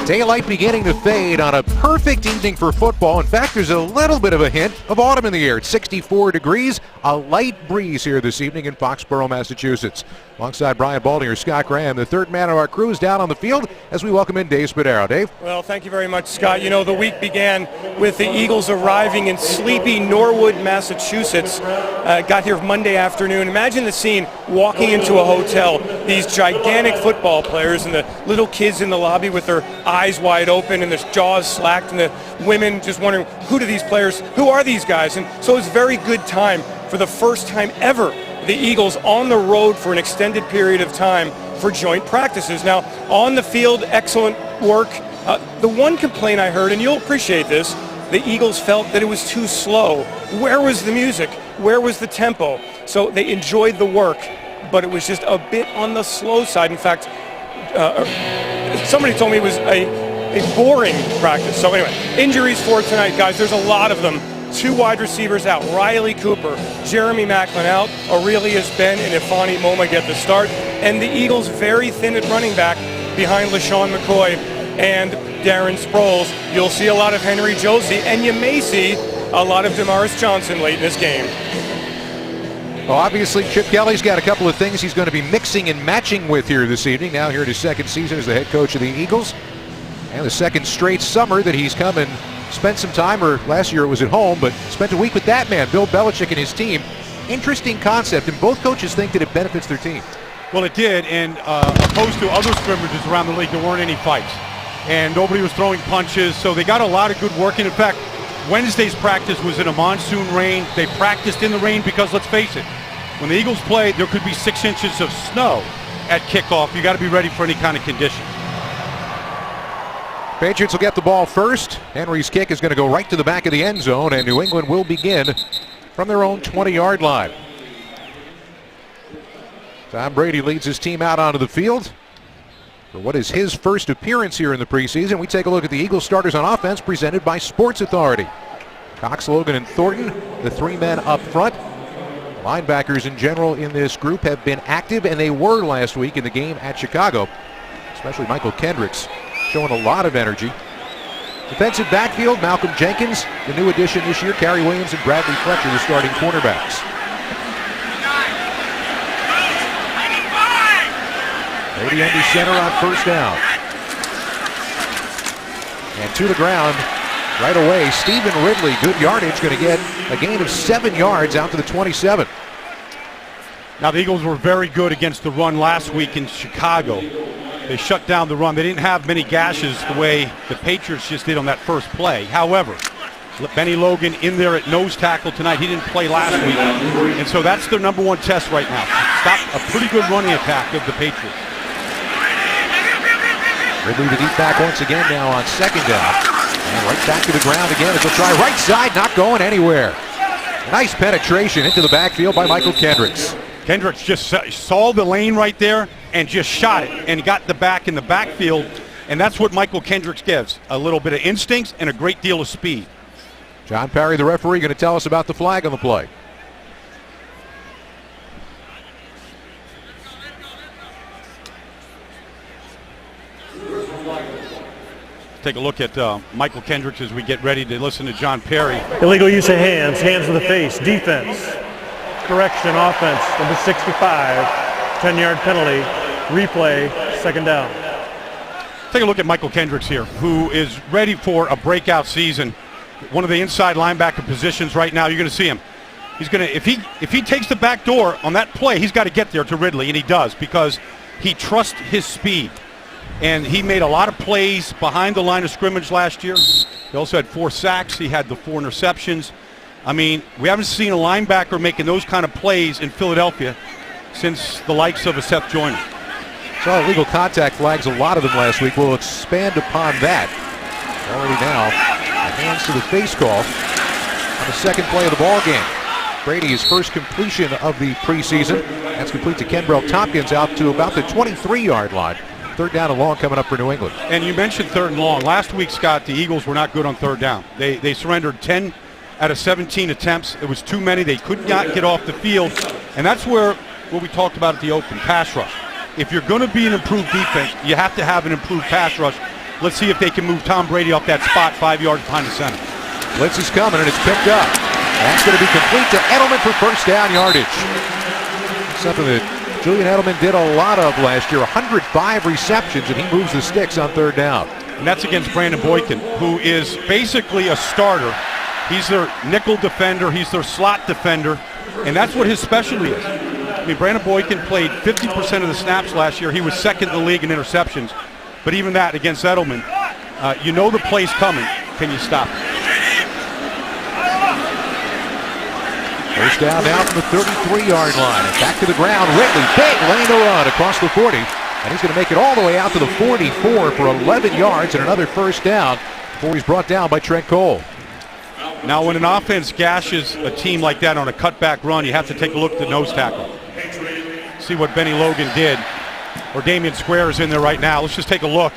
Daylight beginning to fade on a perfect evening for football. In fact, there's a little bit of a hint of autumn in the air. It's 64 degrees, a light breeze here this evening in Foxborough, Massachusetts. Alongside Brian Baldinger, Scott Graham, the third man of our crew, is down on the field as we welcome in Dave Spadaro. Dave? Well, thank you very much, Scott. You know, the week began with the Eagles arriving in sleepy Norwood, Massachusetts. Got here Monday afternoon. Imagine the scene, walking into a hotel, these gigantic football players and the little kids in the lobby with their eyes wide open and their jaws slacked, and the women just wondering, who are these guys? And so it's a very good time, for the first time ever, the Eagles on the road for an extended period of time for joint practices. Now, on the field, excellent work. The one complaint I heard, and you'll appreciate this, the Eagles felt that it was too slow. Where was the music? Where was the tempo? So they enjoyed the work, but it was just a bit on the slow side. In fact, somebody told me it was a boring practice. So anyway, injuries for tonight, guys. There's a lot of them. 2 wide receivers out. Riley Cooper, Jeremy Macklin out. Aurelius Ben and Ifani Moma get the start. And the Eagles very thin at running back behind LaShawn McCoy and Darren Sproles. You'll see a lot of Henry Josie, and you may see a lot of Damaris Johnson late in this game. Well, obviously, Chip Kelly's got a couple of things he's going to be mixing and matching with here this evening. Now here in his second season as the head coach of the Eagles. And the second straight summer that he's come and spent some time, or last year it was at home, but spent a week with that man, Bill Belichick, and his team. Interesting concept, and both coaches think that it benefits their team. Well, it did, and opposed to other scrimmages around the league, there weren't any fights. And nobody was throwing punches, so they got a lot of good work. And in fact, Wednesday's practice was in a monsoon rain. They practiced in the rain because, let's face it, when the Eagles play, there could be 6 inches of snow at kickoff. You got to be ready for any kind of condition. Patriots will get the ball first. Henry's kick is going to go right to the back of the end zone, and New England will begin from their own 20-yard line. Tom Brady leads his team out onto the field for what is his first appearance here in the preseason. We take a look at the Eagles starters on offense, presented by Sports Authority. Cox, Logan, and Thornton, the 3 men up front. Linebackers in general in this group have been active, and they were last week in the game at Chicago, especially Michael Kendricks, showing a lot of energy. Defensive backfield, Malcolm Jenkins, the new addition this year. Kerry Williams and Bradley Fletcher, the starting cornerbacks. Brady under center on first down. And to the ground right away, Stephen Ridley, good yardage, going to get a gain of 7 yards out to the 27. Now, the Eagles were very good against the run last week in Chicago. They shut down the run. They didn't have many gashes the way the Patriots just did on that first play. However, Benny Logan in there at nose tackle tonight. He didn't play last week. And so that's their number 1 test right now. Stop a pretty good running attack of the Patriots. Ridley the deep back once again now on second down. And right back to the ground again as they'll try right side, not going anywhere. Nice penetration into the backfield by Michael Kendricks. Kendricks just saw the lane right there and just shot it and got the back in the backfield. And that's what Michael Kendricks gives, a little bit of instincts and a great deal of speed. John Parry, the referee, going to tell us about the flag on the play. Take a look at Michael Kendricks as we get ready to listen to John Parry. Illegal use of hands, hands to the face, defense, correction, offense, number 65, 10-yard penalty, replay, second down. Take a look at Michael Kendricks here, who is ready for a breakout season. One of the inside linebacker positions right now. You're going to see him. He's going to, if he takes the back door on that play, he's got to get there to Ridley, and he does, because he trusts his speed. And he made a lot of plays behind the line of scrimmage last year. He also had 4 sacks. He had the 4 interceptions. I mean, we haven't seen a linebacker making those kind of plays in Philadelphia since the likes of a Seth Joyner. Saw illegal contact flags, a lot of them last week. We'll expand upon that. Already now, a hands to the face call on the second play of the ball game. Brady, his first completion of the preseason. That's complete to Kenbrell Tompkins out to about the 23-yard line. Third down and long coming up for New England. And you mentioned third and long. Last week, Scott, the Eagles were not good on third down. They surrendered 10 out of 17 attempts. It was too many. They could not get off the field. And that's where what we talked about at the open, pass rush. If you're going to be an improved defense, you have to have an improved pass rush. Let's see if they can move Tom Brady off that spot 5 yards behind the center. Blitz is coming, and it's picked up. That's going to be complete to Edelman for first down yardage. Something that Julian Edelman did a lot of last year. 105 receptions, and he moves the sticks on third down. And that's against Brandon Boykin, who is basically a starter. He's their nickel defender. He's their slot defender. And that's what his specialty is. I mean, Brandon Boykin played 50% of the snaps last year. He was second in the league in interceptions. But even that against Edelman, you know the play's coming. Can you stop it? First down now from the 33-yard line. And back to the ground. Ridley, big lane to run across the 40. And he's going to make it all the way out to the 44 for 11 yards and another first down before he's brought down by Trent Cole. Now, when an offense gashes a team like that on a cutback run, you have to take a look at the nose tackle. See what Benny Logan did. Or Damian Square is in there right now. Let's just take a look.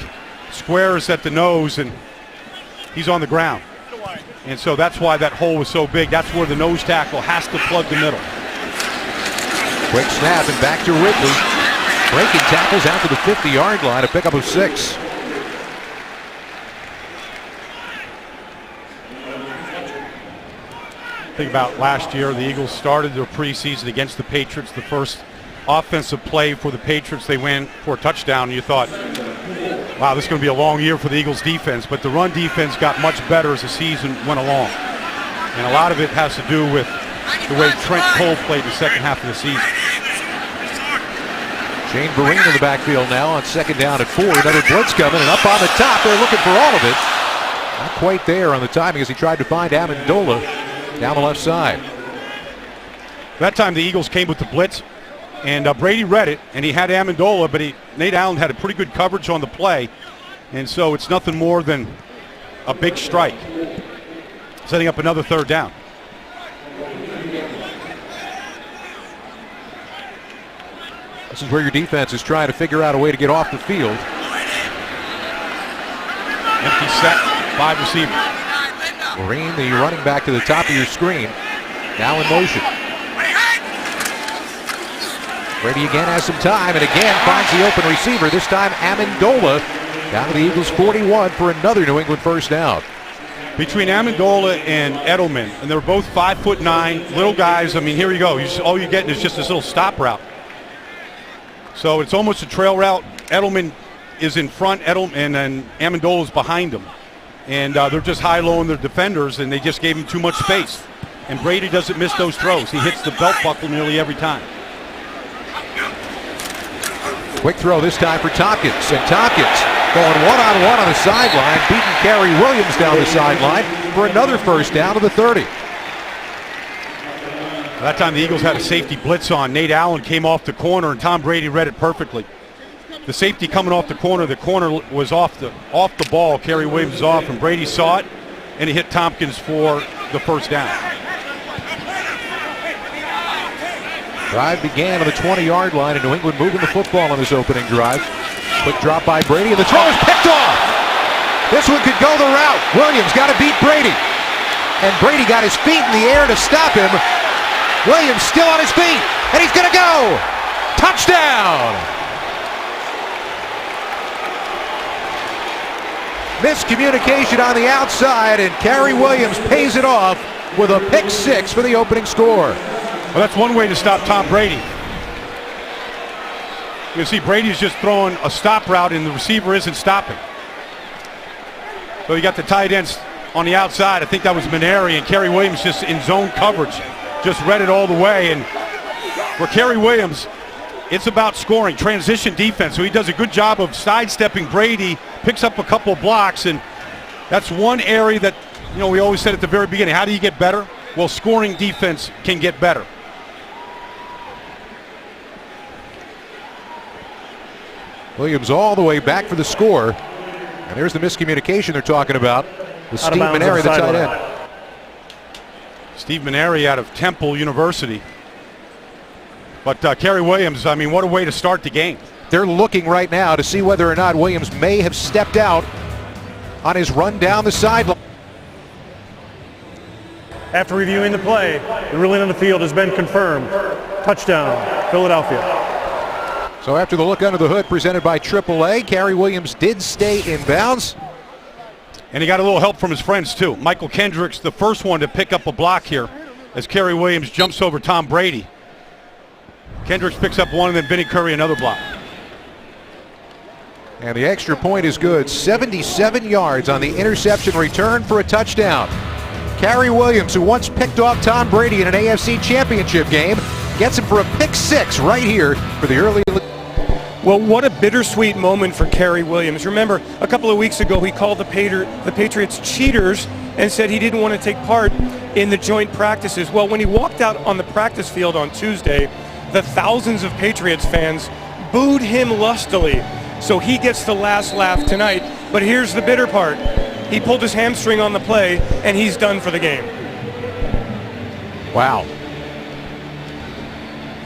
Square is at the nose, and he's on the ground. And so that's why that hole was so big. That's where the nose tackle has to plug the middle. Quick snap and back to Ridley. Breaking tackles out to the 50-yard line, a pickup of 6. Think about last year, the Eagles started their preseason against the Patriots. The first offensive play for the Patriots, they win for a touchdown. And you thought, wow, this is going to be a long year for the Eagles defense. But the run defense got much better as the season went along. And a lot of it has to do with the way Trent Cole played the second half of the season. Shane Vereen in the backfield now on second down at 4. Another blitz coming, and up on the top, they're looking for all of it. Not quite there on the timing as he tried to find Amendola down the left side. That time the Eagles came with the blitz, and Brady read it, and he had Amendola, but Nate Allen had a pretty good coverage on the play, and so it's nothing more than a big strike, setting up another third down. This is where your defense is trying to figure out a way to get off the field. Empty set, 5 receivers. Vereen, the running back to the top of your screen, now in motion. Brady again has some time and again finds the open receiver. This time Amendola down to the Eagles 41 for another New England first down. Between Amendola and Edelman, and they're both 5'9", little guys. I mean, here you go. All you're getting is just this little stop route. So it's almost a trail route. Edelman is in front, and then Amendola is behind him. And they're just high-lowing their defenders, and they just gave him too much space. And Brady doesn't miss those throws. He hits the belt buckle nearly every time. Quick throw this time for Tompkins, and Tompkins going one-on-one on the sideline, beating Kerry Williams down the sideline for another first down to the 30. That time the Eagles had a safety blitz on. Nate Allen came off the corner, and Tom Brady read it perfectly. The safety coming off the corner was off the ball. Kerry Williams is off, and Brady saw it, and he hit Tompkins for the first down. Drive began on the 20-yard line, and New England moving the football on this opening drive. Quick drop by Brady, and the throw is picked off. This one could go the route. Williams got to beat Brady, and Brady got his feet in the air to stop him. Williams still on his feet, and he's going to go. Touchdown! Miscommunication on the outside, and Kerry Williams pays it off with a pick 6 for the opening score. Well, that's one way to stop Tom Brady. You see Brady's just throwing a stop route, and the receiver isn't stopping. So you got the tight ends on the outside. I think that was Maneri, and Kerry Williams just in zone coverage. Just read it all the way, and for Kerry Williams, it's about scoring, transition defense. So he does a good job of sidestepping Brady, picks up a couple of blocks, and that's one area that, you know, we always said at the very beginning, how do you get better? Well, scoring defense can get better. Williams all the way back for the score, and there's the miscommunication they're talking about. The Steve Maneri, the tight end. Steve Maneri out of Temple University. But Kerry Williams, I mean, what a way to start the game. They're looking right now to see whether or not Williams may have stepped out on his run down the sideline. After reviewing the play, the ruling on the field has been confirmed. Touchdown, Philadelphia. So after the look under the hood presented by AAA, Cary Williams did stay in bounds. And he got a little help from his friends, too. Michael Kendricks, the first one to pick up a block here as Cary Williams jumps over Tom Brady. Kendricks picks up one, and then Vinnie Curry another block. And the extra point is good. 77 yards on the interception return for a touchdown. Cary Williams, who once picked off Tom Brady in an AFC Championship game, gets him for a pick six right here for the early. Well, what a bittersweet moment for Cary Williams. Remember, a couple of weeks ago, he called the Patriots cheaters and said he didn't want to take part in the joint practices. Well, when he walked out on the practice field on Tuesday, the thousands of Patriots fans booed him lustily. So he gets the last laugh tonight. But here's the bitter part. He pulled his hamstring on the play, and he's done for the game. Wow.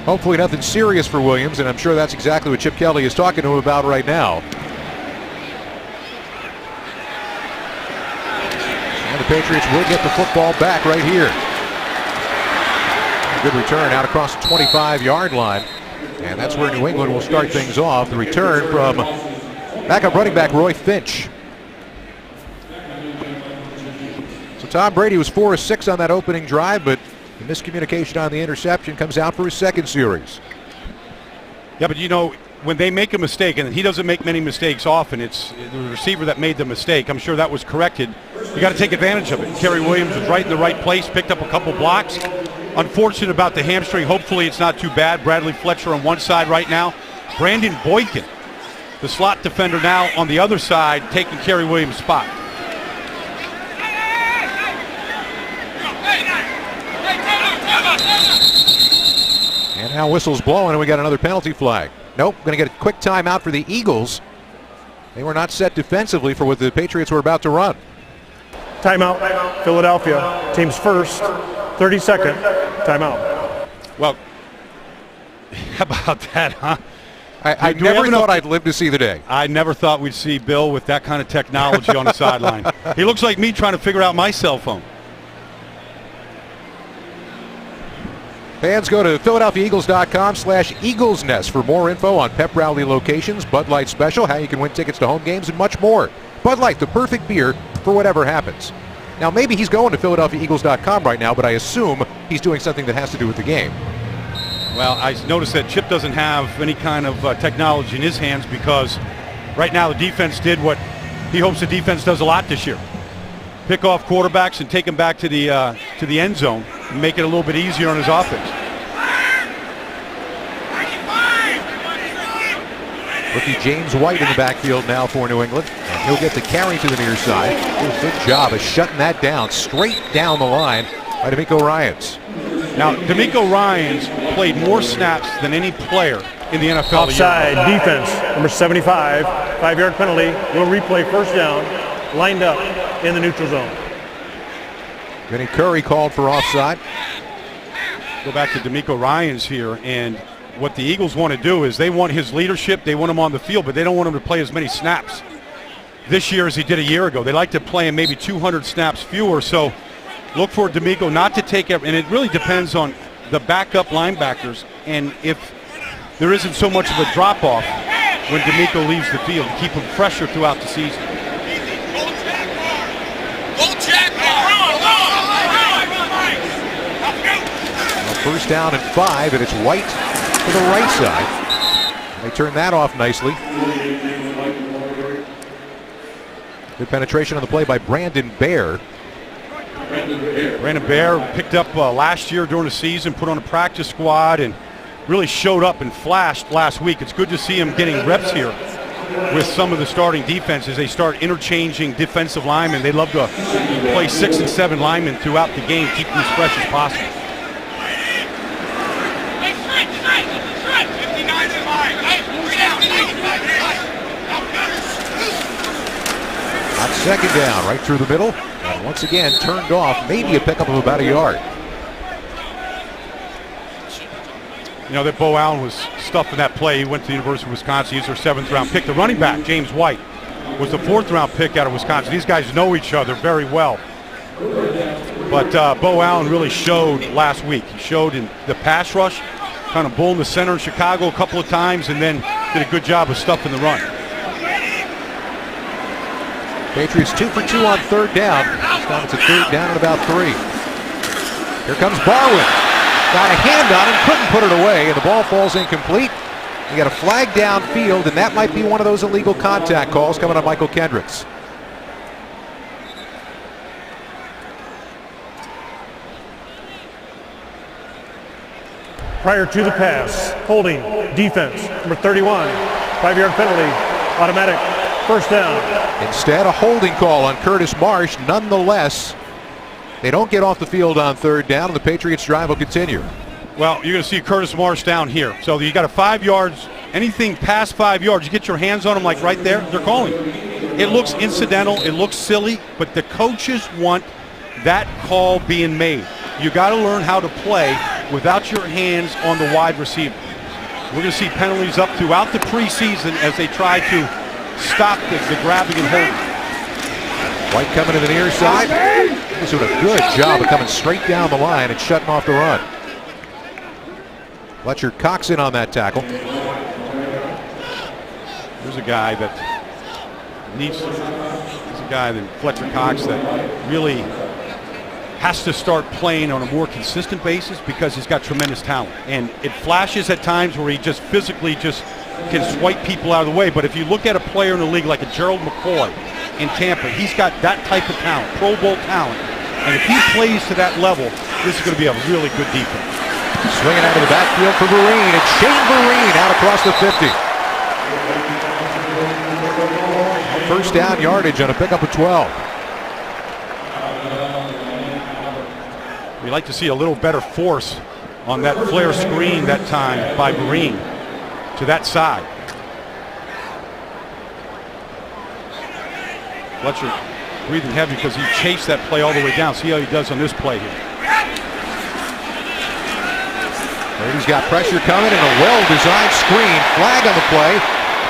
Hopefully nothing serious for Williams, and I'm sure that's exactly what Chip Kelly is talking to him about right now. And the Patriots will get the football back right here. Good return out across the 25-yard line. And that's where New England will start things off. The return from backup running back Roy Finch. So Tom Brady was 4 of 6 on that opening drive, but the miscommunication on the interception comes out for his second series. Yeah, but you know, when they make a mistake, and he doesn't make many mistakes often, it's the receiver that made the mistake. I'm sure that was corrected. You got to take advantage of it. Cary Williams was right in the right place, picked up a couple blocks. Unfortunate about the hamstring. Hopefully it's not too bad. Bradley Fletcher on one side right now. Brandon Boykin, the slot defender, now on the other side, taking Cary Williams' spot. And now whistle's blowing, and we got another penalty flag. Nope, going to get a quick timeout for the Eagles. They were not set defensively for what the Patriots were about to run. Timeout, Philadelphia. Team's first, 30-second timeout. Well, how about that, huh? I never thought I'd live to see the day. I never thought we'd see Bill with that kind of technology on the sideline. He looks like me trying to figure out my cell phone. Fans, go to PhiladelphiaEagles.com/EaglesNest for more info on pep rally locations, Bud Light special, how you can win tickets to home games, and much more. Bud Light, the perfect beer for whatever happens. Now, maybe he's going to PhiladelphiaEagles.com right now, but I assume he's doing something that has to do with the game. Well, I noticed that Chip doesn't have any kind of technology in his hands because right now the defense did what he hopes the defense does a lot this year. Pick off quarterbacks and take them back to the end zone and make it a little bit easier on his offense. Rookie James White in the backfield now for New England. And he'll get the carry to the near side. Good job of shutting that down straight down the line by DeMeco Ryans. Now, DeMeco Ryans played more snaps than any player in the NFL. Offside defense, number 75, 5-yard penalty. Will replay first down, lined up in the neutral zone. Vinnie Curry called for offside. Go back to DeMeco Ryans here, and what the Eagles want to do is they want his leadership, they want him on the field, but they don't want him to play as many snaps this year as he did a year ago. They like to play him maybe 200 snaps fewer, so look for DeMeco not to take every, and it really depends on the backup linebackers and if there isn't so much of a drop-off when DeMeco leaves the field to keep him fresher throughout the season. First down and 5, and it's White to the right side. They turn that off nicely. Good penetration on the play by Brandon Baer. Brandon Baer picked up last year during the season, put on a practice squad, and really showed up and flashed last week. It's good to see him getting reps here with some of the starting defenses. They start interchanging defensive linemen. They love to play 6 and 7 linemen throughout the game, keep them as fresh as possible. Second down, right through the middle. And once again, turned off, maybe a pickup of about a yard. You know that Bo Allen was stuffed in that play. He went to the University of Wisconsin. He's their 7th-round pick. The running back, James White, was the 4th-round pick out of Wisconsin. These guys know each other very well. But Bo Allen really showed last week. He showed in the pass rush. kind of bull in the center in Chicago a couple of times, and then did a good job of stuffing the run. Patriots 2 for 2 on third down. This time it's a third down and about 3. Here comes Barwin. Got a hand on him, couldn't put it away, and the ball falls incomplete. You got a flag downfield, and that might be one of those illegal contact calls coming on Michael Kendricks. Prior to the pass, holding, defense, number 31, 5-yard penalty, automatic, first down. Instead, a holding call on Curtis Marsh. Nonetheless, they don't get off the field on third down, and the Patriots' drive will continue. Well, you're going to see Curtis Marsh down here. So you got a 5 yards, anything past 5 yards, you get your hands on him like right there, they're calling. It looks incidental, it looks silly, but the coaches want that call being made. You got to learn how to play without your hands on the wide receiver. We're going to see penalties up throughout the preseason as they try to stop the grabbing and holding. White coming to the near side. He's doing a good job of coming straight down the line and shutting off the run. Fletcher Cox in on that tackle. There's a guy that needs, there's a guy that Fletcher Cox that really has to start playing on a more consistent basis because he's got tremendous talent. And it flashes at times where he just physically just can swipe people out of the way. But if you look at a player in the league like a Gerald McCoy in Tampa, he's got that type of talent, Pro Bowl talent. And if he plays to that level, this is going to be a really good defense. Swinging out of the backfield for Vereen. It's Shane Vereen out across the 50. First down yardage on a pickup of 12. We'd like to see a little better force on that flare screen that time by Vereen to that side. Fletcher breathing heavy because he chased that play all the way down. See how he does on this play here. Brady's got pressure coming and a well-designed screen. Flag on the play.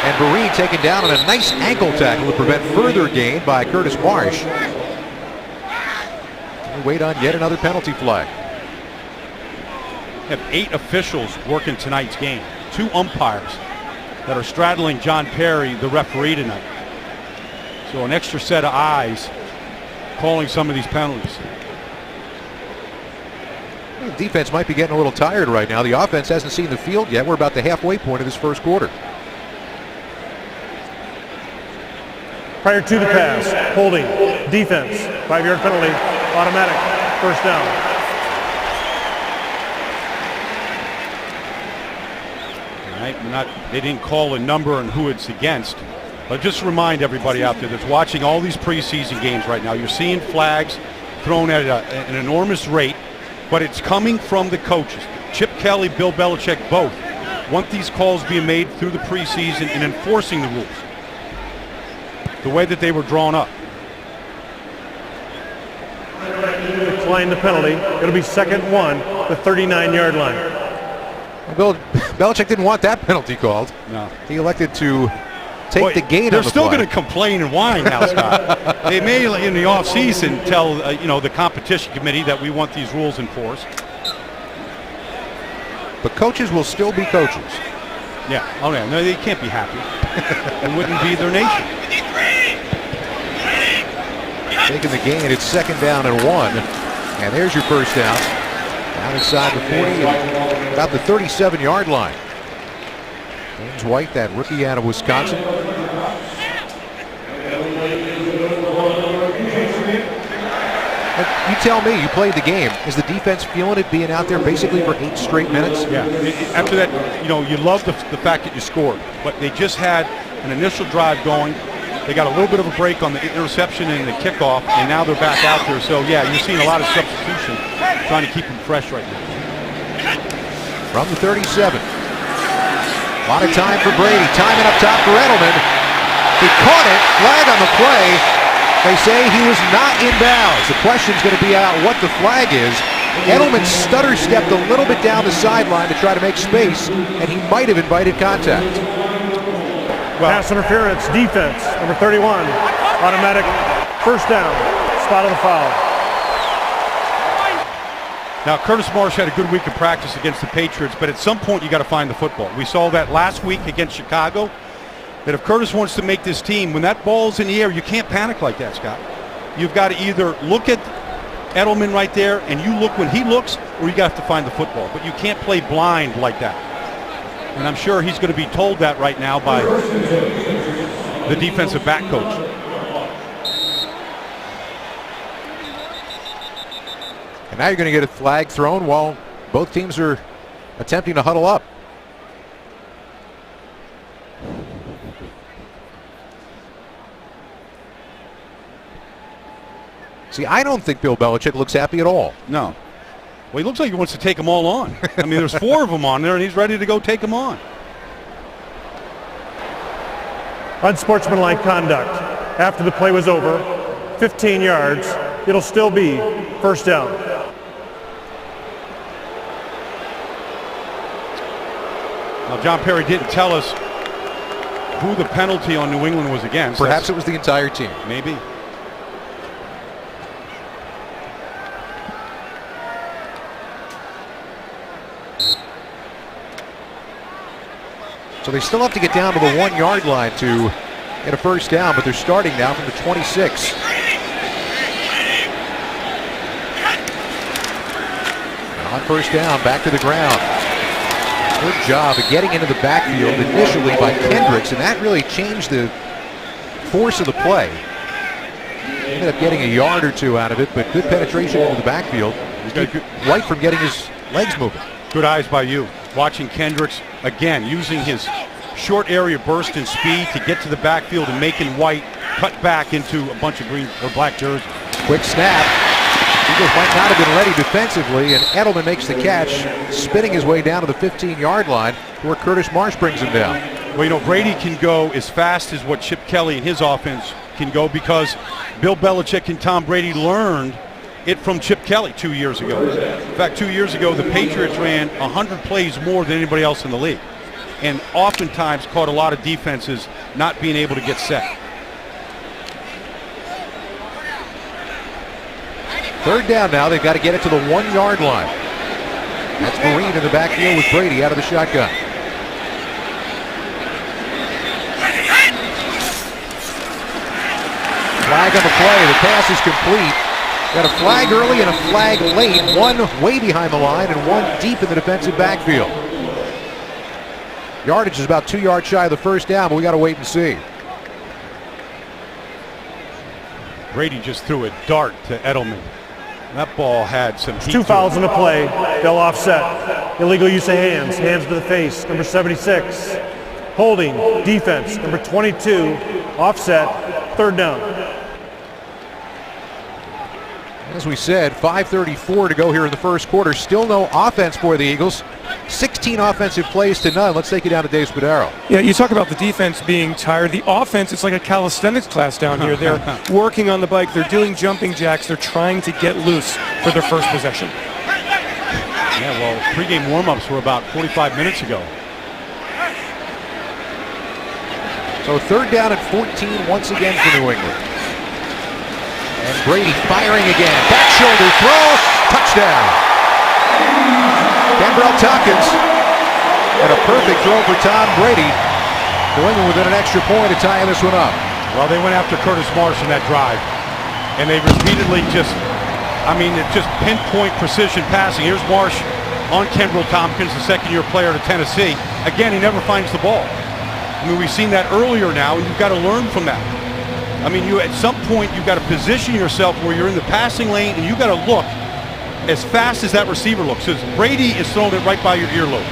And Vereen taken down on a nice ankle tackle to prevent further gain by Curtis Marsh. We wait on yet another penalty flag. We have 8 officials working tonight's game. 2 umpires that are straddling John Perry, the referee, tonight. So an extra set of eyes calling some of these penalties. The defense might be getting a little tired right now. The offense hasn't seen the field yet. We're about the halfway point of this first quarter. Prior to the pass, holding, defense, 5-yard penalty, automatic, first down. All right, they didn't call a number and who it's against. But just remind everybody out there that's watching all these preseason games right now, you're seeing flags thrown at an enormous rate, but it's coming from the coaches. Chip Kelly, Bill Belichick, both want these calls being made through the preseason and enforcing the rules the way that they were drawn up. Decline the penalty. It'll be second one, the 39-yard line. Well, Belichick didn't want that penalty called. No. He elected to take the gain on the They're still flag. going to complain and whine now, Scott. They may, in the offseason, tell the competition committee that we want these rules enforced. But coaches will still be coaches. Yeah. Oh, yeah. No, they can't be happy. It wouldn't be their nation. Taking the gain, it's second down and 1. And there's your first down. Down inside the 40, and about the 37-yard line. James White, that rookie out of Wisconsin. But you tell me, you played the game. Is the defense feeling it being out there basically for 8 straight minutes? Yeah. After that, you love the fact that you scored. But they just had an initial drive going. They got a little bit of a break on the interception and the kickoff, and now they're back out there. So, yeah, you're seeing a lot of substitution trying to keep them fresh right now. From the 37. A lot of time for Brady. Timing up top for Edelman. He caught it. Flag on the play. They say he was not in bounds. The question's going to be out what the flag is. Edelman stutter stepped a little bit down the sideline to try to make space, and he might have invited contact. Pass interference, defense, number 31, automatic, first down, spot of the foul. Now, Curtis Marsh had a good week of practice against the Patriots, but at some point you got to find the football. We saw that last week against Chicago, that if Curtis wants to make this team, when that ball's in the air, you can't panic like that, Scott. You've got to either look at Edelman right there and you look when he looks, or you got to find the football. But you can't play blind like that. And I'm sure he's going to be told that right now by the defensive back coach. And now you're going to get a flag thrown while both teams are attempting to huddle up. See, I don't think Bill Belichick looks happy at all. No. Well, he looks like he wants to take them all on. I mean, there's 4 of them on there, and he's ready to go take them on. Unsportsmanlike conduct. After the play was over, 15 yards, it'll still be first down. Now, John Perry didn't tell us who the penalty on New England was against. Perhaps it was the entire team. Maybe. So they still have to get down to the 1 yard line to get a first down, but they're starting now from the 26. And on first down, back to the ground. Good job of getting into the backfield initially by Kendricks, and that really changed the force of the play. Ended up getting a yard or two out of it, but good penetration into the backfield. Right from getting his legs moving. Good eyes by you. Watching Kendricks, again, using his short area burst and speed to get to the backfield and making White cut back into a bunch of green or black jerseys. Quick snap. Eagles might not have been ready defensively, and Edelman makes the catch, spinning his way down to the 15-yard line where Curtis Marsh brings him down. Well, you know, Brady can go as fast as what Chip Kelly and his offense can go because Bill Belichick and Tom Brady learned it from Chip Kelly 2 years ago. In fact, 2 years ago, the Patriots ran 100 plays more than anybody else in the league, and oftentimes caught a lot of defenses not being able to get set. Third down now. They've got to get it to the 1 yard line. That's Marine in the backfield with Brady out of the shotgun. Flag on the play. The pass is complete. Got a flag early and a flag late. One way behind the line and one deep in the defensive backfield. Yardage is about 2 yards shy of the first down, but we got to wait and see. Brady just threw a dart to Edelman. That ball had some heat. 2 fouls in the play. They'll offset. Illegal use of hands. Hands to the face. Number 76. Holding. Defense. Number 22. Offset. Third down. As we said, 5:34 to go here in the first quarter. Still no offense for the Eagles. 16 offensive plays to none. Let's take you down to Dave Spadaro. Yeah, you talk about the defense being tired. The offense, it's like a calisthenics class down here. They're working on the bike. They're doing jumping jacks. They're trying to get loose for their first possession. Yeah, well, pregame warm-ups were about 45 minutes ago. So third down at 14 once again for New England. And Brady firing again. Back shoulder throw. Touchdown. Gambrell Tompkins. And a perfect throw for Tom Brady. New England within an extra point to tie this one up. Well, they went after Curtis Marsh in that drive. And they repeatedly just pinpoint precision passing. Here's Marsh on Gambrell Tompkins, the second-year player to Tennessee. Again, he never finds the ball. I mean, we've seen that earlier now, and you've got to learn from that. I mean, at some point, you've got to position yourself where you're in the passing lane, and you've got to look as fast as that receiver looks. Because Brady is throwing it right by your earlobe.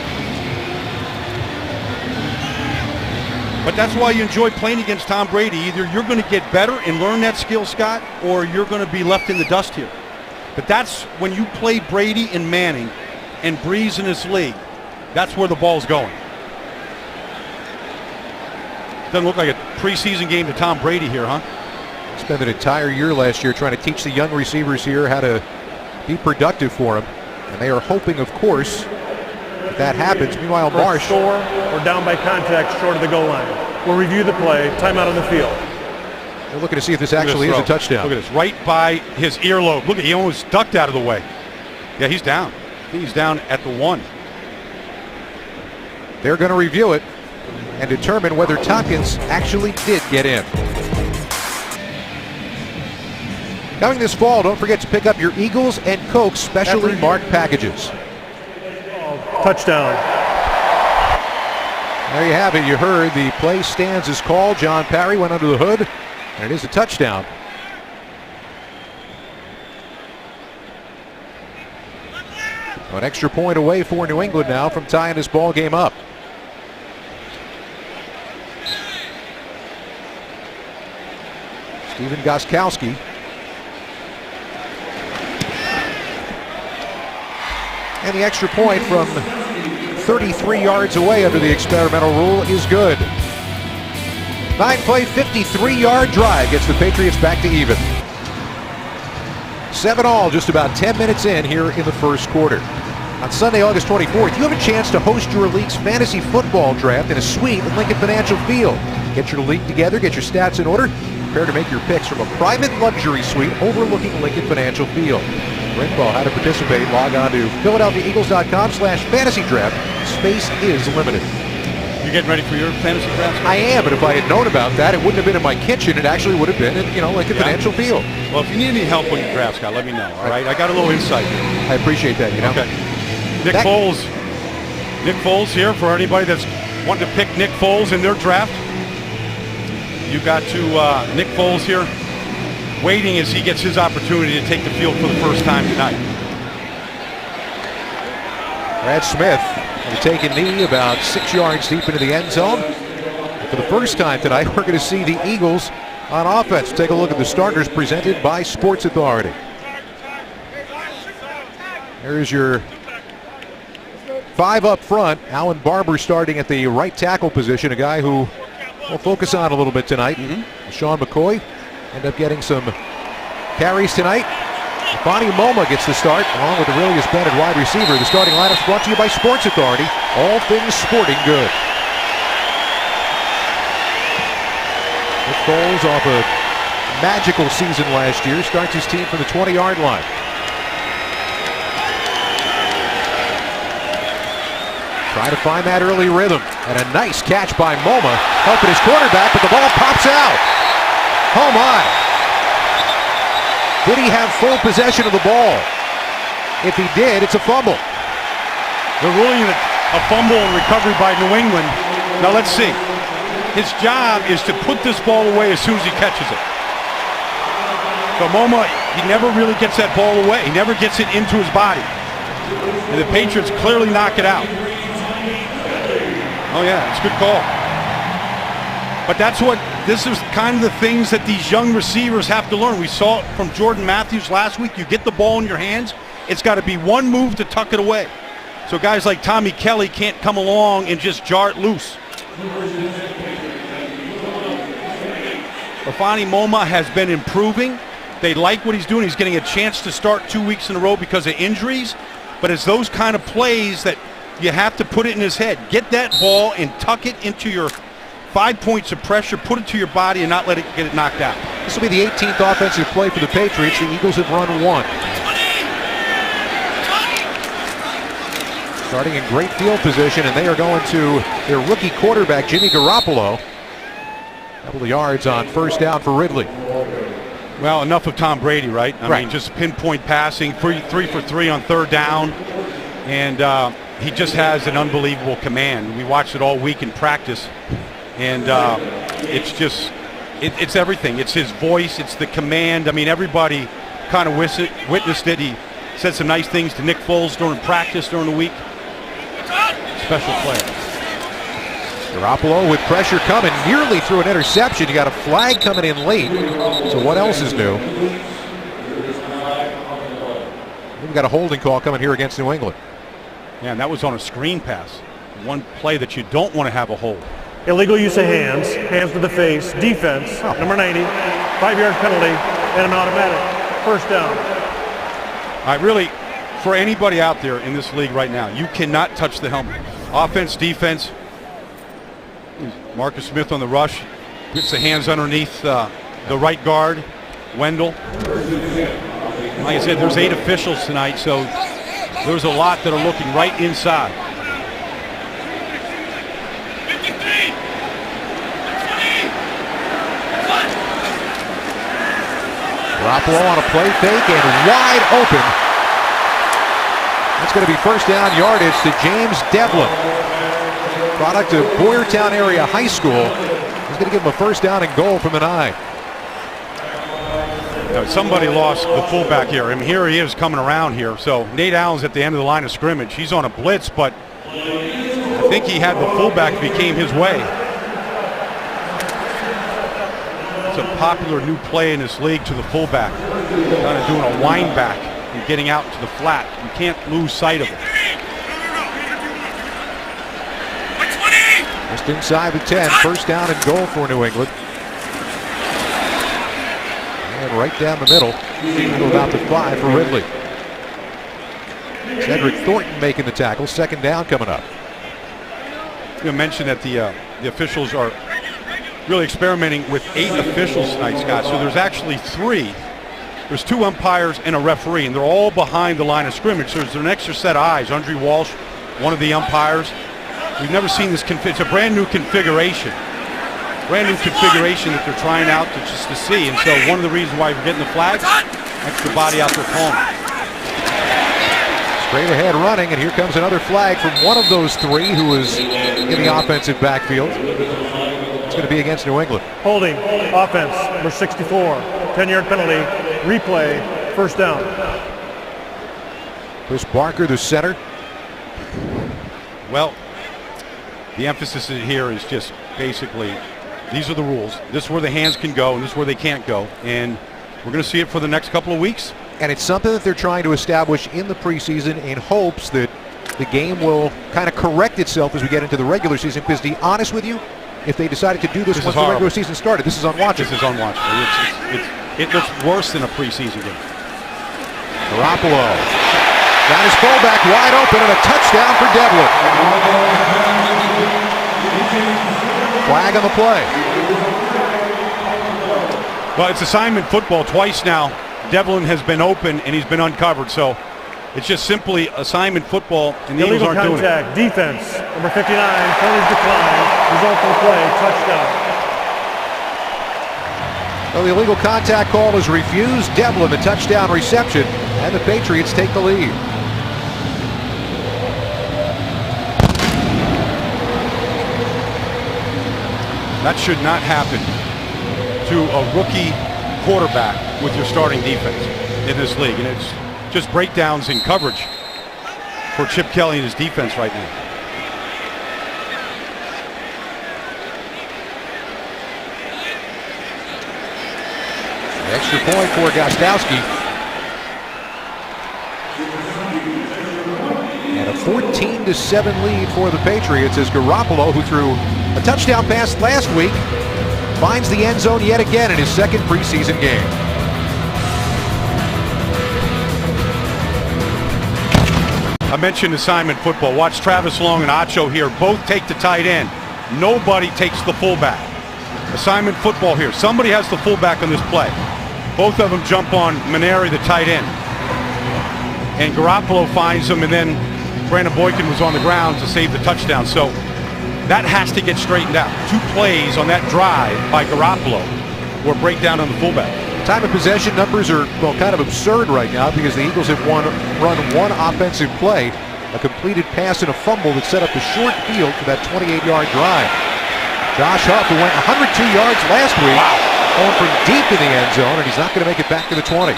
But that's why you enjoy playing against Tom Brady. Either you're going to get better and learn that skill, Scott, or you're going to be left in the dust here. But that's when you play Brady and Manning and Breeze in this league, that's where the ball's going. Doesn't look like a preseason game to Tom Brady here, huh? Spent an entire year last year trying to teach the young receivers here how to be productive for him. And they are hoping, of course, that happens. Meanwhile, Marsh. Score or down by contact short of the goal line. We'll review the play. Timeout on the field. They're looking to see if this actually is a touchdown. Look at this, right by his earlobe. Look, he almost ducked out of the way. Yeah, he's down. He's down at the 1. They're going to review it and determine whether Tompkins actually did get in. Coming this fall, don't forget to pick up your Eagles and Coke specially marked packages. Touchdown. There you have it. You heard the play stands as called. John Parry went under the hood, and it is a touchdown. An extra point away for New England now from tying this ball game up. Stephen Gostkowski. And the extra point from 33 yards away under the experimental rule is good. 9-play, 53-yard drive gets the Patriots back to even. 7-all, just about 10 minutes in here in the first quarter. On Sunday, August 24th, you have a chance to host your league's fantasy football draft in a suite at Lincoln Financial Field. Get your league together, get your stats in order, prepare to make your picks from a private luxury suite overlooking Lincoln Financial Field. For info on how to participate, log on to PhiladelphiaEagles.com/fantasy draft. Space is limited. You getting ready for your fantasy draft? I am, but if I had known about that, it wouldn't have been in my kitchen. It actually would have been in, Lincoln Financial Field. Well, if you need any help on your draft, Scott, let me know, all right? I got a little insight here. I appreciate that, Okay. Nick Foles here for anybody that's wanting to pick Nick Foles in their draft. You got to Nick Foles here waiting as he gets his opportunity to take the field for the first time tonight. Brad Smith will take a knee about 6 yards deep into the end zone. For the first time tonight, we're going to see the Eagles on offense. Take a look at the starters presented by Sports Authority. There's your 5 up front. Alan Barber starting at the right tackle position, a guy who we'll focus on a little bit tonight. Sean McCoy end up getting some carries tonight. Bonnie Moma gets the start along with the Aurelius Bennett wide receiver. The starting lineup is brought to you by Sports Authority. All things sporting good. Nick Foles off a magical season last year. Starts his team from the 20-yard line. Trying to find that early rhythm. And a nice catch by Moma, helping his quarterback, but the ball pops out. Oh my. Did he have full possession of the ball? If he did, it's a fumble. They're ruling it a fumble and recovery by New England. Now let's see. His job is to put this ball away as soon as he catches it. So Moma, he never really gets that ball away. He never gets it into his body. And the Patriots clearly knock it out. Oh yeah, it's a good call. But this is kind of the things that these young receivers have to learn. We saw it from Jordan Matthews last week. You get the ball in your hands, it's got to be one move to tuck it away. So guys like Tommy Kelly can't come along and just jar it loose. Lafani Moma has been improving. They like what he's doing. He's getting a chance to start 2 weeks in a row because of injuries. But it's those kind of plays that you have to put it in his head. Get that ball and tuck it into your 5 points of pressure, put it to your body and not let it get it knocked out. This will be the 18th offensive play for the Patriots. The Eagles have run 1. Starting in great field position, and they are going to their rookie quarterback, Jimmy Garoppolo. Couple of yards on first down for Ridley. Well, enough of Tom Brady, right? I mean, just pinpoint passing, 3 for 3 on third down. And he just has an unbelievable command. We watched it all week in practice. And it's just, it's everything. It's his voice, it's the command. I mean, everybody kind of witnessed it. He said some nice things to Nick Foles during practice during the week. Special player. Garoppolo with pressure coming, nearly threw an interception. You got a flag coming in late. So what else is new? We've got a holding call coming here against New England. Yeah, and that was on a screen pass. One play that you don't want to have a hold. Illegal use of hands, hands to the face, defense, number 90, 5-yard penalty, and an automatic. First down. I really, for anybody out there in this league right now, you cannot touch the helmet. Offense, defense. Marcus Smith on the rush. Gets the hands underneath the right guard, Wendell. Like I said, there's 8 officials tonight, so There's a lot that are looking right inside. Garoppolo on a play fake and wide open. That's going to be first down yardage to James Devlin, product of Boyertown Area High School. He's going to give him a first down and goal from the 9. Somebody lost the fullback here. And here he is coming around here. So Nate Allen's at the end of the line of scrimmage. He's on a blitz, but I think he had the fullback became his way. It's a popular new play in this league to the fullback. Kind of doing a wind back and getting out to the flat. You can't lose sight of it. Just inside the 10, first down and goal for New England. And right down the middle, to about the 5 for Ridley. Cedric Thornton making the tackle, second down coming up. You mentioned that the officials are really experimenting with 8 officials tonight, Scott. So there's actually 3. There's 2 umpires and a referee, and they're all behind the line of scrimmage. So there's an extra set of eyes. Andre Walsh, one of the umpires. We've never seen this. It's a brand new configuration. Brand new configuration that they're trying out to see. And so one of the reasons why we're getting the flag, extra body out there calling. Straight ahead running, and here comes another flag from one of those 3 who was in the offensive backfield. It's going to be against New England. Holding, offense, number 64, 10-yard penalty, replay, first down. Chris Barker, the center. Well, the emphasis here is just basically, these are the rules. This is where the hands can go, and this is where they can't go. And we're going to see it for the next couple of weeks. And it's something that they're trying to establish in the preseason in hopes that the game will kind of correct itself as we get into the regular season. Because to be honest with you, if they decided to do this once the regular season started, this is unwatchable. This is unwatchable. It looks worse than a preseason game. Garoppolo got his fullback wide open and a touchdown for Devlin. Flag on the play. Well, it's assignment football twice now. Devlin has been open and he's been uncovered. So it's just simply assignment football, and the Eagles aren't doing it. Defense, number 59, penalties decline. Result of the play, touchdown. Well, the illegal contact call is refused. Devlin, the touchdown reception, and the Patriots take the lead. That should not happen to a rookie quarterback with your starting defense in this league. And it's just breakdowns in coverage for Chip Kelly and his defense right now. Extra point for Gostowski. And a 14-7 lead for the Patriots as Garoppolo, who threw a touchdown pass last week, finds the end zone yet again in his second preseason game. I mentioned assignment football. Watch Travis Long and Acho here. Both take the tight end. Nobody takes the fullback. Assignment football here. Somebody has the fullback on this play. Both of them jump on Maneri, the tight end. And Garoppolo finds him, and then Brandon Boykin was on the ground to save the touchdown. So that has to get straightened out. 2 plays on that drive by Garoppolo were breakdown on the fullback. Time of possession numbers are, well, kind of absurd right now because the Eagles have run one offensive play, a completed pass and a fumble that set up the short field for that 28-yard drive. Josh Huff, who went 102 yards last week, going from deep in the end zone, and he's not going to make it back to the 20.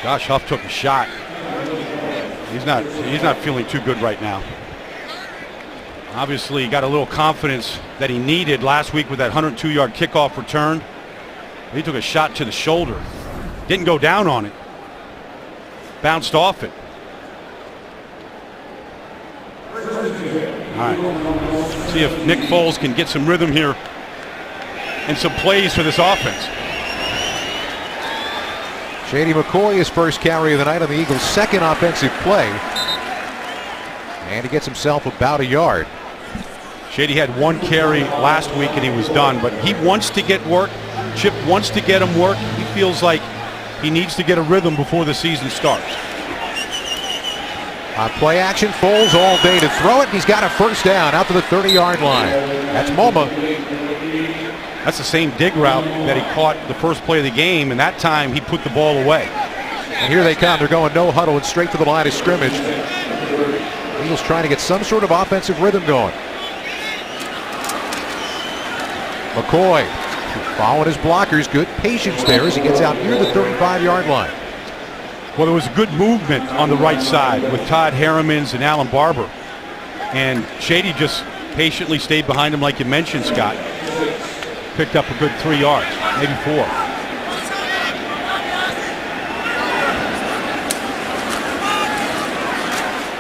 Josh Huff took a shot. He's not feeling too good right now. Obviously, he got a little confidence that he needed last week with that 102-yard kickoff return. He took a shot to the shoulder. Didn't go down on it. Bounced off it. All right. See if Nick Foles can get some rhythm here and some plays for this offense. Shady McCoy, his first carry of the night on the Eagles' second offensive play. And he gets himself about a yard. Shady had 1 carry last week and he was done, but he wants to get work. Chip wants to get him work. He feels like he needs to get a rhythm before the season starts. On play action, Foles all day to throw it. He's got a first down out to the 30-yard line. That's Mulma. That's the same dig route that he caught the first play of the game, and that time he put the ball away. And here they come. They're going no huddle and straight to the line of scrimmage. Eagles trying to get some sort of offensive rhythm going. McCoy following his blockers. Good patience there as he gets out near the 35-yard line. Well, there was good movement on the right side with Todd Harrimans and Alan Barber. And Shady just patiently stayed behind him like you mentioned, Scott. Picked up a good 3 yards, maybe 4.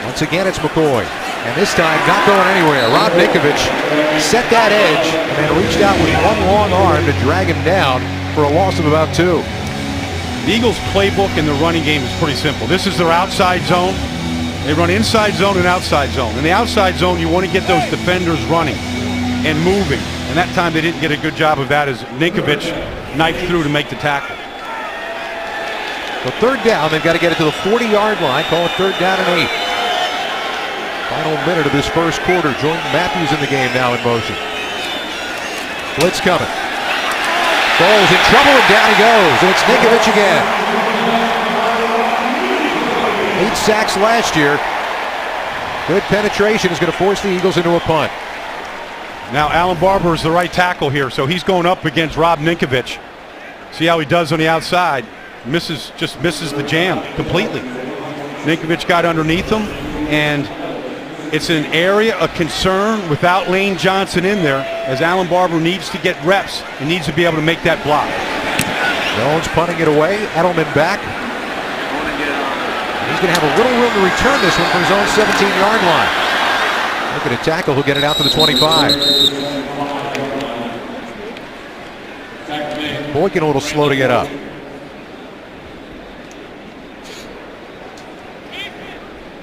Once again, it's McCoy. And this time, not going anywhere. Rob Ninkovich set that edge and then reached out with one long arm to drag him down for a loss of about 2. The Eagles' playbook in the running game is pretty simple. This is their outside zone. They run inside zone and outside zone. In the outside zone, you want to get those defenders running and moving. And that time they didn't get a good job of that as Ninkovich knifed through to make the tackle. So third down, they've got to get it to the 40-yard line. Call it third down and 8. Final minute of this first quarter. Jordan Matthews in the game now in motion. Blitz coming. Foles in trouble and down he goes. And it's Ninkovich again. 8 sacks last year. Good penetration is going to force the Eagles into a punt. Now Alan Barber is the right tackle here, so he's going up against Rob Ninkovich. See how he does on the outside. Just misses the jam completely. Ninkovich got underneath him, and it's an area of concern without Lane Johnson in there, as Alan Barber needs to get reps and needs to be able to make that block. Jones punting it away. Edelman back. He's going to have a little room to return this one from his own 17-yard line. Look at a tackle. He'll get it out to the 25. Boykin a little slow to get up.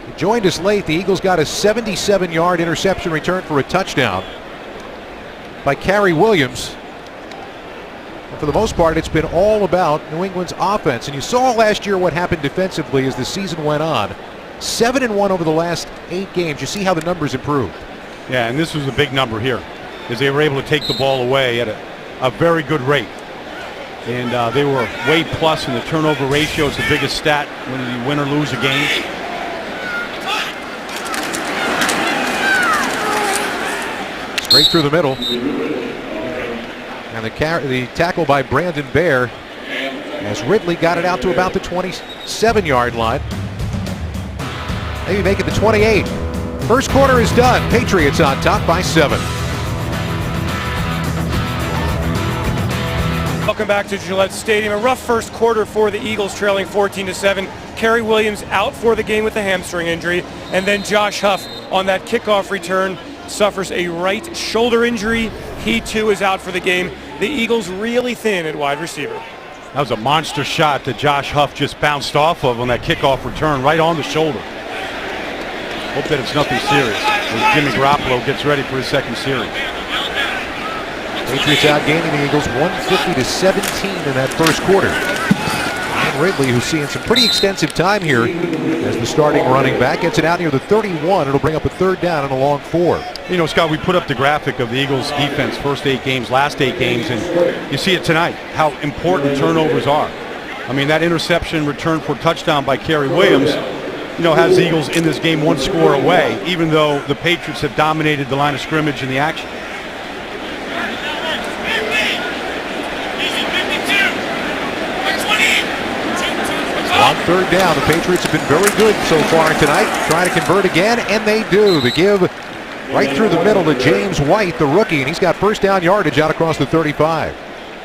He joined us late. The Eagles got a 77-yard interception return for a touchdown by Cary Williams. And for the most part, it's been all about New England's offense. And you saw last year what happened defensively as the season went on. 7-1 over the last 8 games. You see how the numbers improved. Yeah, and this was a big number here, as they were able to take the ball away at a very good rate. And they were way plus in the turnover ratio. It's the biggest stat when you win or lose a game. Straight through the middle. And the tackle by Brandon Baer as Ridley got it out to about the 27-yard line. Maybe make it the 28. First quarter is done. Patriots on top by 7. Welcome back to Gillette Stadium. A rough first quarter for the Eagles, trailing 14-7. Cary Williams out for the game with a hamstring injury. And then Josh Huff on that kickoff return suffers a right shoulder injury. He too is out for the game. The Eagles really thin at wide receiver. That was a monster shot that Josh Huff just bounced off of on that kickoff return, right on the shoulder. Hope that it's nothing serious as Jimmy Garoppolo gets ready for his second series. Patriots outgaining the Eagles 150-17 in that first quarter. And Ridley, who's seeing some pretty extensive time here as the starting running back, gets it out near the 31. It'll bring up a third down and a long 4. You know, Scott, we put up the graphic of the Eagles' defense first 8 games, last 8 games, and you see it tonight, how important turnovers are. I mean, that interception return for a touchdown by Cary Williams, you know, has the Eagles in this game 1 score away, even though the Patriots have dominated the line of scrimmage in the action. On third down, the Patriots have been very good so far tonight. Trying to convert again, and they do. The give right through the middle to James White, the rookie, and he's got first down yardage out across the 35.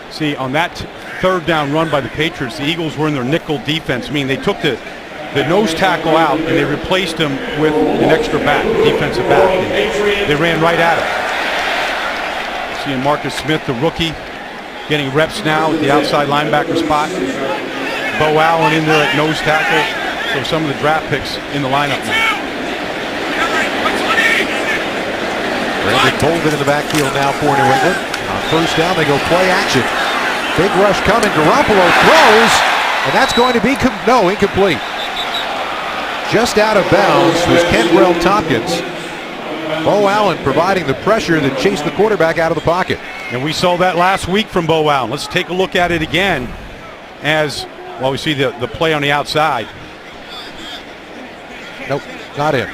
See, on that third down run by the Patriots, the Eagles were in their nickel defense. I mean, they took the nose tackle out, and they replaced him with an extra back, defensive back. And they ran right at him. Seeing Marcus Smith, the rookie, getting reps now at the outside linebacker spot. Bo Allen in there at nose tackle. So some of the draft picks in the lineup now. Brandon Bolden in the backfield now for New England. On first down, they go play action. Big rush coming. Garoppolo throws, and that's going to be incomplete. Just out of bounds was Kenbrell Tompkins. Bo Allen providing the pressure that chased the quarterback out of the pocket. And we saw that last week from Bo Allen. Let's take a look at it again as, well, we see the play on the outside. Nope, not in.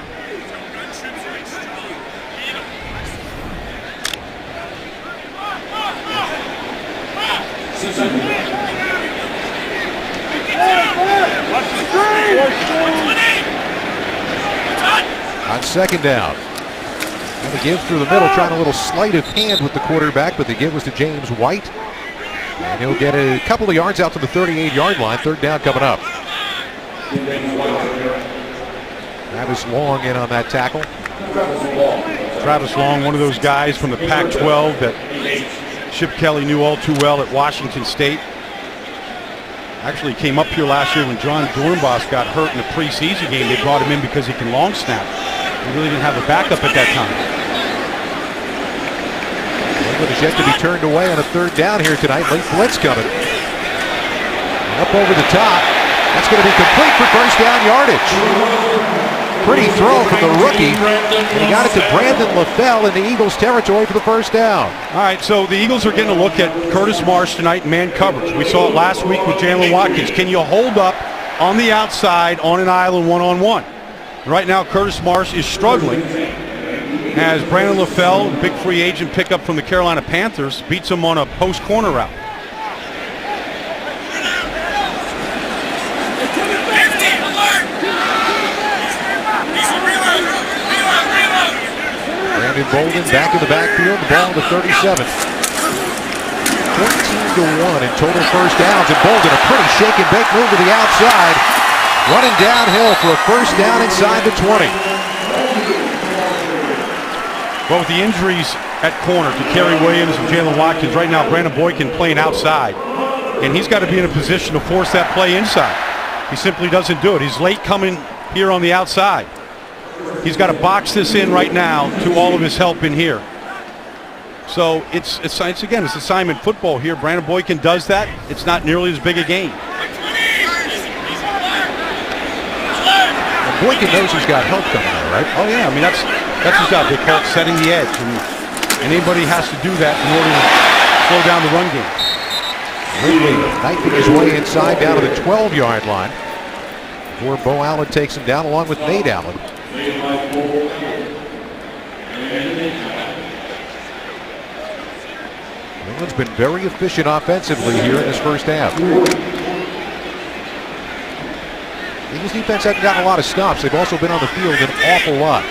On second down. And the give through the middle, trying a little sleight of hand with the quarterback, but the give was to James White. And he'll get a couple of yards out to the 38-yard line. Third down coming up. Travis Long in on that tackle. Travis Long, one of those guys from the Pac-12 that Chip Kelly knew all too well at Washington State. Actually came up here last year when John Dornbos got hurt in the preseason game. They brought him in because he can long snap. He really didn't have a backup at that time. England is yet to be turned away on a third down here tonight. Late blitz coming. Up over the top. That's going to be complete for first down yardage. Pretty throw from the rookie. And he got it to Brandon LaFell in the Eagles territory for the first down. All right, so the Eagles are getting a look at Curtis Marsh tonight in man coverage. We saw it last week with Jalen Watkins. Can you hold up on the outside on an island one-on-one? Right now, Curtis Marsh is struggling as Brandon LaFell, big free agent pickup from the Carolina Panthers, beats him on a post corner route. Brandon Bolden back in the backfield, the ball to 37. 14-1 in total first downs, and Bolden a pretty shake and bake move to the outside. Running downhill for a first down inside the 20. Well, with the injuries at corner to Kerry Williams and Jalen Watkins, right now Brandon Boykin playing outside. And he's got to be in a position to force that play inside. He simply doesn't do it. He's late coming here on the outside. He's got to box this in right now to all of his help in here. So it's assignment football here. Brandon Boykin does that. It's not nearly as big a game. Boykin knows he's got help coming out, right? Oh yeah, I mean that's his job. They call it setting the edge, and anybody has to do that in order to slow down the run game. Ridley knifing his way inside down to the 12-yard line before Bo Allen takes him down along with Nate Allen. England's been very efficient offensively here in this first half. Eagles defense hasn't gotten a lot of stops. They've also been on the field an awful lot.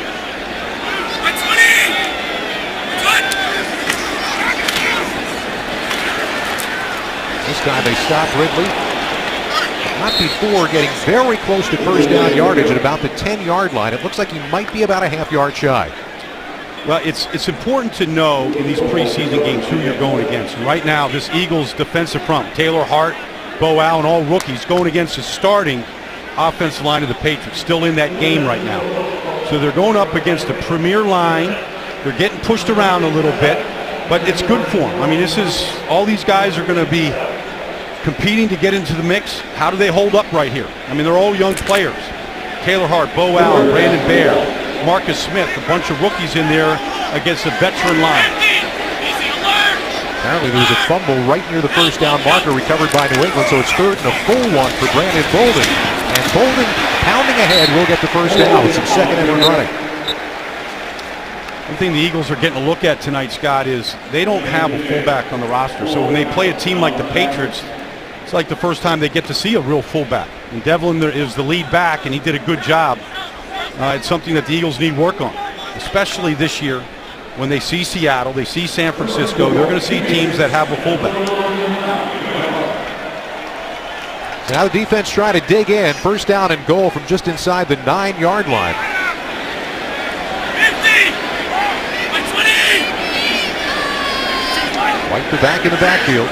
This time they stop Ridley. Not before getting very close to first down yardage at about the 10-yard line. It looks like he might be about a half-yard shy. Well, it's important to know in these preseason games who you're going against. And right now, this Eagles defensive front, Taylor Hart, Bo Allen, all rookies, going against the starting offensive line of the Patriots, still in that game right now. So they're going up against a premier line. They're getting pushed around a little bit, but it's good for them. I mean, all these guys are going to be competing to get into the mix. How do they hold up right here? I mean, they're all young players. Taylor Hart, Bo Allen, Brandon Baer, Marcus Smith, a bunch of rookies in there against a veteran line. Apparently there was a fumble right near the first down marker recovered by New England, so it's third and a full one for Brandon Bolden. And Bolden, pounding ahead, will get the first down with some second and running. One thing the Eagles are getting a look at tonight, Scott, is they don't have a fullback on the roster. So when they play a team like the Patriots, it's like the first time they get to see a real fullback. And Devlin is the lead back, and he did a good job. It's something that the Eagles need work on, especially this year when they see Seattle, they see San Francisco. They're going to see teams that have a fullback. So now the defense trying to dig in. First down and goal from just inside the 9-yard line. White the back in the backfield.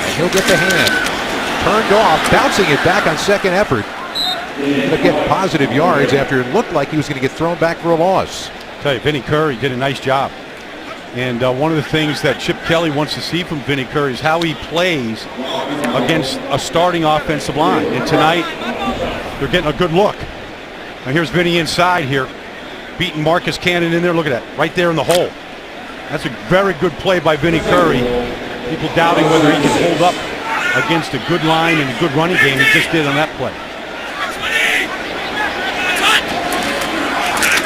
And he'll get the hand. Turned off, bouncing it back on second effort. Ended up getting positive yards after it looked like he was going to get thrown back for a loss. I tell you, Vinny Curry did a nice job. And one of the things that Chip Kelly wants to see from Vinny Curry is how he plays against a starting offensive line. And tonight, they're getting a good look. Now here's Vinny inside here, beating Marcus Cannon in there. Look at that, right there in the hole. That's a very good play by Vinny Curry. People doubting whether he can hold up against a good line and a good running game. He just did on that play.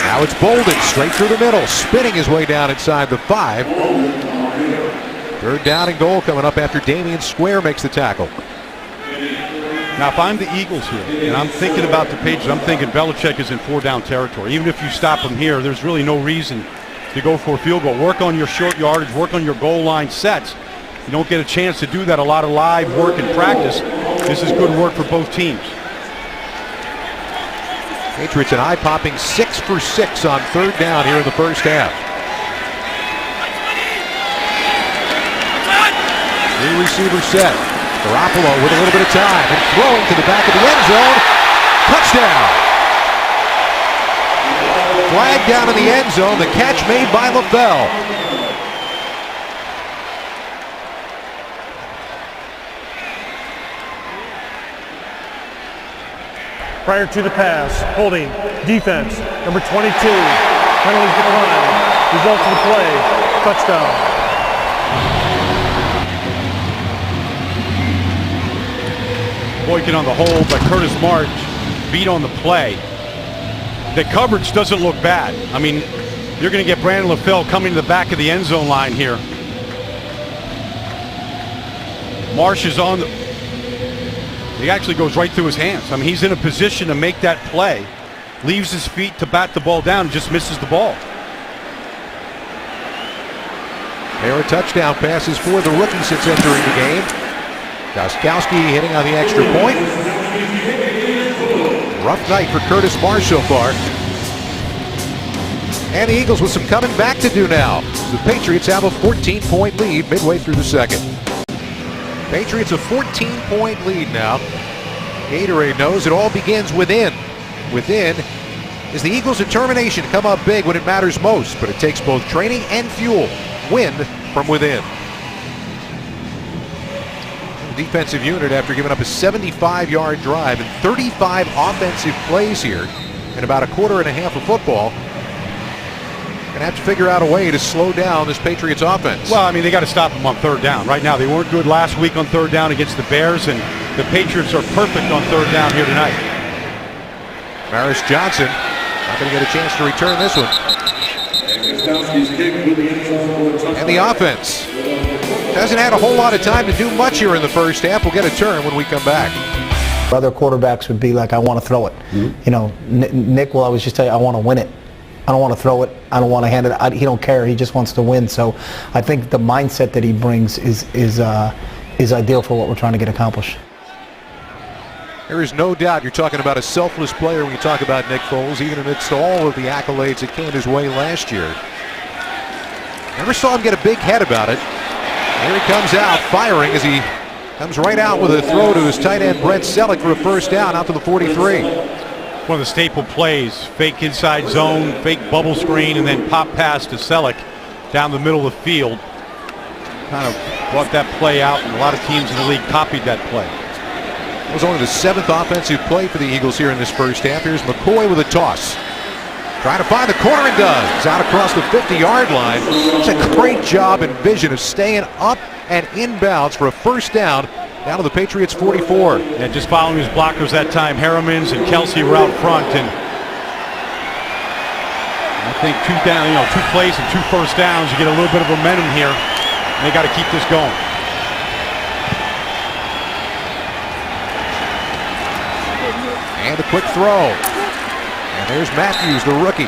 Now it's Bolden straight through the middle, spinning his way down inside the 5. Third down and goal coming up after Damian Square makes the tackle. Now, if I'm the Eagles here, and I'm thinking about the Patriots, I'm thinking Belichick is in 4-down territory. Even if you stop him here, there's really no reason to go for a field goal. Work on your short yardage, work on your goal line sets. You don't get a chance to do that. A lot of live work and practice. This is good work for both teams. Patriots an eye-popping 6 for 6 on third down here in the first half. Three receiver set. Garoppolo with a little bit of time and throwing to the back of the end zone. Touchdown. Flag down in the end zone. The catch made by LaFell. Prior to the pass, holding, defense, number 22. Penalties declined. Result of the play, touchdown. Boykin on the hold, but Curtis March beat on the play. The coverage doesn't look bad. I mean, you're going to get Brandon LaFell coming to the back of the end zone line here. Marsh is on the... He actually goes right through his hands. I mean, he's in a position to make that play. Leaves his feet to bat the ball down and just misses the ball. Pair of touchdown passes for the rookie since entering the game. Gostkowski hitting on the extra point. Rough night for Curtis Marsh so far. And the Eagles with some coming back to do now. The Patriots have a 14-point lead midway through the second. Patriots a 14-point lead now. Gatorade knows it all begins within. Within is the Eagles' determination to come up big when it matters most, but it takes both training and fuel. Win from within. The defensive unit, after giving up a 75-yard drive and 35 offensive plays here in about a quarter and a half of football, going to have to figure out a way to slow down this Patriots offense. Well, I mean, they got to stop them on third down. Right now, they weren't good last week on third down against the Bears, and the Patriots are perfect on third down here tonight. Maris Johnson not going to get a chance to return this one. And the offense hasn't had a whole lot of time to do much here in the first half. We'll get a turn when we come back. Other quarterbacks would be like, I want to throw it. Mm-hmm. You know, Nick will always just tell you, I want to win it. I don't want to throw it. I don't want to hand it. He don't care. He just wants to win. So I think the mindset that he brings is ideal for what we're trying to get accomplished. There is no doubt you're talking about a selfless player when you talk about Nick Foles, even amidst all of the accolades that came his way last year. Never saw him get a big head about it. Here he comes out, firing as he comes right out with a throw to his tight end Brett Selleck for a first down out to the 43. One of the staple plays, fake inside zone, fake bubble screen, and then pop pass to Selleck down the middle of the field. Kind of brought that play out, and a lot of teams in the league copied that play. It was only the 7th offensive play for the Eagles here in this first half. Here's McCoy with a toss. Trying to find the corner and does. It's out across the 50-yard line. It's a great job and vision of staying up and inbounds for a first down to the Patriots 44. And just following his blockers that time, Harrimans and Kelsey were out front, and I think 2 plays and 2 first downs, you get a little bit of momentum here. And they got to keep this going. And a quick throw. And there's Matthews, the rookie.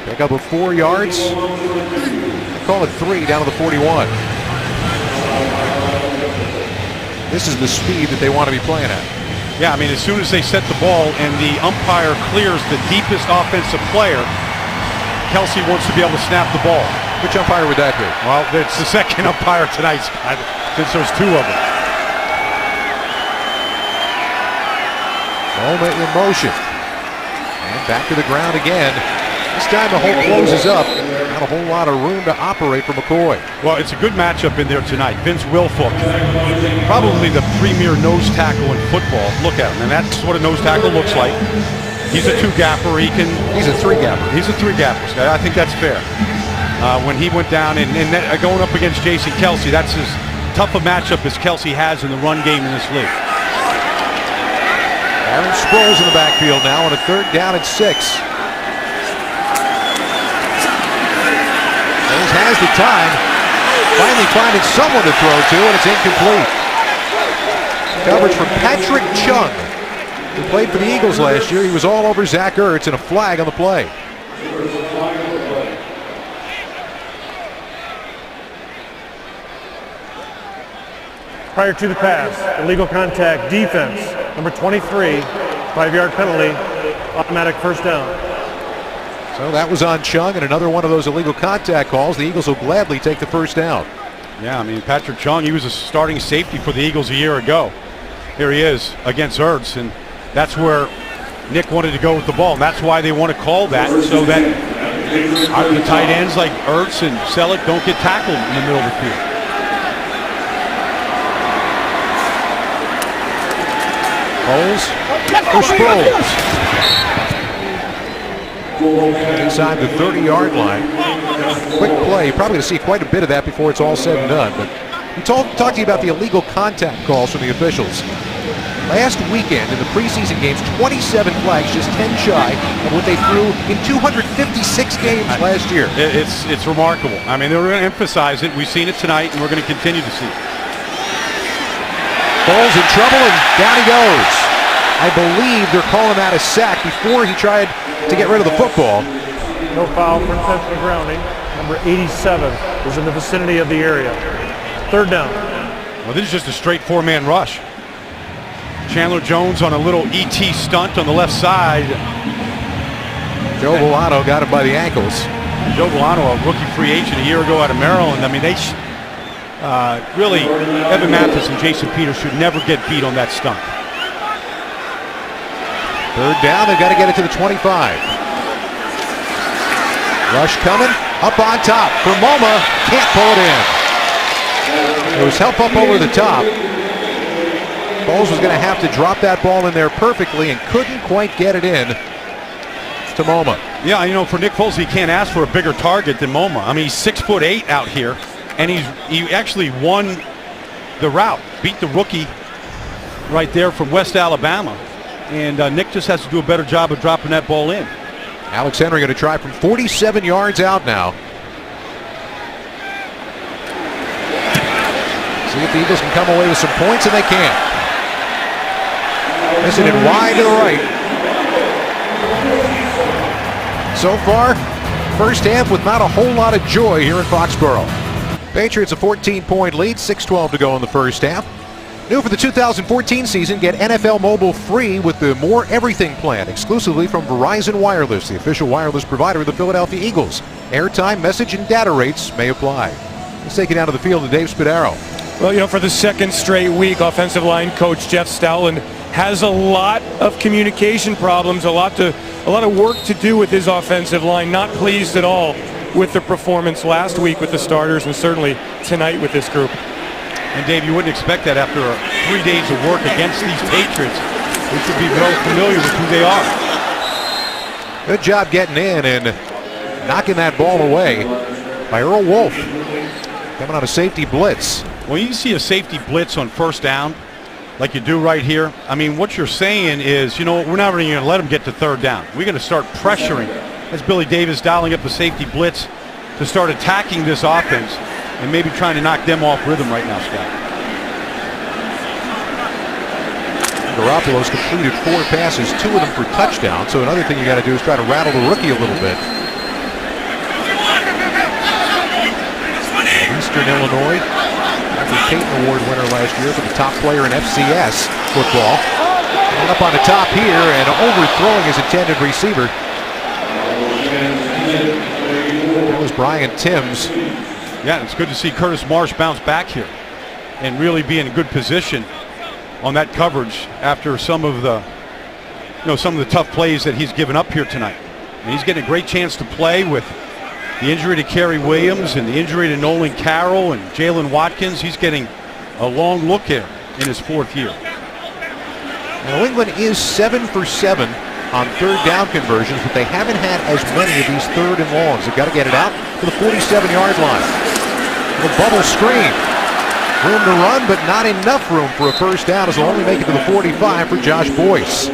Pick up of 4 yards. I call it 3 down to the 41. This is the speed that they want to be playing at. Yeah, I mean, as soon as they set the ball and the umpire clears the deepest offensive player, Kelsey wants to be able to snap the ball. Which umpire would that be? Well, it's the second umpire tonight, Scott, since there's 2 of them. Moment in motion. And back to the ground again. This time the hole closes up. Not a whole lot of room to operate for McCoy. Well, it's a good matchup in there tonight. Vince Wilfork, probably the premier nose tackle in football. Look at him, and that's what a nose tackle looks like. He's a two-gapper. He's a three-gapper. He's a three-gapper. I think that's fair. When he went down and going up against Jason Kelsey, that's as tough a matchup as Kelsey has in the run game in this league. Aaron Sproles in the backfield now on a 3rd down and 6. Sproles has the time. Finally finding someone to throw to, and it's incomplete. Coverage from Patrick Chung, who played for the Eagles last year. He was all over Zach Ertz, and a flag on the play. Prior to the pass, illegal contact, defense, number 23, 5-yard penalty, automatic first down. So that was on Chung, and another one of those illegal contact calls. The Eagles will gladly take the first down. Yeah, I mean, Patrick Chung, he was a starting safety for the Eagles a year ago. Here he is against Ertz, and that's where Nick wanted to go with the ball, and that's why they want to call that, so that the tight ends like Ertz and Selleck don't get tackled in the middle of the field. Foles for Sproles. Inside the 30-yard line. Quick play. You're probably going to see quite a bit of that before it's all said and done. But we talked to you about the illegal contact calls from the officials. Last weekend in the preseason games, 27 flags, just 10 shy of what they threw in 256 games last year. It's remarkable. I mean, they're going to emphasize it. We've seen it tonight, and we're going to continue to see it. Foles in trouble, and down he goes. I believe they're calling that a sack before he tried to get rid of the football. No foul for intentional grounding. Number 87 is in the vicinity of the area. 3rd down. Well, this is just a straight 4-man rush. Chandler Jones on a little ET stunt on the left side. Joe Volano got him by the ankles. Joe Volano, a rookie free agent a year ago out of Maryland. I mean, they really, Evan Mathis and Jason Peters should never get beat on that stunt. 3rd down, they've got to get it to the 25. Rush coming, up on top for Moma, can't pull it in. There was help up over the top. Foles was going to have to drop that ball in there perfectly and couldn't quite get it in to Moma. Yeah, you know, for Nick Foles, he can't ask for a bigger target than Moma. I mean, he's 6'8" out here, and he actually won the route, beat the rookie right there from West Alabama. And Nick just has to do a better job of dropping that ball in. Alex Henry going to try from 47 yards out now. See if the Eagles can come away with some points, and they can't. Missing it wide to the right. So far, first half with not a whole lot of joy here in Foxborough. Patriots a 14-point lead, 6:12 to go in the first half. New for the 2014 season, get NFL Mobile free with the More Everything plan, exclusively from Verizon Wireless, the official wireless provider of the Philadelphia Eagles. Airtime, message, and data rates may apply. Let's take it down to the field to Dave Spadaro. Well, you know, for the 2nd straight week, offensive line coach Jeff Stowland has a lot of communication problems, a lot of work to do with his offensive line. Not pleased at all with the performance last week with the starters, and certainly tonight with this group. And Dave, you wouldn't expect that after 3 days of work against these Patriots. We should be well familiar with who they are. Good job getting in and knocking that ball away by Earl Wolf. Coming on a safety blitz. When you see a safety blitz on 1st down, like you do right here, I mean, what you're saying is, you know, we're not really going to let them get to 3rd down. We're going to start pressuring. That's Billy Davis dialing up the safety blitz to start attacking this offense and maybe trying to knock them off rhythm right now, Scott. Garoppolo's completed 4 passes, 2 of them for touchdowns. So another thing you got to do is try to rattle the rookie a little bit. Eastern Illinois, Dr. Payton Award winner last year for the top player in FCS football. And up on the top here and overthrowing his intended receiver. That was Brian Timms. Yeah, it's good to see Curtis Marsh bounce back here and really be in a good position on that coverage after some of the tough plays that he's given up here tonight. And he's getting a great chance to play with the injury to Kerry Williams and the injury to Nolan Carroll and Jalen Watkins. He's getting a long look here in his 4th year. New England is 7 for 7 on third down conversions, but they haven't had as many of these third and longs. They've got to get it out to the 47-yard line. The bubble screen. Room to run, but not enough room for a first down, as they'll only make it to the 45 for Josh Boyce.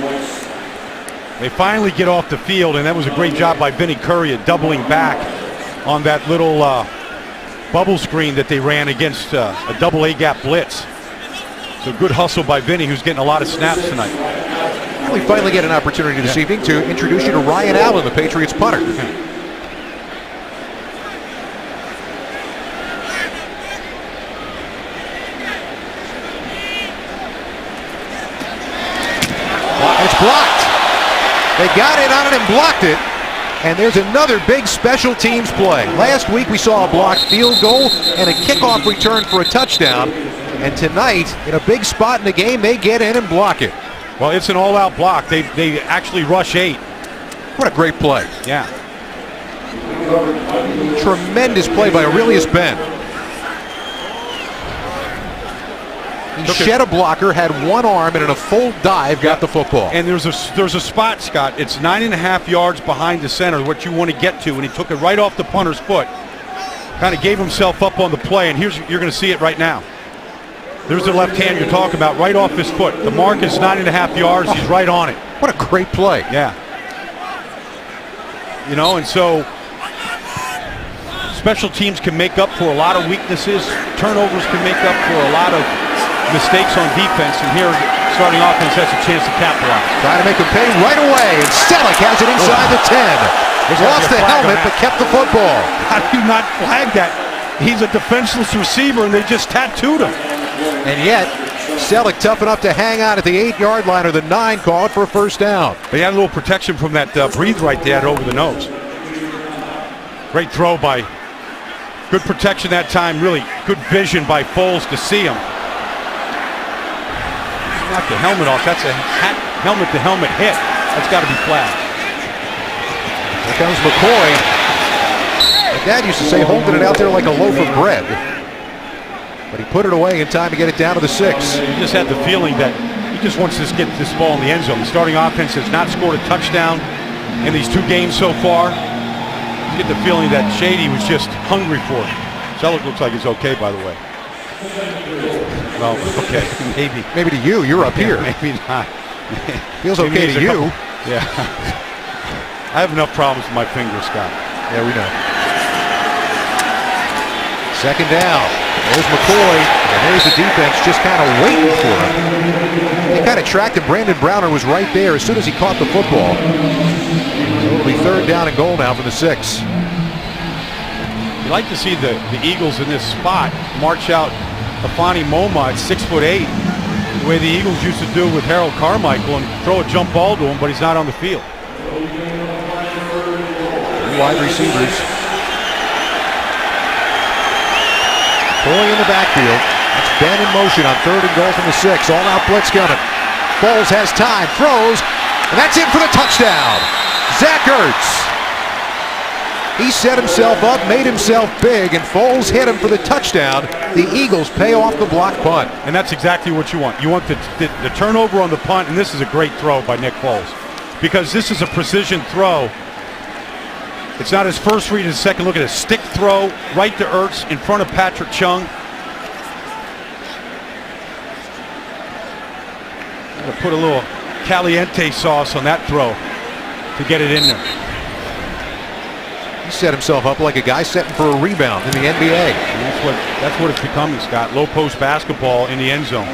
They finally get off the field, and that was a great job by Vinny Curry at doubling back on that little bubble screen that they ran against a double A-gap blitz. So good hustle by Vinny, who's getting a lot of snaps tonight. And we finally get an opportunity this evening to introduce you to Ryan Allen, the Patriots punter. It's blocked. They got in on it and blocked it. And there's another big special teams play. Last week we saw a blocked field goal and a kickoff return for a touchdown. And tonight, in a big spot in the game, they get in and block it. Well, it's an all-out block. They actually rush 8. What a great play. Yeah. Tremendous play by Aurelius Ben. He shed a blocker, had one arm, and in a full dive got the football. And there's a spot, Scott. It's 9.5 yards behind the center, what you want to get to, and he took it right off the punter's foot. Kind of gave himself up on the play, and you're going to see it right now. There's the left hand you're talking about, right off his foot. The mark is 9.5 yards. He's right on it. What a great play. Yeah. You know, and so special teams can make up for a lot of weaknesses. Turnovers can make up for a lot of mistakes on defense, and here starting offense has a chance to capitalize. Trying to make him pay right away, and Selleck has it inside the 10. Lost the helmet, but kept the football. How do you not flag that? He's a defenseless receiver, and they just tattooed him. And yet, Selleck tough enough to hang on at the 8-yard line, or the 9, called for a first down. They had a little protection from that breathe right they had over the nose. Great throw by, good protection that time, really good vision by Foles to see him. Knock the helmet off. That's a helmet-to-helmet hit. That's got to be flagged. Here comes McCoy. My dad used to say holding it out there like a loaf of bread. But he put it away in time to get it down to the 6. He just had the feeling that he just wants to get this ball in the end zone. The starting offense has not scored a touchdown in these 2 games so far. You get the feeling that Shady was just hungry for it. Selleck looks like he's okay, by the way. Well, okay, maybe. Maybe to you. You're up here. Maybe not. Feels okay to you. Yeah. I have enough problems with my fingers, Scott. Yeah, we know. Second down. There's McCoy, and there's the defense just kind of waiting for him. They kind of tracked him. Brandon Browner was right there as soon as he caught the football. So it'll be third down and goal now for the 6. You like to see the Eagles in this spot march out Afani Moma at 6'8", the way the Eagles used to do with Harold Carmichael, and throw a jump ball to him, but he's not on the field. 3 wide receivers. Boy in the backfield. That's Ben in motion on third and goal from the 6. All out blitz coming. Foles has time, throws, and that's in for the touchdown. Zach Ertz. He set himself up, made himself big, and Foles hit him for the touchdown. The Eagles pay off the block punt. And that's exactly what you want. You want the turnover on the punt, and this is a great throw by Nick Foles. Because this is a precision throw. It's not his first read, his second look at a stick throw right to Ertz in front of Patrick Chung. Gotta put a little caliente sauce on that throw to get it in there. He set himself up like a guy setting for a rebound in the NBA. And that's what it's becoming, Scott. Low post basketball in the end zone.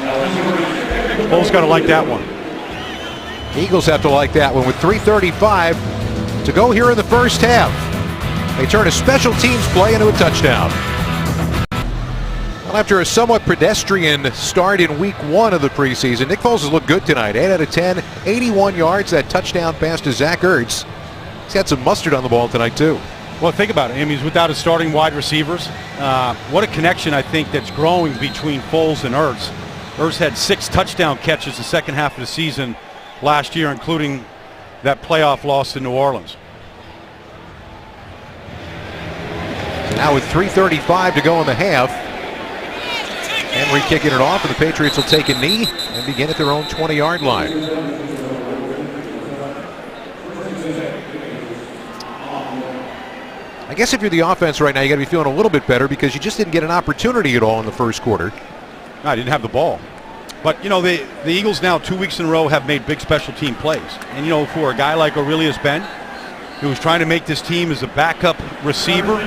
Foles got to like that one. Eagles have to like that one with 3:35 to go here in the first half. They turn a special teams play into a touchdown. Well, after a somewhat pedestrian start in week 1 of the preseason, Nick Foles has looked good tonight. 8 out of 10, 81 yards, that touchdown pass to Zach Ertz. He's had some mustard on the ball tonight, too. Well, think about it. I mean, he's without his starting wide receivers. What a connection, I think, that's growing between Foles and Ertz. Ertz had 6 touchdown catches the second half of the season last year, including that playoff loss in New Orleans. Now with 3:35 to go in the half. Henry kicking it off, and the Patriots will take a knee and begin at their own 20-yard line. I guess if you're the offense right now, you got to be feeling a little bit better because you just didn't get an opportunity at all in the first quarter. No, I didn't have the ball. But, you know, the Eagles now 2 weeks in a row have made big special team plays. And, you know, for a guy like Aurelius Ben, who was trying to make this team as a backup receiver,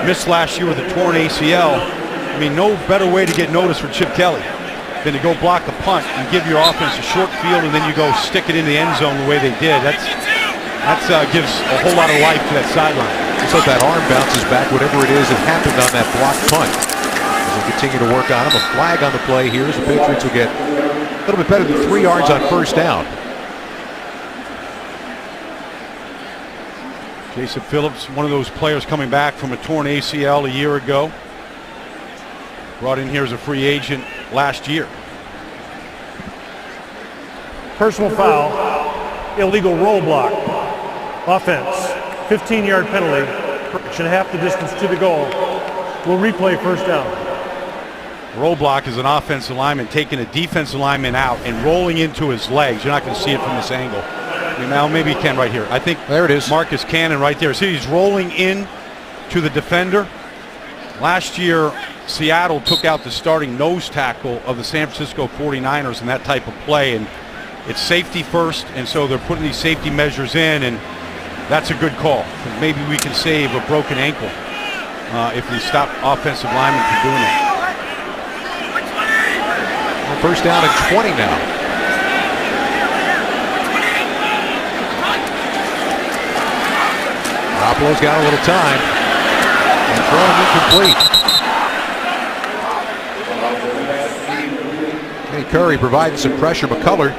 missed last year with a torn ACL. I mean, no better way to get noticed for Chip Kelly than to go block a punt and give your offense a short field, and then you go stick it in the end zone the way they did. That gives a whole lot of life to that sideline. So that arm bounces back, whatever it is that happened on that blocked punt. As they continue to work on him, a flag on the play here as the Patriots will get a little bit better than 3 yards on first down. Jason Phillips, one of those players coming back from a torn ACL a year ago. Brought in here as a free agent last year. Personal foul, illegal roll block, offense, 15-yard penalty, correction half the distance to the goal. We'll replay first down. Roll block is an offensive lineman taking a defensive lineman out and rolling into his legs. You're not going to see it from this angle. Now maybe you can right here. I think there it is. Marcus Cannon right there. See, he's rolling in to the defender. Last year, Seattle took out the starting nose tackle of the San Francisco 49ers in that type of play, and it's safety first, and so they're putting these safety measures in, and that's a good call. Maybe we can save a broken ankle if we stop offensive linemen from doing that. Well, first down and 20 now. Garoppolo's got a little time and throwing incomplete. Vinny Curry providing some pressure. McCullough.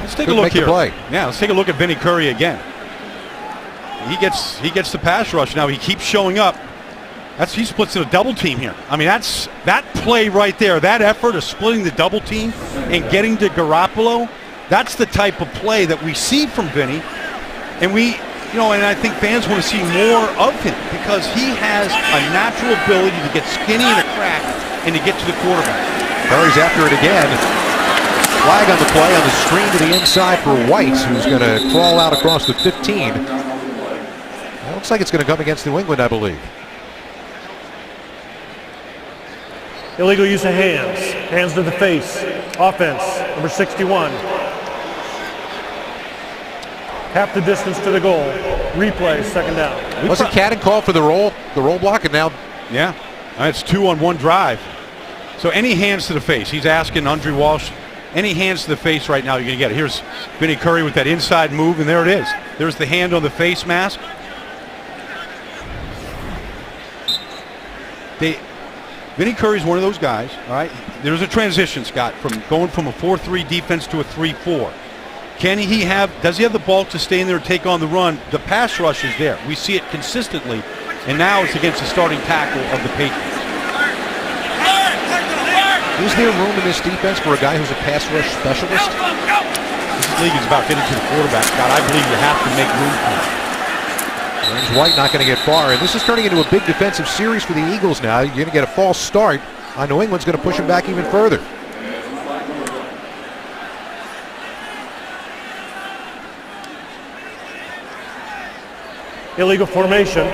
Let's take a look here. Yeah, let's take a look at Vinny Curry again. He gets the pass rush now. He keeps showing up. He splits in a double team here. I mean, that play right there, that effort of splitting the double team and getting to Garoppolo. That's the type of play that we see from Vinny, and and I think fans want to see more of him because he has a natural ability to get skinny in a crack and to get to the quarterback. Curry's after it again. Flag on the play on the screen to the inside for White, who's going to crawl out across the 15. It looks like it's going to come against New England, I believe. Illegal use of hands. Hands to the face. Offense, number 61. Half the distance to the goal. Replay, second down. Wasn't Cadden called for the roll block, and now? Yeah, it's 2 on 1 drive. So any hands to the face. He's asking Andre Walsh, any hands to the face right now, you're going to get it. Here's Vinny Curry with that inside move, and there it is. There's the hand on the face mask. Vinny Curry's one of those guys, all right? There's a transition, Scott, from going from a 4-3 defense to a 3-4. Does he have the ball to stay in there and take on the run? The pass rush is there. We see it consistently, and now it's against the starting tackle of the Patriots. Is there room in this defense for a guy who's a pass rush specialist? This league is about getting to the quarterback, Scott. I believe you have to make room for him. James White not going to get far, and this is turning into a big defensive series for the Eagles now. You're going to get a false start. New England's going to push him back even further. Illegal formation.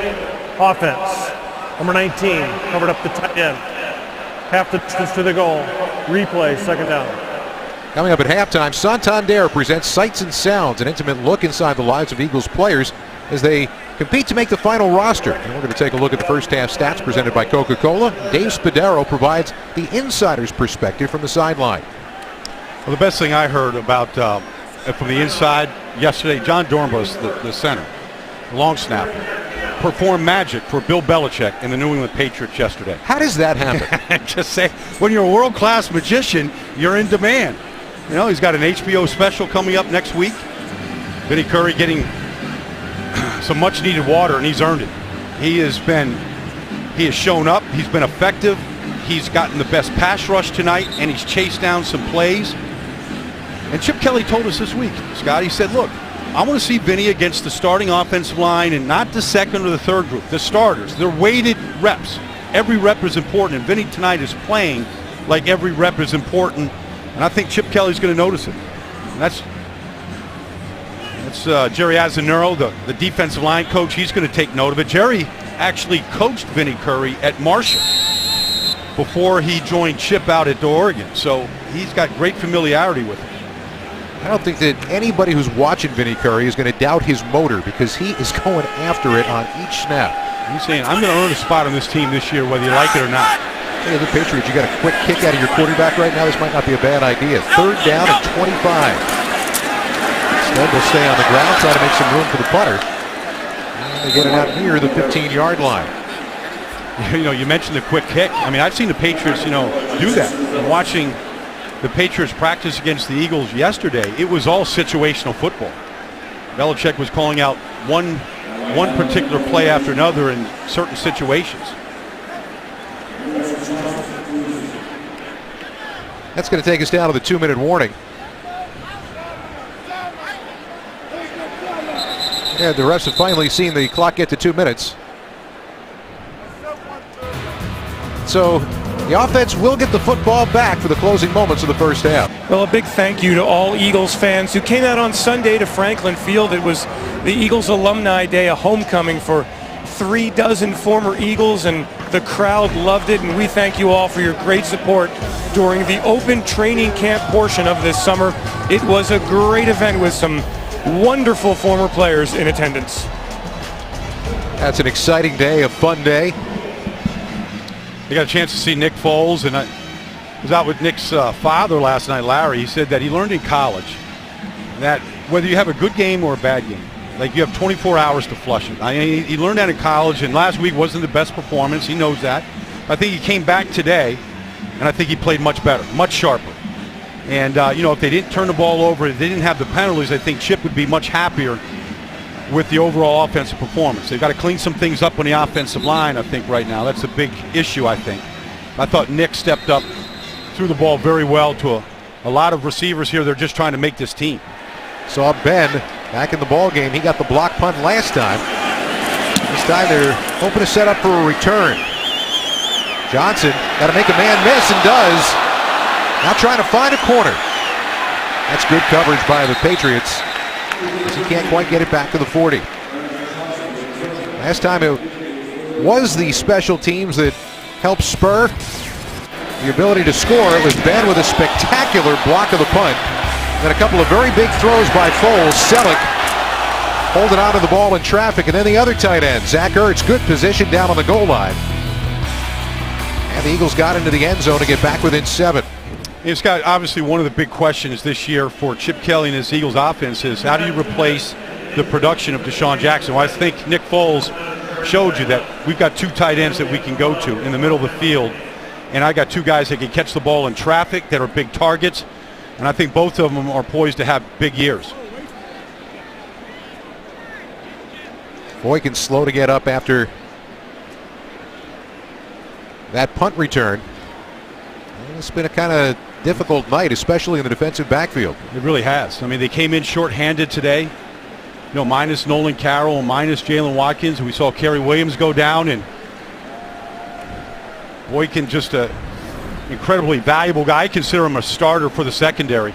Offense. Number 19, covered up the tight end. Half the distance to the goal. Replay, second down. Coming up at halftime, Santander presents Sights and Sounds, an intimate look inside the lives of Eagles players as they compete to make the final roster. And we're going to take a look at the first half stats presented by Coca-Cola. Dave Spadaro provides the insider's perspective from the sideline. Well, the best thing I heard about from the inside yesterday, John Dornbus, the center, the long snapper, performed magic for Bill Belichick and the New England Patriots yesterday. How does that happen? Just say, when you're a world-class magician, you're in demand. You know, he's got an HBO special coming up next week. Vinny Curry getting some much-needed water, and he's earned it. He has shown up. He's been effective. He's gotten the best pass rush tonight, and he's chased down some plays. And Chip Kelly told us this week, Scott, he said, look, I want to see Vinny against the starting offensive line and not the second or the third group, the starters. They're weighted reps. Every rep is important, and Vinny tonight is playing like every rep is important, and I think Chip Kelly's going to notice it. And that's Jerry Azzanuro, the defensive line coach. He's going to take note of it. Jerry actually coached Vinny Curry at Marshall before he joined Chip out at Oregon, so he's got great familiarity with it. I don't think that anybody who's watching Vinny Curry is going to doubt his motor, because he is going after it on each snap. He's saying, I'm going to earn a spot on this team this year, whether you like it or not. Hey, the Patriots, you got a quick kick out of your quarterback right now. This might not be a bad idea. 3rd down and 25. Instead, they'll stay on the ground, try to make some room for the punter. And they get it out near the 15-yard line. You know, you mentioned the quick kick. I mean, I've seen the Patriots, do that. And watching the Patriots practice against the Eagles yesterday, it was all situational football. Belichick was calling out one particular play after another in certain situations. That's going to take us down to the 2-minute warning. And the refs have finally seen the clock get to 2 minutes. So the offense will get the football back for the closing moments of the first half. Well, a big thank you to all Eagles fans who came out on Sunday to Franklin Field. It was the Eagles Alumni Day, a homecoming for 36 former Eagles, and the crowd loved it, and we thank you all for your great support during the open training camp portion of this summer. It was a great event with some wonderful former players in attendance. That's an exciting day, a fun day. You got a chance to see Nick Foles, and I was out with Nick's father last night, Larry. He said that he learned in college that whether you have a good game or a bad game, like you have 24 hours to flush it. He learned that in college, and last week wasn't the best performance. He knows that. I think he came back today, and I think he played much better, much sharper. And, if they didn't turn the ball over, if they didn't have the penalties, I think Chip would be much happier with the overall offensive performance. They've got to clean some things up on the offensive line, I think, right now. That's a big issue, I think. I thought Nick stepped up, threw the ball very well to a lot of receivers here. They're just trying to make this team. Saw Ben back in the ball game. He got the block punt last time. This time they're hoping to set up for a return. Johnson got to make a man miss, and does. Now trying to find a corner. That's good coverage by the Patriots, as he can't quite get it back to the 40. Last time it was the special teams that helped spur the ability to score. It was Ben with a spectacular block of the punt. Then a couple of very big throws by Foles. Selleck holding on to the ball in traffic. And then the other tight end, Zach Ertz, good position down on the goal line. And the Eagles got into the end zone to get back within 7. It's got obviously one of the big questions this year for Chip Kelly and his Eagles offense is how do you replace the production of Deshaun Jackson? Well, I think Nick Foles showed you that we've got 2 tight ends that we can go to in the middle of the field. And I got 2 guys that can catch the ball in traffic that are big targets. And I think both of them are poised to have big years. Boykin slow to get up after that punt return. It's been a kind of difficult night, especially in the defensive backfield. It really has. I mean, they came in shorthanded today. Minus Nolan Carroll, minus Jalen Watkins. We saw Kerry Williams go down, and Boykin just a incredibly valuable guy. I consider him a starter for the secondary.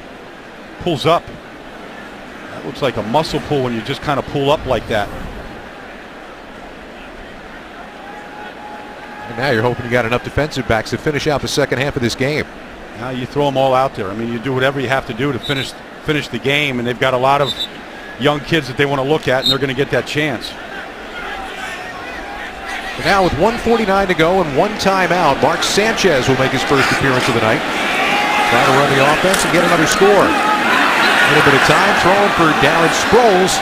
Pulls up. That looks like a muscle pull when you just kind of pull up like that. And now you're hoping you got enough defensive backs to finish out the second half of this game. Now you throw them all out there. I mean, you do whatever you have to do to finish the game, and they've got a lot of young kids that they want to look at, and they're going to get that chance. But now with 1:49 to go and 1 timeout, Mark Sanchez will make his first appearance of the night. Trying to run the offense and get another score. A little bit of time throwing for Darren Sproles.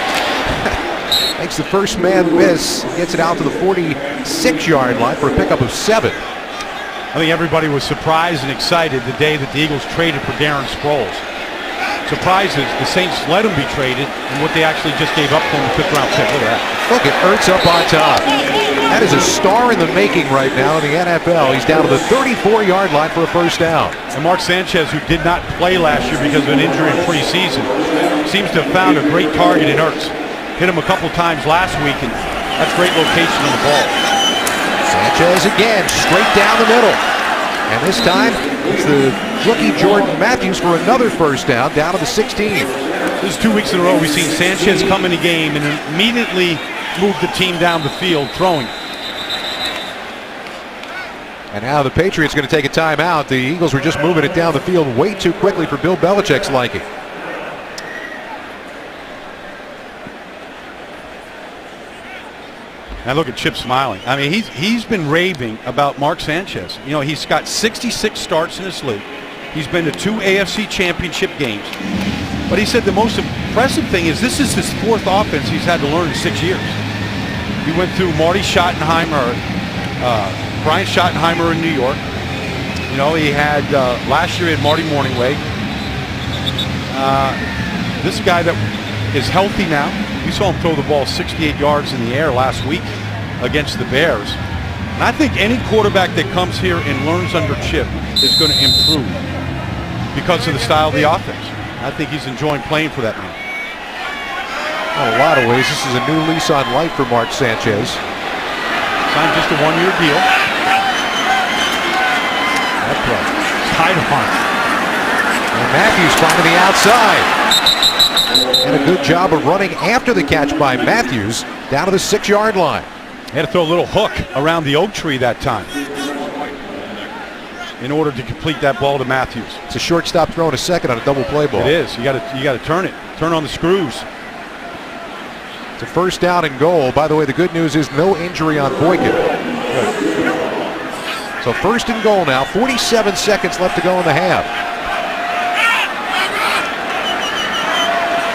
Makes the first man miss. Gets it out to the 46-yard line for a pickup of 7. I think everybody was surprised and excited the day that the Eagles traded for Darren Sproles. surprised is the Saints let him be traded and what they actually just gave up for him, the 5th round pick. Look at that. Look at Ertz up on top. That is a star in the making right now in the NFL. He's down to the 34-yard line for a first down. And Mark Sanchez, who did not play last year because of an injury in preseason, seems to have found a great target in Ertz. Hit him a couple times last week, and that's great location on the ball. Sanchez again, straight down the middle. And this time, it's the rookie Jordan Matthews for another first down, down to the 16. This is 2 weeks in a row we've seen Sanchez come in the game and immediately move the team down the field throwing. And now the Patriots going to take a timeout. The Eagles were just moving it down the field way too quickly for Bill Belichick's liking. And look at Chip smiling. I mean, he's been raving about Mark Sanchez. You know, he's got 66 starts in this league. He's been to 2 AFC championship games. But he said the most impressive thing is this is his 4th offense he's had to learn in 6 years. He went through Marty Schottenheimer, Brian Schottenheimer in New York. You know, he had last year he had Marty Morningweg. This guy that is healthy now. We saw him throw the ball 68 yards in the air last week against the Bears. And I think any quarterback that comes here and learns under Chip is going to improve because of the style of the offense. I think he's enjoying playing for that man. In a lot of ways, this is a new lease on life for Mark Sanchez. Signed just a 1-year deal. That play. Sidearm. And Matthews finding the outside. And a good job of running after the catch by Matthews down to the 6-yard line. Had to throw a little hook around the oak tree that time in order to complete that ball to Matthews. It's a shortstop throw in a second on a double play ball. It is. You got to turn it. Turn on the screws. It's a first down and goal. By the way, the good news is no injury on Boykin. Good. So first and goal now. 47 seconds left to go in the half.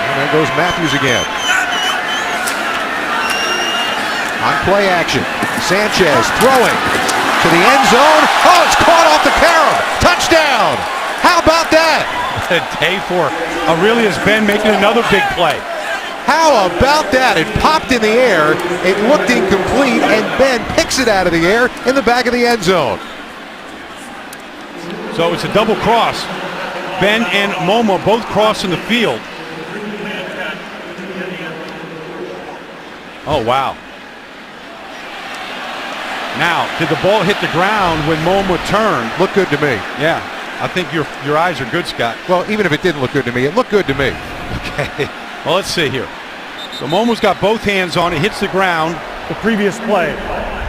And there goes Matthews again. On play action. Sanchez throwing to the end zone. Oh, it's caught off the carom. Touchdown. How about that? A day for Aurelius Ben making another big play. How about that? It popped in the air. It looked incomplete, and Ben picks it out of the air in the back of the end zone. So it's a double cross. Ben and Momo both crossing the field. Oh, wow. Now, did the ball hit the ground when Momo turned? Looked good to me. Yeah, I think your eyes are good, Scott. Well, even if it didn't look good to me, it looked good to me. Okay, well, let's see here. So Momo's got both hands on it, hits the ground. The previous play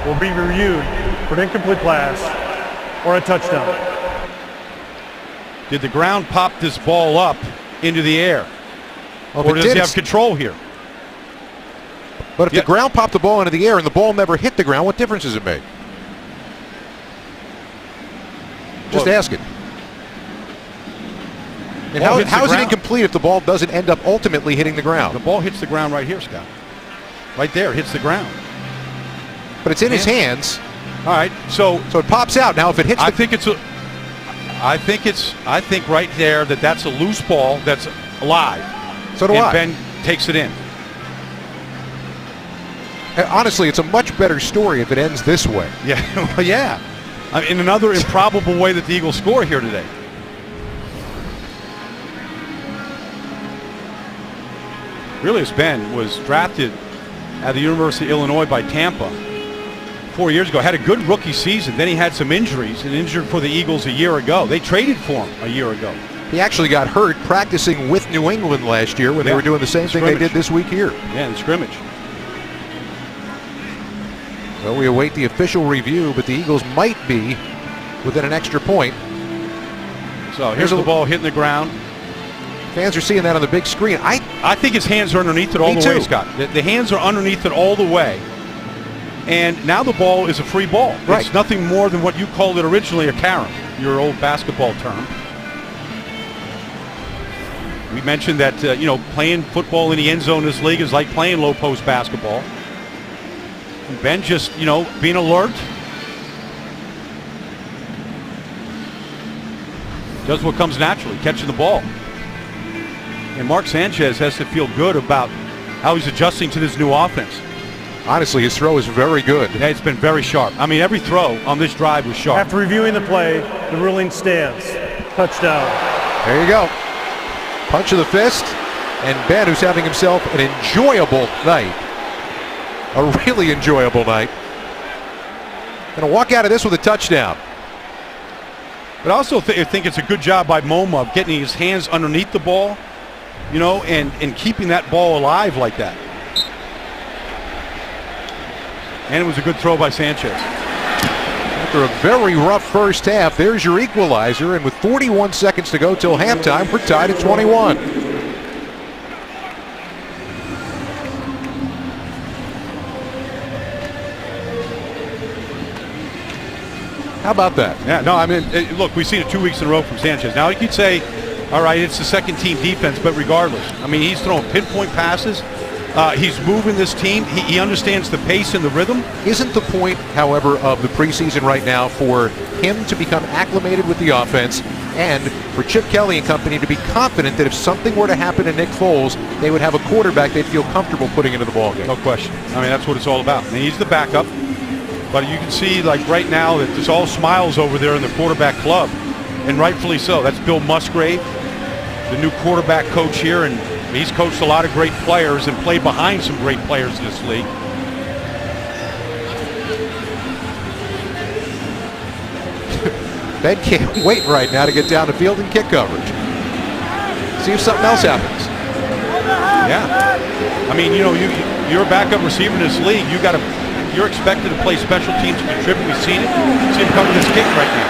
will be reviewed for an incomplete pass or a touchdown. Did the ground pop this ball up into the air? Well, or does he have control here? But if the ground popped the ball into the air and the ball never hit the ground, what difference does it make? Just ask it. And how is it incomplete if the ball doesn't end up ultimately hitting the ground? The ball hits the ground right here, Scott. Right there, it hits the ground. But it's in his hands. All right, so it pops out. Now if it hits I think right there that's a loose ball that's live. So do I. And Ben takes it in. Honestly, it's a much better story if it ends this way. Yeah, well, yeah. In another improbable way that the Eagles score here today. Aurelius Ben was drafted at the University of Illinois by Tampa 4 years ago. Had a good rookie season. Then he had some injuries and injured for the Eagles a year ago. They traded for him a year ago. He actually got hurt practicing with New England last year when they were doing the same thing they did this week here. Yeah, in the scrimmage. So we await the official review, but the Eagles might be within an extra point. So here's the ball hitting the ground. Fans are seeing that on the big screen. I think his hands are underneath it all the way, Scott. The hands are underneath it all the way. And now the ball is a free ball. Right. It's nothing more than what you called it originally, a carom, your old basketball term. We mentioned that, playing football in the end zone in this league is like playing low post basketball. And Ben just, being alert. Does what comes naturally, catching the ball. And Mark Sanchez has to feel good about how he's adjusting to this new offense. Honestly, his throw is very good. Yeah, it's been very sharp. I mean, every throw on this drive was sharp. After reviewing the play, the ruling stands. Touchdown. There you go. Punch of the fist. And Ben, who's having himself an enjoyable night. A really enjoyable night. Going to walk out of this with a touchdown. But I also think it's a good job by Moma of getting his hands underneath the ball, you know, and keeping that ball alive like that. And it was a good throw by Sanchez. After a very rough first half, there's your equalizer, and with 41 seconds to go till halftime, we're tied at 21. How about that? Yeah, no, I mean, look, we've seen it 2 weeks in a row from Sanchez. Now, you could say, all right, it's the second team defense, but regardless, I mean, he's throwing pinpoint passes. He's moving this team. He understands the pace and the rhythm. Isn't the point, however, of the preseason right now for him to become acclimated with the offense and for Chip Kelly and company to be confident that if something were to happen to Nick Foles, they would have a quarterback they'd feel comfortable putting into the ballgame? No question. I mean, that's what it's all about. And he's the backup. But you can see, like right now, that there's all smiles over there in the quarterback club, and rightfully so. That's Bill Musgrave, the new quarterback coach here, and he's coached a lot of great players and played behind some great players in this league. Ben can't wait right now to get down the field and kick coverage. See if something else happens. Yeah. I mean, you know, you're a backup receiver in this league. You're expected to play special teams and contribute. We've seen it. See him cover this kick right now.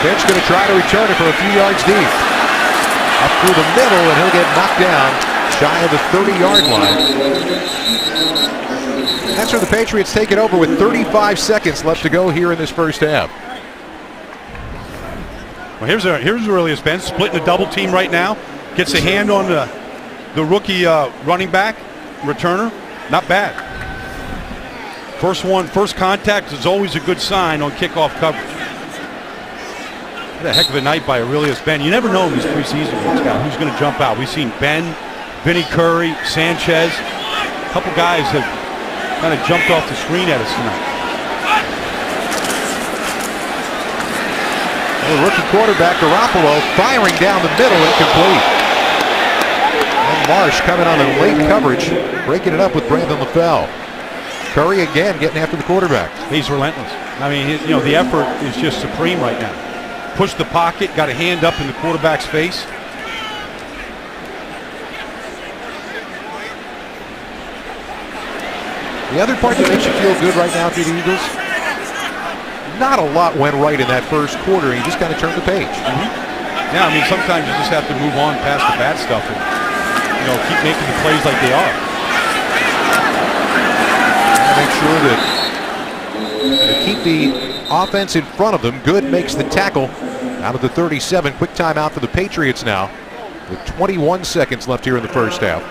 Ben's going to try to return it for a few yards deep. Up through the middle, and he'll get knocked down shy of the 30-yard line. That's where the Patriots take it over with 35 seconds left to go here in this first half. Well, here's Aurelius Ben splitting a double team right now. Gets a hand on the rookie running back, returner. Not bad. First contact is always a good sign on kickoff coverage. What a heck of a night by Aurelius Ben. You never know in these preseason games who's going to jump out. We've seen Ben, Vinny Curry, Sanchez. A couple guys have kind of jumped off the screen at us tonight. The rookie quarterback, Garoppolo, firing down the middle, incomplete. And Marsh coming on a late coverage, breaking it up with Brandon LaFell. Curry again getting after the quarterback. He's relentless. I mean, you know, the effort is just supreme right now. Pushed the pocket, got a hand up in the quarterback's face. The other part that makes you feel good right now for the Eagles, not a lot went right in that first quarter. You just kind of turned the page. Yeah, I mean, sometimes you just have to move on past the bad stuff and, you know, keep making the plays like they are. And make sure that to keep the offense in front of them. Good makes the tackle out of the 37. Quick timeout for the Patriots now with 21 seconds left here in the first half.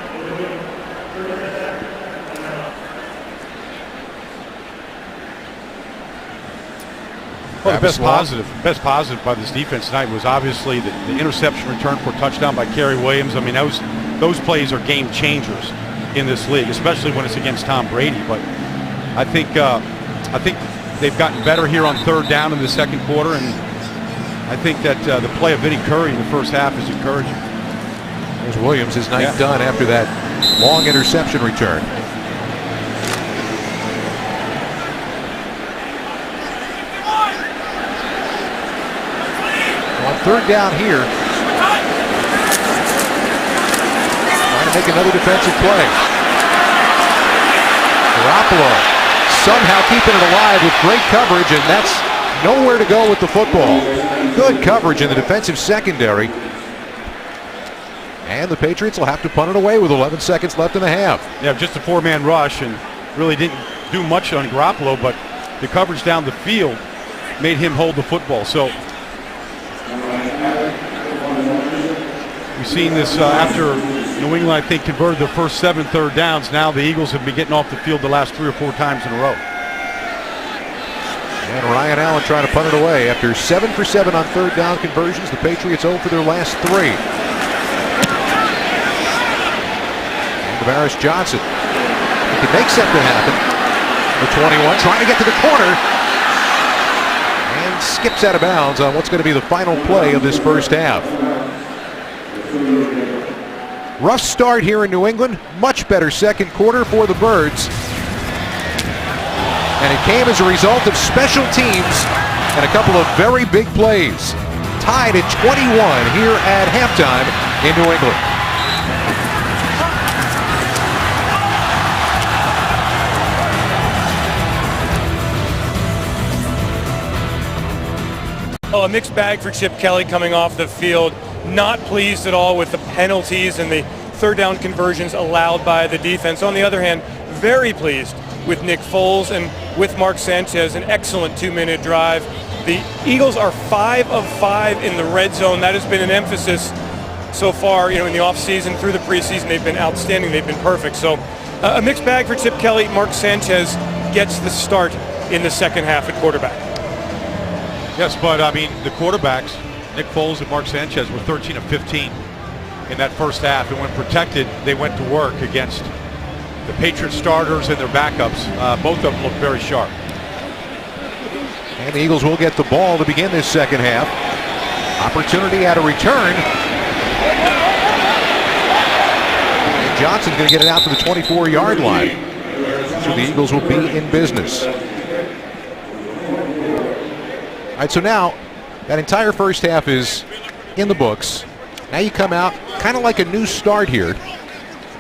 Well, the best positive by this defense tonight was obviously the interception return for a touchdown by Kerry Williams. I mean, those plays are game changers in this league, especially when it's against Tom Brady. But I think they've gotten better here on third down in the second quarter, and I think that the play of Vinny Curry in the first half is encouraging. There's Williams, his night done after that long interception return. On third down here, trying to make another defensive play. Garoppolo somehow keeping it alive with great coverage, and that's nowhere to go with the football. Good coverage in the defensive secondary. And the Patriots will have to punt it away with 11 seconds left in the half. Yeah, just a four-man rush and really didn't do much on Garoppolo, but the coverage down the field made him hold the football. So we've seen this after New England, I think, converted their first 7 third downs. Now the Eagles have been getting off the field the last 3 or 4 times in a row. And Ryan Allen trying to punt it away. After 7 for 7 on third down conversions, the Patriots 0 for their last 3. And Tavares Johnson. He can make something happen. The 21 trying to get to the corner. And skips out of bounds on what's going to be the final play of this first half. Rough start here in New England. Much better second quarter for the Birds. And it came as a result of special teams and a couple of very big plays. Tied at 21 here at halftime in New England. Oh, a mixed bag for Chip Kelly coming off the field. Not pleased at all with the penalties and the third down conversions allowed by the defense. On the other hand, very pleased with Nick Foles and with Mark Sanchez, an excellent 2-minute drive. The Eagles are 5 of 5 in the red zone. That has been an emphasis so far, in the offseason through the preseason. They've been outstanding. They've been perfect. So a mixed bag for Chip Kelly. Mark Sanchez gets the start in the second half at quarterback. Yes, but the quarterbacks, Nick Foles and Mark Sanchez, were 13 of 15 in that first half. And when protected, they went to work against the Patriots starters and their backups. Both of them look very sharp. And the Eagles will get the ball to begin this second half. Opportunity at a return. And Johnson's going to get it out to the 24-yard line. So the Eagles will be in business. All right, so now that entire first half is in the books. Now you come out kind of like a new start here.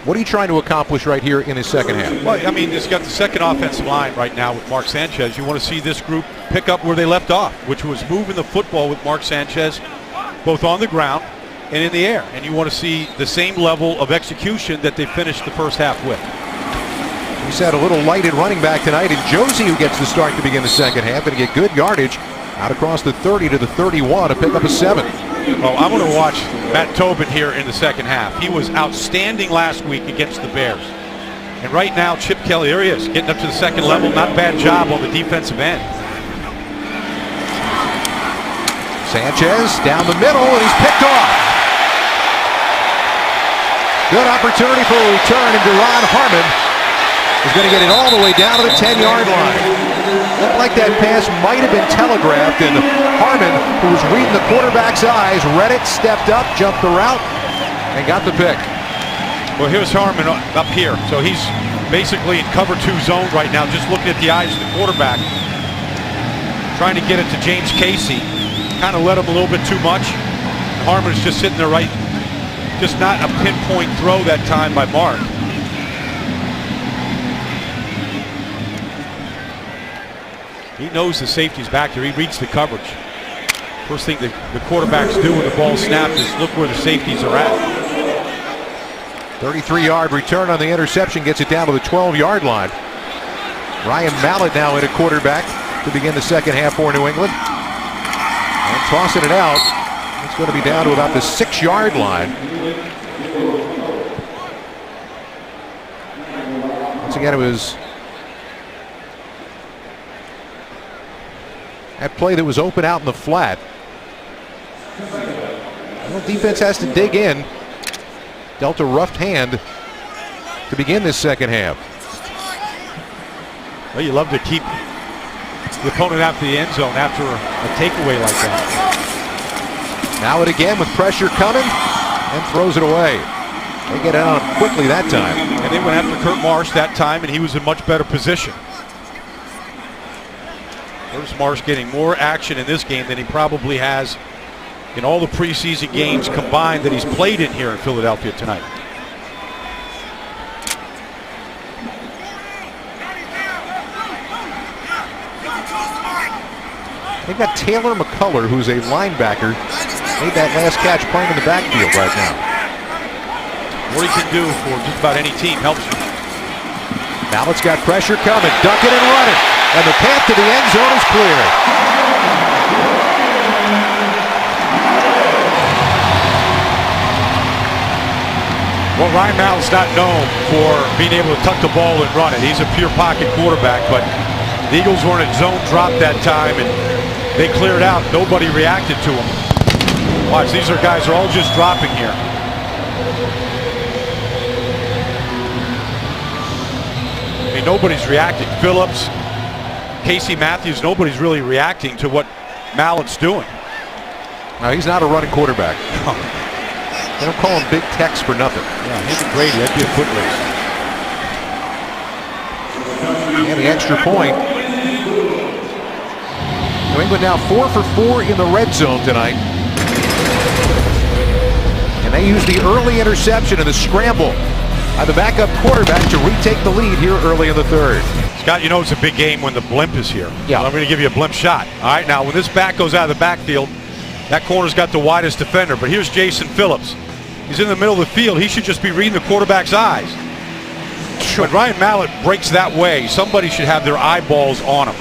What are you trying to accomplish right here in his second half? Well, it's got the second offensive line right now with Mark Sanchez. You want to see this group pick up where they left off, which was moving the football with Mark Sanchez, both on the ground and in the air. And you want to see the same level of execution that they finished the first half with. We said a little lighted running back tonight, and Josie, who gets the start to begin the second half, going to get good yardage out across the 30 to the 31 to pick up a 7. Oh, I'm going to watch Matt Tobin here in the second half. He was outstanding last week against the Bears. And right now, Chip Kelly, there he is, getting up to the second level. Not a bad job on the defensive end. Sanchez down the middle, and he's picked off. Good opportunity for a return, and Duron Harmon is going to get it all the way down to the 10-yard line. Looked like that pass might have been telegraphed, and Harmon, who was reading the quarterback's eyes, read it, stepped up, jumped the route, and got the pick. Well, here's Harmon up here. So he's basically in cover 2 zone right now, just looking at the eyes of the quarterback, trying to get it to James Casey. Kind of let him a little bit too much. Harmon's just sitting there right, just not a pinpoint throw that time by Mark. He knows the safety's back there. He reads the coverage. First thing the quarterbacks do when the ball snapped is look where the safeties are at. 33-yard return on the interception gets it down to the 12-yard line. Ryan Mallett now in at quarterback to begin the second half for New England. And tossing it out. It's going to be down to about the 6-yard line. Once again, it was that play that was open out in the flat. Well, defense has to dig in. Dealt a rough hand to begin this second half. Well, you love to keep the opponent out to the end zone after a takeaway like that. Now it again with pressure coming, and throws it away. They get it on quickly that time. And they went after Kurt Marsh that time, and he was in much better position. There's Marsh getting more action in this game than he probably has in all the preseason games combined that he's played in here in Philadelphia tonight. They've got Taylor McCullough, who's a linebacker, made that last catch playing in the backfield right now. What he can do for just about any team helps you. Mallett's got pressure coming, ducking and running, and the path to the end zone is clear. Well, Ryan Mallett's not known for being able to tuck the ball and run it. He's a pure pocket quarterback, but The Eagles weren't at zone drop that time, and they cleared out. Nobody reacted to them. Watch, these guys are all just dropping here. I mean, nobody's reacting. Phillips, Casey Matthews, nobody's really reacting to what Mallett's doing. Now, he's not a running quarterback. They don't call him Big Tex for nothing. Yeah, him and Grady, that'd be a foot race. And the extra point. New England now 4 for 4 in the red zone tonight. And they use the early interception and the scramble by the backup quarterback to retake the lead here early in the third. Scott, you know it's a big game when the blimp is here. Yeah. So I'm going to give you a blimp shot. All right, now when this back goes out of the backfield, that corner's got the widest defender. But here's Jason Phillips. He's in the middle of the field. He should just be reading the quarterback's eyes. When Ryan Mallett breaks that way, somebody should have their eyeballs on him.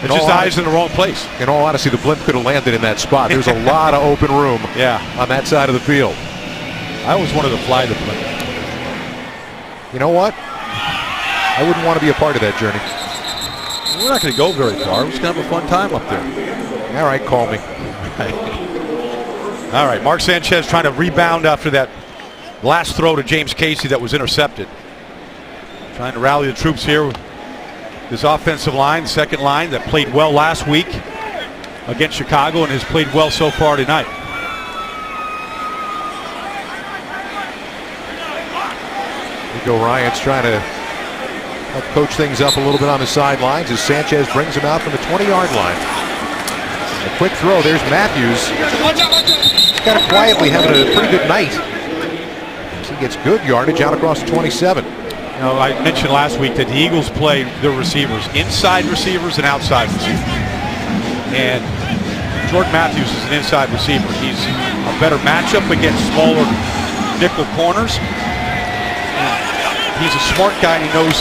It's just eyes in the wrong place. In all honesty, the blimp could have landed in that spot. There's a lot of open room on that side of the field. I always wanted to fly the blimp. You know what? I wouldn't want to be a part of that journey. We're not going to go very far. We're just going to have a fun time up there. All right, call me. All right, Mark Sanchez trying to rebound after that last throw to James Casey that was intercepted. Trying to rally the troops here. This offensive line, second line that played well last week against Chicago and has played well so far tonight. Nico Ryan's trying to help coach things up a little bit on the sidelines as Sanchez brings him out from the 20-yard line. And a quick throw. There's Matthews. He's kind of quietly having a pretty good night. He gets good yardage out across the 27. You know, I mentioned last week that the Eagles play their receivers, inside receivers and outside receivers. And Jordan Matthews is an inside receiver. He's a better matchup against smaller nickel corners. He's a smart guy and he knows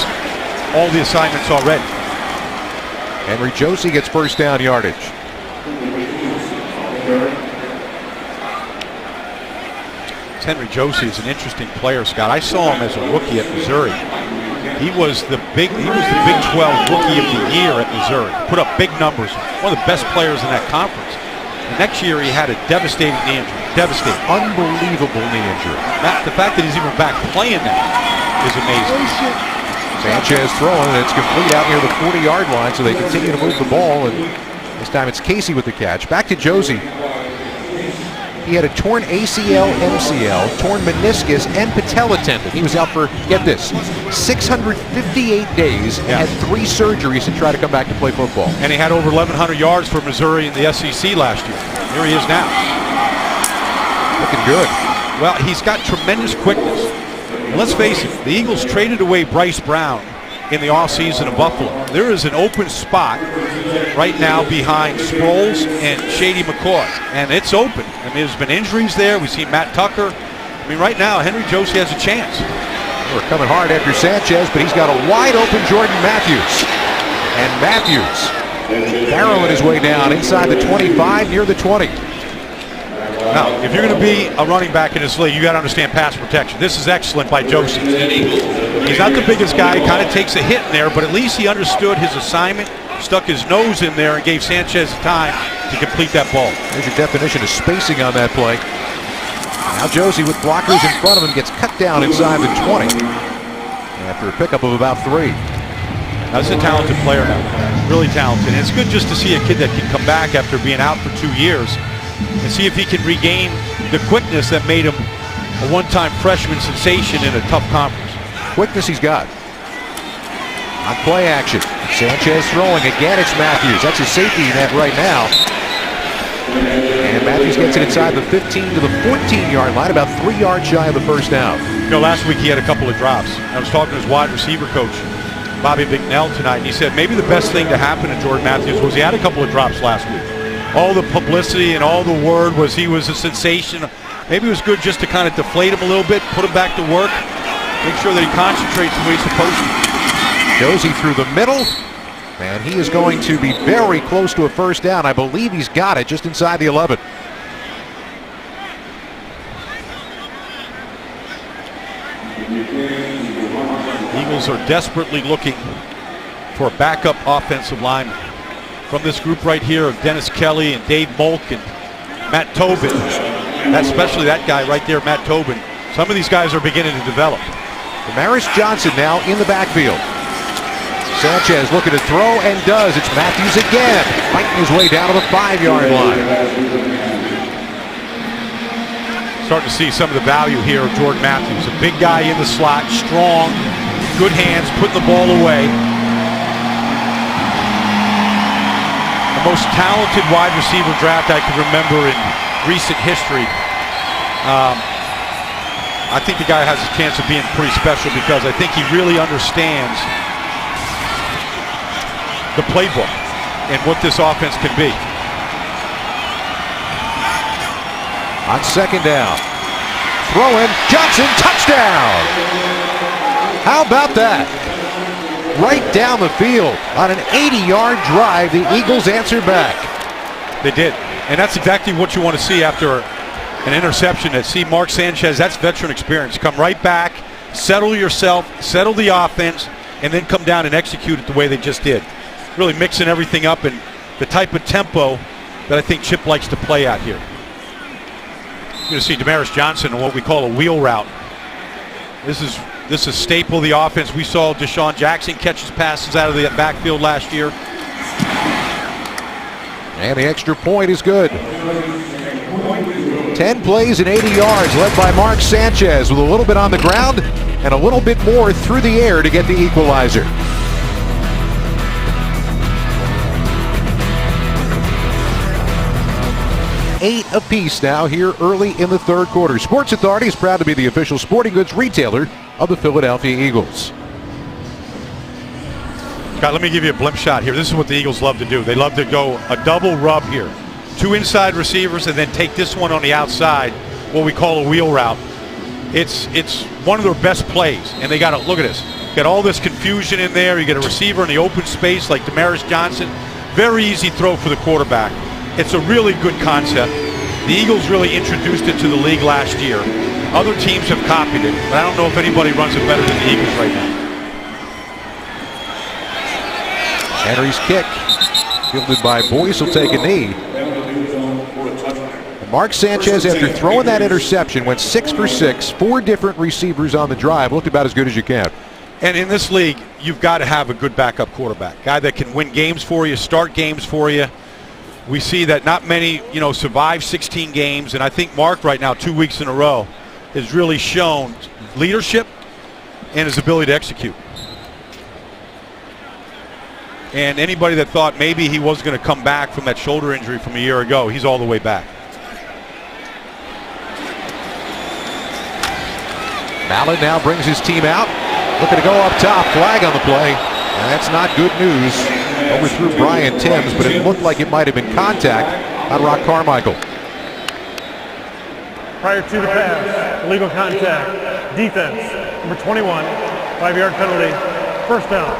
all the assignments already. Henry Josie gets first down yardage. Henry Josie is an interesting player, Scott. I saw him as a rookie at Missouri. He was the Big 12 Rookie of the Year at Missouri. Put up big numbers. One of the best players in that conference. And next year he had a devastating knee injury. Devastating. Unbelievable knee injury. The fact that he's even back playing now is amazing. Sanchez throwing, and it's complete out near the 40-yard line, so they continue to move the ball, and this time it's Casey with the catch. Back to Josie. He had a torn ACL, MCL, torn meniscus, and patella tendon. He was out for, get this, 658 days and had 3 surgeries to try to come back to play football. And he had over 1,100 yards for Missouri in the SEC last year. Here he is now. Looking good. Well, he's got tremendous quickness. And let's face it, the Eagles traded away Bryce Brown in the offseason in Buffalo. There is an open spot right now behind Sproles and Shady McCoy, and it's open. I mean, there's been injuries there. We see Matt Tucker. I mean, right now, Henry Josie has a chance. We're coming hard after Sanchez, but he's got a wide open Jordan Matthews. And Matthews barreling his way down inside the 25, near the 20. Now, if you're going to be a running back in this league, you got to understand pass protection. This is excellent by Josie. He's not the biggest guy. He kind of takes a hit in there, but at least he understood his assignment, stuck his nose in there, and gave Sanchez time to complete that ball. There's your definition of spacing on that play. Now Josie with blockers in front of him gets cut down inside the 20 after a pickup of about 3. That's a talented player now. Really talented. And it's good just to see a kid that can come back after being out for 2 years and see if he can regain the quickness that made him a one-time freshman sensation in a tough conference. Quickness he's got. On play action. Sanchez throwing. Again, it's Matthews. That's his safety net right now. And Matthews gets it inside the 15 to the 14-yard line, about 3 yards shy of the first down. You know, last week he had a couple of drops. I was talking to his wide receiver coach, Bobby Bignell, tonight, and he said maybe the best thing to happen to Jordan Matthews was he had a couple of drops last week. All the publicity and all the word was he was a sensation. Maybe it was good just to kind of deflate him a little bit, put him back to work, make sure that he concentrates the way he's supposed to. Josie through the middle, and he is going to be very close to a first down. I believe he's got it just inside the 11. Eagles are desperately looking for a backup offensive lineman. From this group right here of Dennis Kelly and Dave Molk and Matt Tobin, especially that guy right there, Matt Tobin, some of these guys are beginning to develop. Damaris Johnson now in the backfield. Sanchez looking to throw and does. It's Matthews again, fighting his way down to the 5-yard line. Starting to see some of the value here of Jordan Matthews. A big guy in the slot, strong, good hands, putting the ball away. The most talented wide receiver draft I can remember in recent history. I think the guy has a chance of being pretty special because I think he really understands the playbook and what this offense can be. On second down, throwing, Johnson, touchdown! How about that? Right down the field on an 80-yard drive, the Eagles answered back. They did, and that's exactly what you want to see after an interception. To see Mark Sanchez, that's veteran experience. Come right back, settle yourself, settle the offense, and then come down and execute it the way they just did. Really mixing everything up and the type of tempo that I think Chip likes to play at here. You're going to see Damaris Johnson on what we call a wheel route. This is staple of the offense. We saw Deshaun Jackson catch his passes out of the backfield last year. And the extra point is good. 10 plays and 80 yards led by Mark Sanchez with a little bit on the ground and a little bit more through the air to get the equalizer. 8 apiece now here early in the third quarter. Sports Authority is proud to be the official sporting goods retailer of the Philadelphia Eagles. Scott, let me give you a blimp shot here. This is what the Eagles love to do. They love to go a double rub here. 2 inside receivers and then take this one on the outside, what we call a wheel route. It's one of their best plays, and they got to look at this. Got all this confusion in there. You get a receiver in the open space like Damaris Johnson. Very easy throw for the quarterback. It's a really good concept. The Eagles really introduced it to the league last year. Other teams have copied it, but I don't know if anybody runs it better than the Eagles right now. Henry's kick, fielded by Boyce, will take a knee. And Mark Sanchez, after throwing that interception, went 6 for 6, 4 different receivers on the drive. Looked about as good as you can. And in this league, you've got to have a good backup quarterback. Guy that can win games for you, start games for you. We see that not many, survive 16 games, and I think Mark right now, 2 weeks in a row, has really shown leadership and his ability to execute. And anybody that thought maybe he was going to come back from that shoulder injury from a year ago, he's all the way back. Mallett now brings his team out. Looking to go up top, flag on the play. And that's not good news. Overthrew Brian Timms, but it looked like it might have been contact on Rock Carmichael. Prior to the pass, illegal contact, defense, number 21, 5-yard penalty, first down.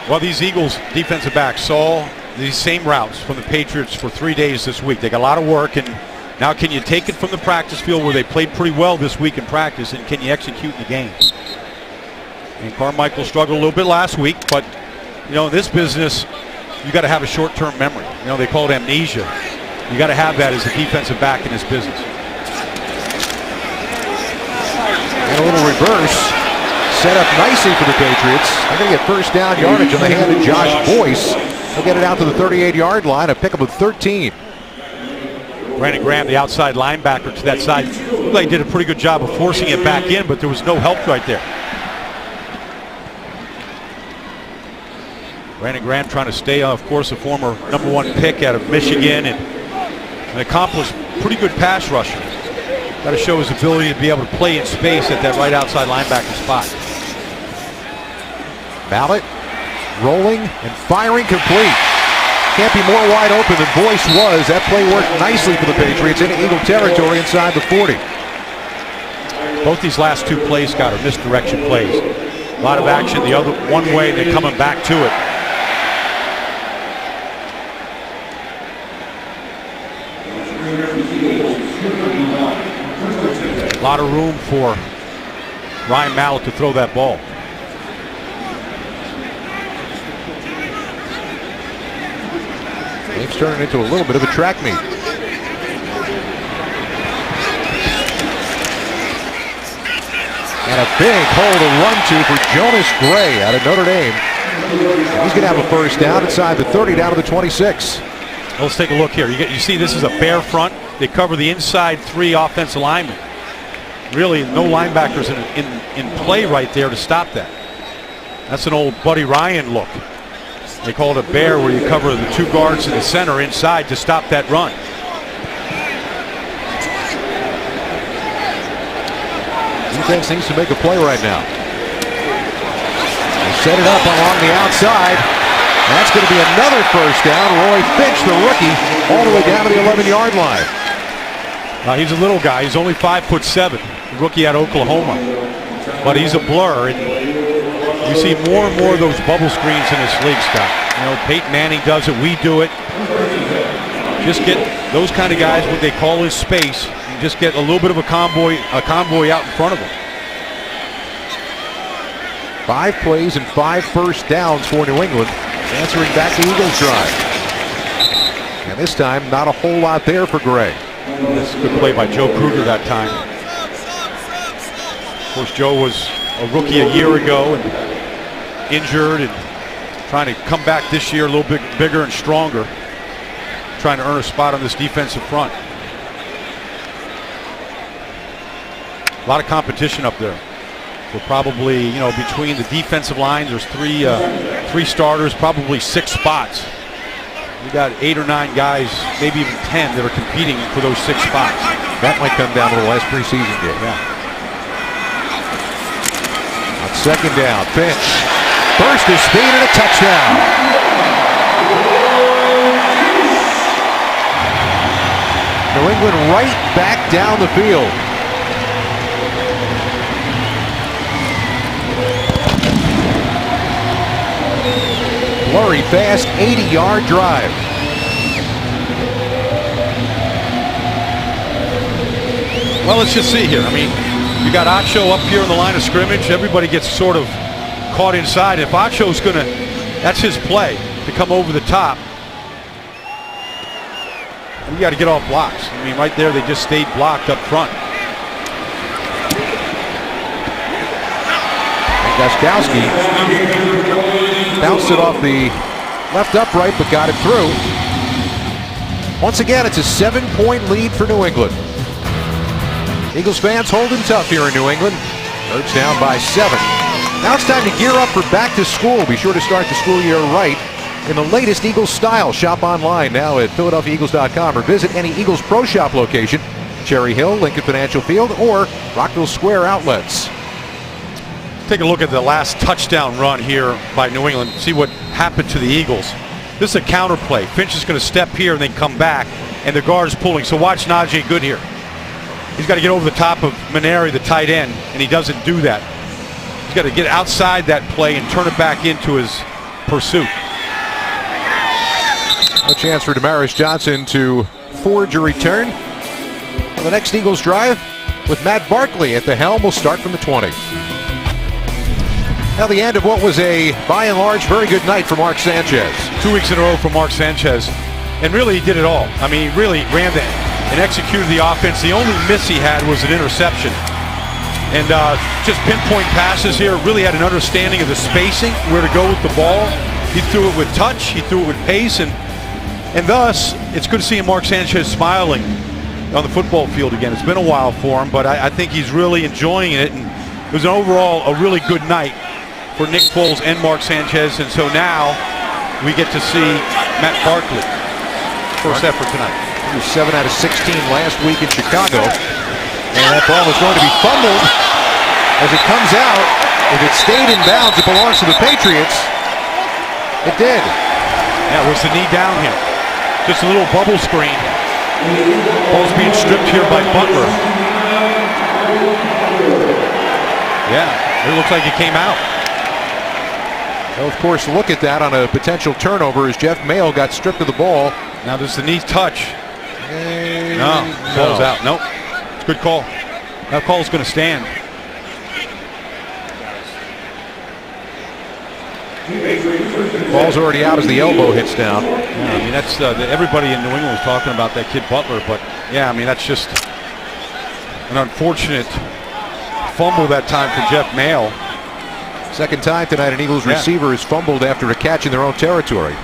Well, these Eagles defensive backs saw these same routes from the Patriots for 3 days this week. They got a lot of work, and now can you take it from the practice field where they played pretty well this week in practice, and can you execute in the game? And Carmichael struggled a little bit last week, but in this business, you got to have a short-term memory. They call it amnesia. You got to have that as a defensive back in this business. And a little reverse. Set up nicely for the Patriots. They're going to get first down yardage on the hand of Josh Boyce. He'll get it out to the 38-yard line, a pickup of 13. Brandon Graham, the outside linebacker to that side, looked like he did a pretty good job of forcing it back in, but there was no help right there. Brandon Graham trying to stay, of course, a former #1 pick out of Michigan and an accomplished pretty good pass rusher. Got to show his ability to be able to play in space at that right outside linebacker spot. Mallett rolling and firing complete. Can't be more wide open than Boyce was. That play worked nicely for the Patriots into Eagle territory inside the 40. Both these last 2 plays, Scott, are misdirection plays. A lot of action the other one way, and they're coming back to it. A lot of room for Ryan Mallett to throw that ball. Game's turning into a little bit of a track meet. And a big hole to run to for Jonas Gray out of Notre Dame. He's going to have a first down inside the 30 down to the 26. Well, let's take a look here. You see this is a bare front. They cover the inside 3 offensive linemen. Really no linebackers in play right there to stop that. That's an old Buddy Ryan look. They call it a bear where you cover the 2 guards in the center inside to stop that run. Defense needs to make a play right now. They set it up along the outside. That's going to be another first down. Roy Finch, the rookie, all the way down to the 11-yard line. He's a little guy. He's only 5'7", rookie out of Oklahoma. But he's a blur. And you see more and more of those bubble screens in this league, Scott. You know, Peyton Manning does it. We do it. Just get those kind of guys, what they call in space, and just get a little bit of a convoy out in front of them. 5 plays and 5 first downs for New England, answering back the Eagles drive. And this time, not a whole lot there for Gray. That's a good play by Joe Kruger that time. Of course, Joe was a rookie a year ago and injured and trying to come back this year a little bit bigger and stronger, trying to earn a spot on this defensive front. A lot of competition up there. We're probably, you know, between the defensive lines, there's three starters, probably 6 spots. We got 8 or 9 guys, maybe even 10 that are competing for those 6 spots. That might come down to the last preseason game. Yeah. On second down, Finch. Burst his speed and a touchdown. New England right back down the field. Blurry, fast, 80-yard drive. Well, let's just see here. I mean, you got Acho up here in the line of scrimmage. Everybody gets sort of caught inside. If Acho's going to, that's his play, to come over the top. You got to get off blocks. I mean, right there, they just stayed blocked up front. Gostkowski bounced it off the left upright, but got it through. Once again, it's a 7-point lead for New England. Eagles fans holding tough here in New England. Birds down by 7. Now it's time to gear up for back to school. Be sure to start the school year right in the latest Eagles style. Shop online now at PhiladelphiaEagles.com or visit any Eagles Pro Shop location, Cherry Hill, Lincoln Financial Field, or Rockville Square outlets. Take a look at the last touchdown run here by New England. See what happened to the Eagles. This is a counter play. Finch is going to step here and then come back, and the guard is pulling. So watch Najee Good here. He's got to get over the top of Maneri, the tight end, and he doesn't do that. He's got to get outside that play and turn it back into his pursuit. A chance for Damaris Johnson to forge a return on the next Eagles drive with Matt Barkley at the helm. Will start from the 20. Now the end of what was a, by and large, very good night for Mark Sanchez. 2 weeks in a row for Mark Sanchez. And really, he did it all. I mean, he really ran and executed the offense. The only miss he had was an interception. And just pinpoint passes here. Really had an understanding of the spacing, where to go with the ball. He threw it with touch. He threw it with pace. And thus, it's good to see Mark Sanchez smiling on the football field again. It's been a while for him, but I think he's really enjoying it. And it was overall a really good night for Nick Foles and Mark Sanchez, and so now we get to see Matt Barkley. First effort tonight. He was 7 out of 16 last week in Chicago, and that ball is going to be fumbled as it comes out. If it stayed in bounds, it belongs to the Patriots. It did. Yeah, where's the knee down here? Just a little bubble screen. Ball's being stripped here by Butler. Yeah, it looks like it came out. Well, of course, look at that on a potential turnover as Jeff Mayo got stripped of the ball. Now does the knee touch? No, ball's out. Nope. It's a good call. That call's going to stand. Ball's already out as the elbow hits down. Yeah, I mean, that's everybody in New England was talking about that kid Butler, but yeah, I mean, that's just an unfortunate fumble that time for Jeff Mail. Second time tonight an Eagles receiver is fumbled after a catch in their own territory.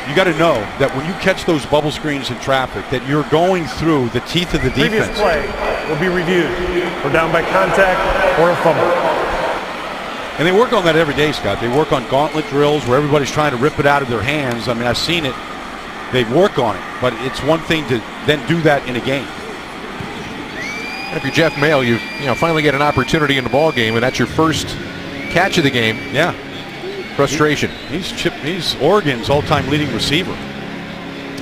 You got to know that when you catch those bubble screens in traffic, that you're going through the teeth of the defense. Previous play will be reviewed for down by contact or a fumble. And they work on that every day, Scott. They work on gauntlet drills where everybody's trying to rip it out of their hands. I mean, I've seen it. They work on it, but it's one thing to then do that in a game. If you're Jeff Mail, you finally get an opportunity in the ball game, and that's your first catch of the game. Yeah. Frustration. He's Oregon's all-time leading receiver.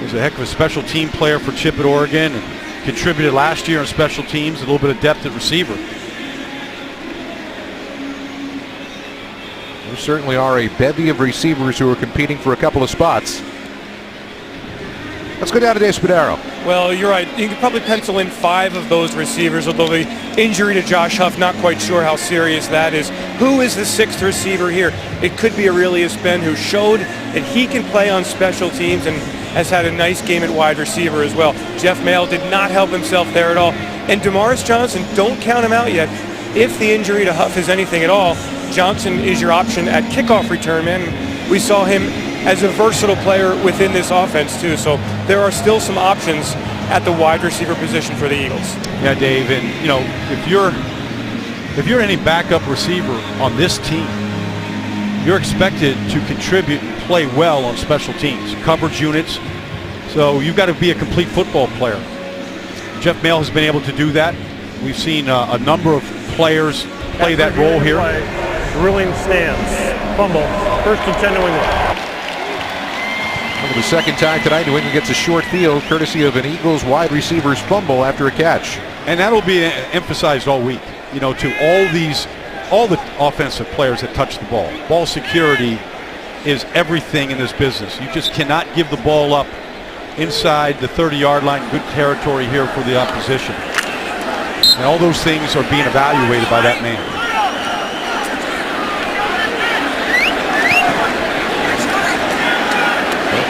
He's a heck of a special team player for Chip at Oregon and contributed last year on special teams, a little bit of depth at receiver. There certainly are a bevy of receivers who are competing for a couple of spots. Let's go down to Espadero. Well, you're right. You could probably pencil in 5 of those receivers, although the injury to Josh Huff, not quite sure how serious that is. Who is the 6th receiver here? It could be Aurelius Ben, who showed that he can play on special teams and has had a nice game at wide receiver as well. Jeff Mail did not help himself there at all. And Demarcus Johnson, don't count him out yet. If the injury to Huff is anything at all, Johnson is your option at kickoff return man. We saw him as a versatile player within this offense too. So there are still some options at the wide receiver position for the Eagles. Yeah, Dave, and if you're any backup receiver on this team, you're expected to contribute and play well on special teams, coverage units. So you've got to be a complete football player. Jeff Mail has been able to do that. We've seen a number of players play that role here. Drilling stance, fumble, 1st and 10 New England. For the second time tonight, New England gets a short field courtesy of an Eagles wide receiver's fumble after a catch. And that'll be emphasized all week, to all the offensive players that touch the ball. Ball security is everything in this business. You just cannot give the ball up inside the 30-yard line, good territory here for the opposition. And all those things are being evaluated by that man.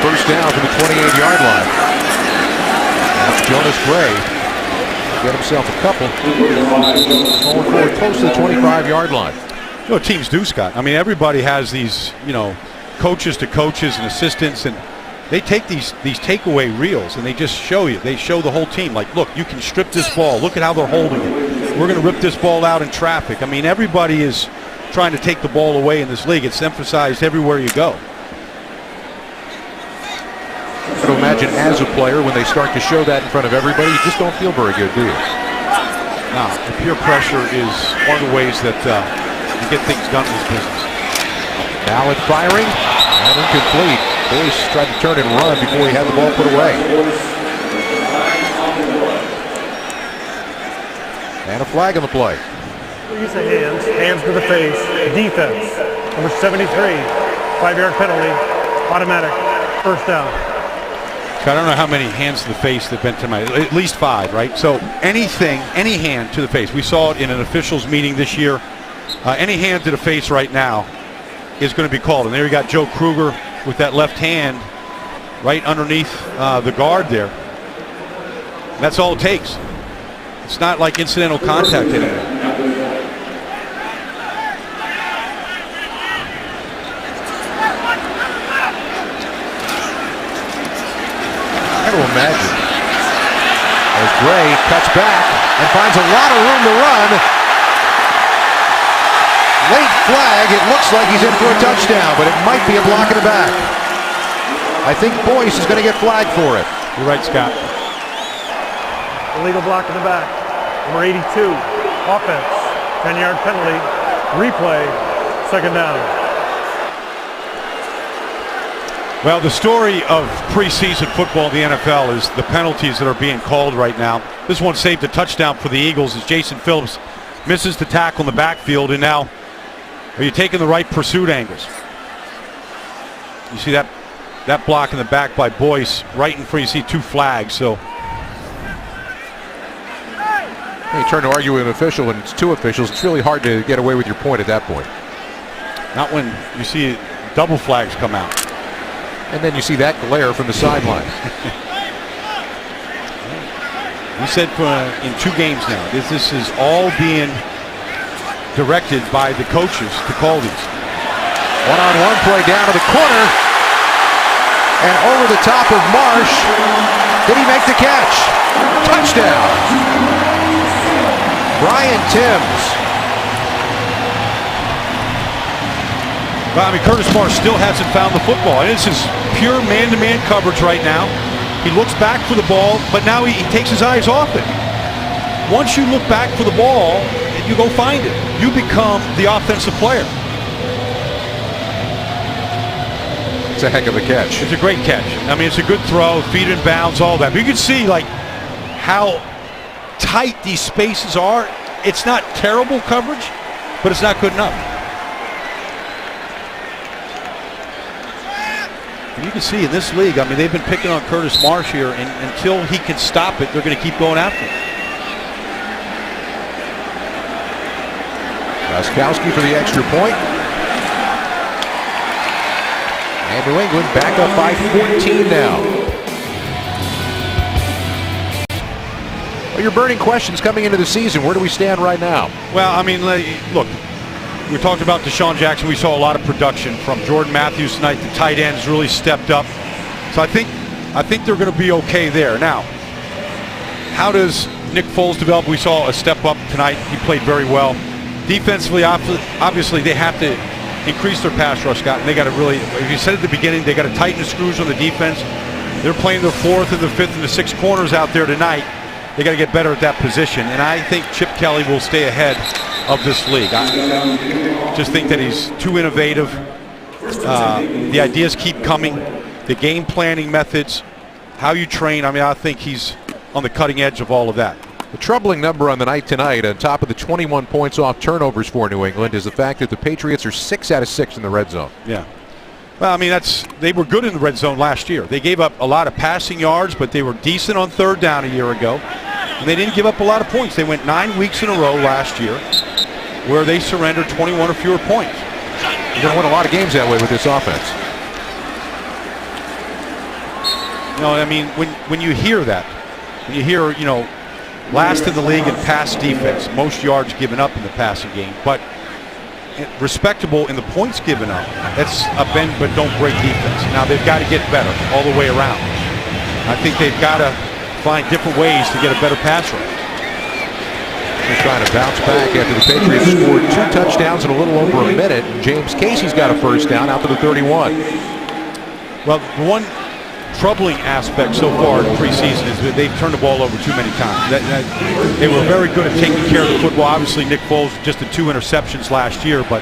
First down from the 28-yard line. That's Jonas Gray. Get himself a couple. Going forward close to the 25-yard line. You know what teams do, Scott? I mean, everybody has these, coaches to coaches and assistants, and they take these takeaway reels and they just show you. They show the whole team, like, look, you can strip this ball. Look at how they're holding it. We're going to rip this ball out in traffic. I mean, everybody is trying to take the ball away in this league. It's emphasized everywhere you go. I can imagine as a player, when they start to show that in front of everybody, you just don't feel very good, do you? No, the peer pressure is one of the ways that you get things done in this business. Allen firing, and incomplete. Boyce tried to turn and run before he had the ball put away. And a flag on the play. Use of hands to the face, defense. Number 73, 5-yard penalty, automatic, 1st down. I don't know how many hands to the face there have been tonight. At least 5, right? So any hand to the face. We saw it in an officials meeting this year. Any hand to the face right now is going to be called. And there you got Joe Kruger with that left hand right underneath the guard there. And that's all it takes. It's not like incidental contact anymore. To imagine as Gray cuts back and finds a lot of room to run. Late flag. It looks like he's in for a touchdown, but it might be a block in the back. I think Boyce is going to get flagged for it. You're right, Scott. Illegal block in the back. Number 82, offense, 10-yard penalty, replay, 2nd down. Well, the story of preseason football in the NFL is the penalties that are being called right now. This one saved a touchdown for the Eagles as Jason Phillips misses the tackle in the backfield. And now, are you taking the right pursuit angles? You see that block in the back by Boyce right in front. You see 2 flags. So you turn to argue with an official and it's 2 officials. It's really hard to get away with your point at that point. Not when you see double flags come out. And then you see that glare from the sideline. We said in 2 games now, this is all being directed by the coaches to call these. One-on-one play down to the corner. And over the top of Marsh. Did he make the catch? Touchdown. Brian Timms. Well, I mean, Curtis Marsh still hasn't found the football. And this is pure man-to-man coverage right now. He looks back for the ball, but now he takes his eyes off it. Once you look back for the ball, you go find it. You become the offensive player. It's a heck of a catch. It's a great catch. I mean, it's a good throw, feet in bounds, all that. But you can see, like, how tight these spaces are. It's not terrible coverage, but it's not good enough. And you can see in this league, I mean, they've been picking on Curtis Marsh here, and until he can stop it, they're going to keep going after him. Gostkowski for the extra point. And New England back up by 14 now. Well, your burning questions coming into the season. Where do we stand right now? Well, I mean, look, we talked about Deshaun Jackson. We saw a lot of production from Jordan Matthews tonight. The tight ends really stepped up. So I think they're going to be okay there. Now, how does Nick Foles develop? We saw a step up tonight. He played very well. Defensively, obviously, they have to increase their pass rush, Scott. And they got to really, as you said at the beginning, they got to tighten the screws on the defense. They're playing their 4th and the 5th and the 6th corners out there tonight. They got to get better at that position. And I think Chip Kelly will stay ahead of this league. I just think that he's too innovative. The ideas keep coming. The game planning methods, how you train. I mean, I think he's on the cutting edge of all of that. The troubling number on the night tonight, on top of the 21 points off turnovers for New England, is the fact that the Patriots are 6 out of 6 in the red zone. Yeah. Well, I mean, they were good in the red zone last year. They gave up a lot of passing yards, but they were decent on 3rd down a year ago. And they didn't give up a lot of points. They went 9 weeks in a row last year where they surrendered 21 or fewer points. You're going to win a lot of games that way with this offense. You know, I mean, when you hear that, when you hear, you know, last in the league in pass defense, most yards given up in the passing game, but respectable in the points given up. That's a bend but don't break defense. Now they've got to get better all the way around. I think they've got to find different ways to get a better pass rush. They're trying to bounce back after the Patriots scored 2 touchdowns in a little over a minute. James Casey's got a first down out to the 31. Well, the one troubling aspect so far in preseason is that they've turned the ball over too many times. They were very good at taking care of the football. Obviously, Nick Foles just had 2 interceptions last year, but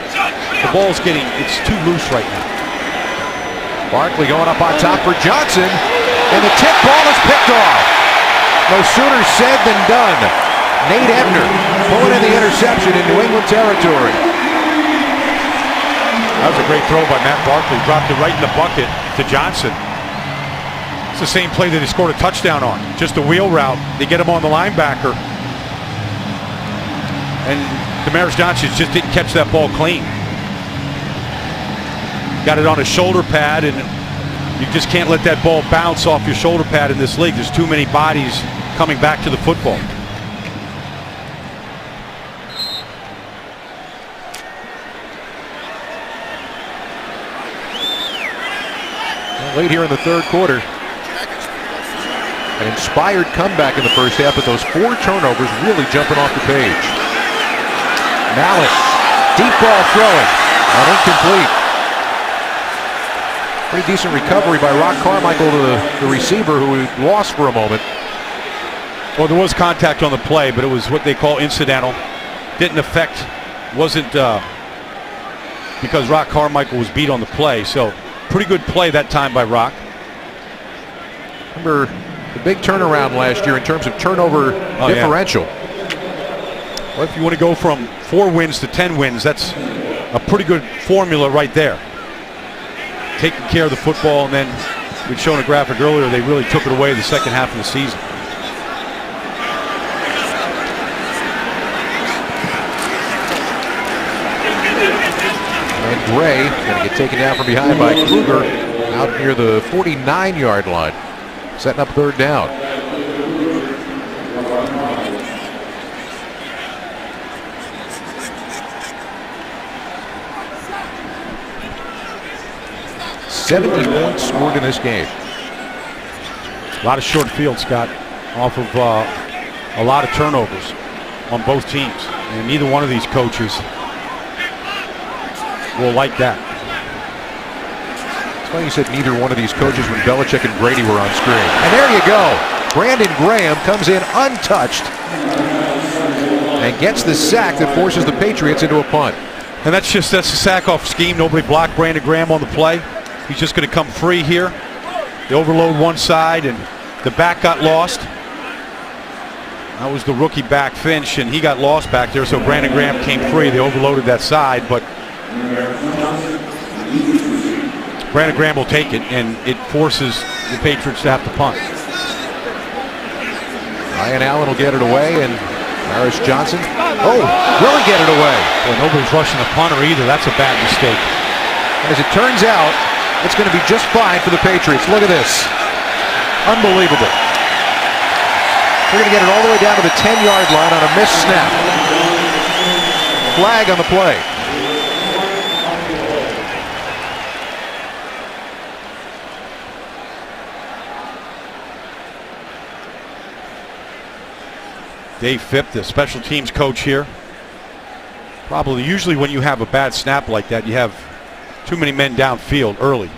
the ball's it's too loose right now. Barkley going up on top for Johnson, and the tip ball is picked off. No sooner said than done. Nate Ebner pulling in the interception in New England territory. That was a great throw by Matt Barkley. Dropped it right in the bucket to Johnson. It's the same play that he scored a touchdown on. Just a wheel route. They get him on the linebacker. And Demaryius Johnson just didn't catch that ball clean. Got it on his shoulder pad, and you just can't let that ball bounce off your shoulder pad in this league. There's too many bodies coming back to the football. Late here in the 3rd quarter. An inspired comeback in the first half, but those 4 turnovers really jumping off the page. Mallett, deep ball throwing, and incomplete. Pretty decent recovery by Rock Carmichael to the receiver, who we lost for a moment. Well, there was contact on the play, but it was what they call incidental. Didn't affect, wasn't because Rock Carmichael was beat on the play. So pretty good play that time by Rock. Remember the big turnaround last year in terms of turnover differential. Yeah. Well, if you want to go from 4 wins to 10 wins, that's a pretty good formula right there. Taking care of the football, and then we'd shown a graphic earlier, they really took it away the second half of the season. And Gray going to get taken down from behind by Kruger out near the 49-yard line. Setting up third down. $70 points scored in this game. A lot of short field, Scott, off of a lot of turnovers on both teams. And neither one of these coaches will like that. It's funny you said neither one of these coaches when Belichick and Brady were on screen. And there you go. Brandon Graham comes in untouched and gets the sack that forces the Patriots into a punt. And that's a sack-off scheme. Nobody blocked Brandon Graham on the play. He's just going to come free here. They overload one side, and the back got lost. That was the rookie back, Finch, and he got lost back there, so Brandon Graham came free. They overloaded that side, but Brandon Graham will take it, and it forces the Patriots to have to punt. Ryan Allen will get it away, and Harris Johnson, will he get it away? Well, nobody's rushing the punter either. That's a bad mistake. As it turns out, it's going to be just fine for the Patriots. Look at this. Unbelievable. They're going to get it all the way down to the 10-yard line on a missed snap. Flag on the play. Dave Phipp, the special teams coach here. Usually when you have a bad snap like that, you have too many men downfield early.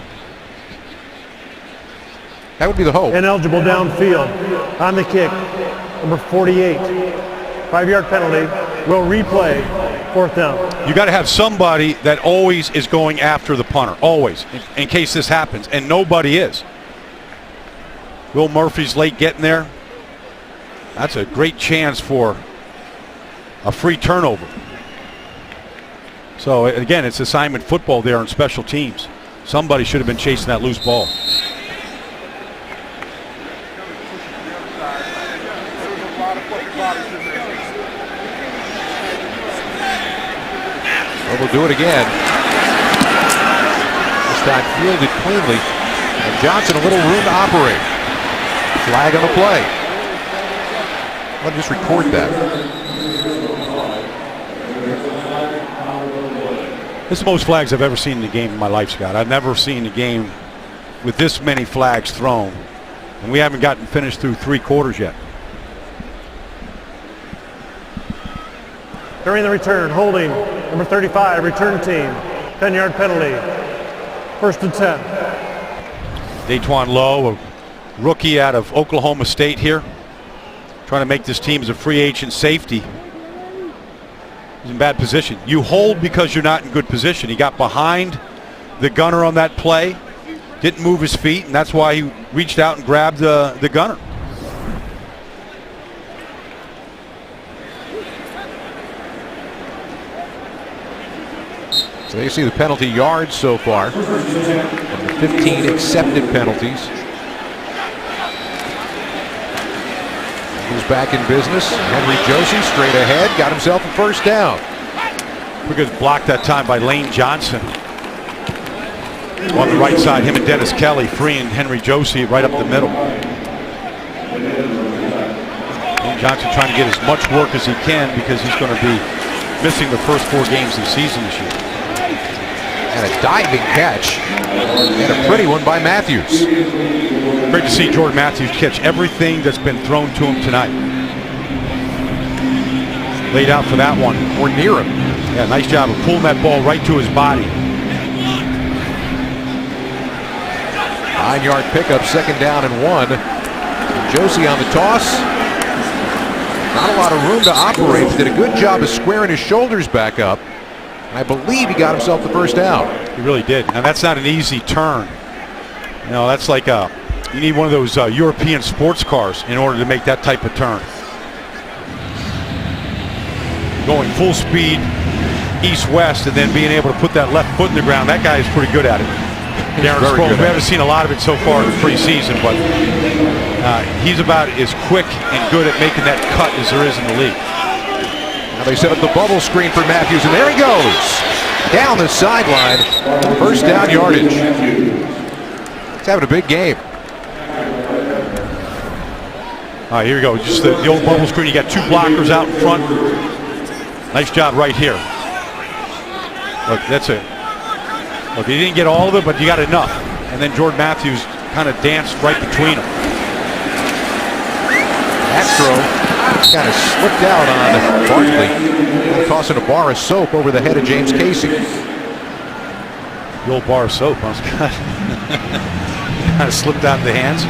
That would be the hope. Ineligible downfield on the kick. Number 48. 5-yard penalty. Will replay. Fourth down. You got to have somebody that always is going after the punter. Always. In case this happens. And nobody is. Will Murphy's late getting there. That's a great chance for a free turnover. So again, it's assignment football there on special teams. Somebody should have been chasing that loose ball. Well, we'll do it again. This time fielded cleanly. And Johnson a little room to operate. Flag on the play. Let me just record that. This is the most flags I've ever seen in a game in my life, Scott. I've never seen a game with this many flags thrown. And we haven't gotten finished through 3 quarters yet. During the return, holding number 35, return team. 10-yard penalty. First and 10. Daquan Lowe, a rookie out of Oklahoma State here. Trying to make this team as a free agent safety. He's in bad position. You hold because you're not in good position. He got behind the gunner on that play, didn't move his feet, and that's why he reached out and grabbed the gunner. So you see the penalty yards so far from the 15 accepted penalties. He's back in business. Henry Josie straight ahead, got himself a first down. Pretty good block that time by Lane Johnson. On the right side, him and Dennis Kelly freeing Henry Josie right up the middle. Lane Johnson trying to get as much work as he can because he's going to be missing the first 4 games of the season this year. And a diving catch. And a pretty one by Matthews. Great to see Jordan Matthews catch everything that's been thrown to him tonight. Laid out for that one. Or near him. Yeah, nice job of pulling that ball right to his body. 9-yard pickup, second down and 1. Josie on the toss. Not a lot of room to operate. Did a good job of squaring his shoulders back up. I believe he got himself the first down. He really did. And that's not an easy turn. You know, that's like you need one of those European sports cars in order to make that type of turn. Going full speed east-west and then being able to put that left foot in the ground. That guy is pretty good at it. Darren Sproles, we haven't seen a lot of it so far in the preseason, but he's about as quick and good at making that cut as there is in the league. Now they set up the bubble screen for Matthews, and there he goes. down the sideline. First down yardage. He's having a big game. All right, here we go. Just the old bubble screen. You got two blockers out in front. Nice job right here. Look, that's it. Look, he didn't get all of it, but you got enough. And then Jordan Matthews kind of danced right between them. That throw kind of slipped out on Barkley, tossing a bar of soap over the head of James Casey. The old bar of soap. Kind of slipped out of the hands.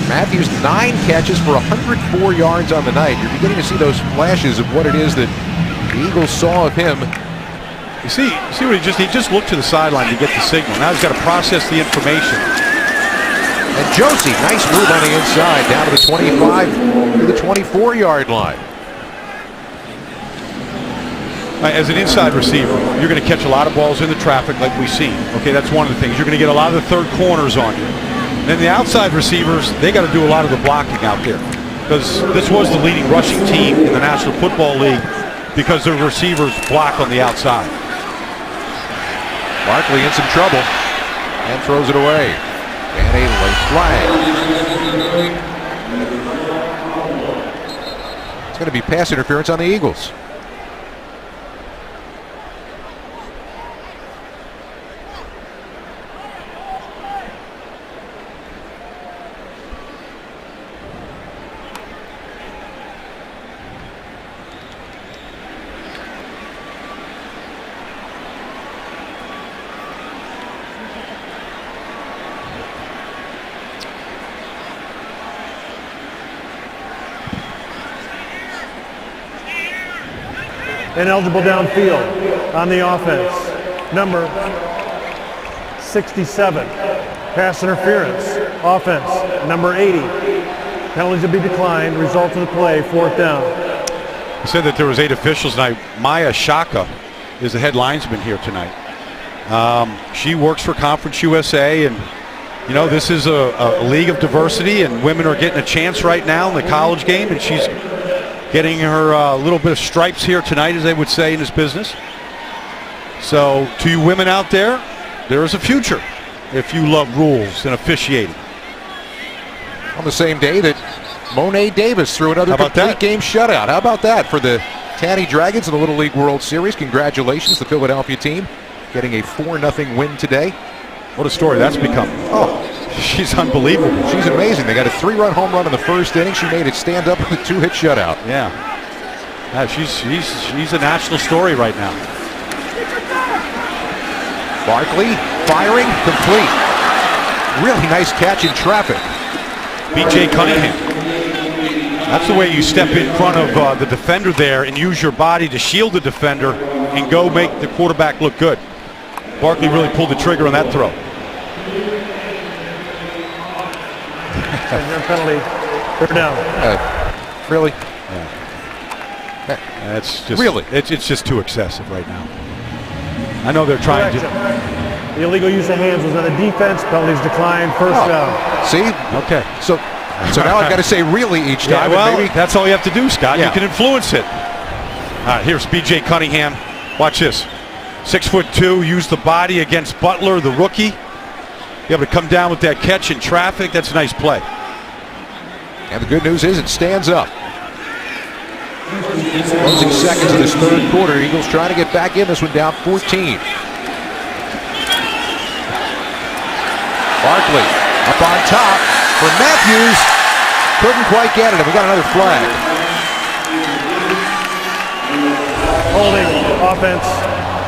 Matthews, 9 catches for 104 yards on the night. You're beginning to see those flashes of what it is that the Eagles saw of him. You see what he just looked to the sideline to get the signal. Now he's got to process the information. And Josie, nice move on the inside, down to the 25 to the 24-yard line. As an inside receiver, you're going to catch a lot of balls in the traffic like we've seen. Okay, that's one of the things. You're going to get a lot of the third corners on you. And then the outside receivers, they got to do a lot of the blocking out there. Because this was the leading rushing team in the National Football League because their receivers block on the outside. Barkley in some trouble and throws it away. And a late flag. It's going to be pass interference on the Eagles. Ineligible downfield on the offense. Number 67. Pass interference. Offense. Number 80. Penalties to be declined. Result of the play, 4th down. He said that there was 8 officials tonight. Maya Shaka is the head linesman here tonight. She works for Conference USA, and you know, this is a league of diversity, and women are getting a chance right now in the college game, and she's getting her little bit of stripes here tonight, as they would say in this business. So to you women out there, there is a future if you love rules and officiating. On the same day that Monet Davis threw another complete game shutout. How about that for the Tanny Dragons in the Little League World Series? Congratulations, the Philadelphia team, getting a 4-0 win today. What a story that's become. Oh, she's unbelievable. She's amazing. They got a 3-run home run in the first inning. She made it stand up with a 2-hit shutout. Yeah. She's a national story right now. Barkley firing, complete. Really nice catch in traffic. B.J. Cunningham. That's the way you step in front of the defender there and use your body to shield the defender and go make the quarterback look good. Barkley really pulled the trigger on that throw. Penalty. 3rd down. Really? Yeah. That's just really. It's just too excessive right now. I know they're trying to. The illegal use of hands was on the defense. Penalties declined. 1st down. See? Okay. So now I've got to say really each time. Yeah, well, maybe that's all you have to do, Scott. Yeah. You can influence it. All right, here's B.J. Cunningham. Watch this. 6'2", use the body against Butler, the rookie. Be able to come down with that catch in traffic. That's a nice play. And the good news is it stands up. Closing seconds of this 3rd quarter. Eagles trying to get back in this one, down 14. Barkley up on top for Matthews. Couldn't quite get it, and we got another flag. Holding offense.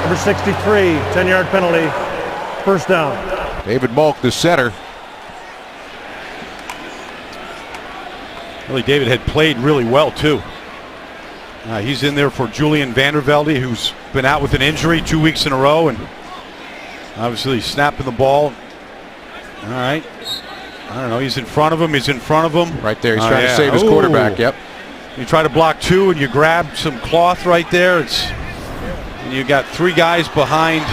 Number 63, 10-yard penalty. 1st down. David Malk, the center. Really, David had played really well, too. He's in there for Julian Vandervelde, who's been out with an injury 2 weeks in a row, and obviously snapping the ball. All right. I don't know. He's in front of him. He's in front of him. Right there. He's trying to save his quarterback. Yep. You try to block 2, and you grab some cloth right there. And you got 3 guys behind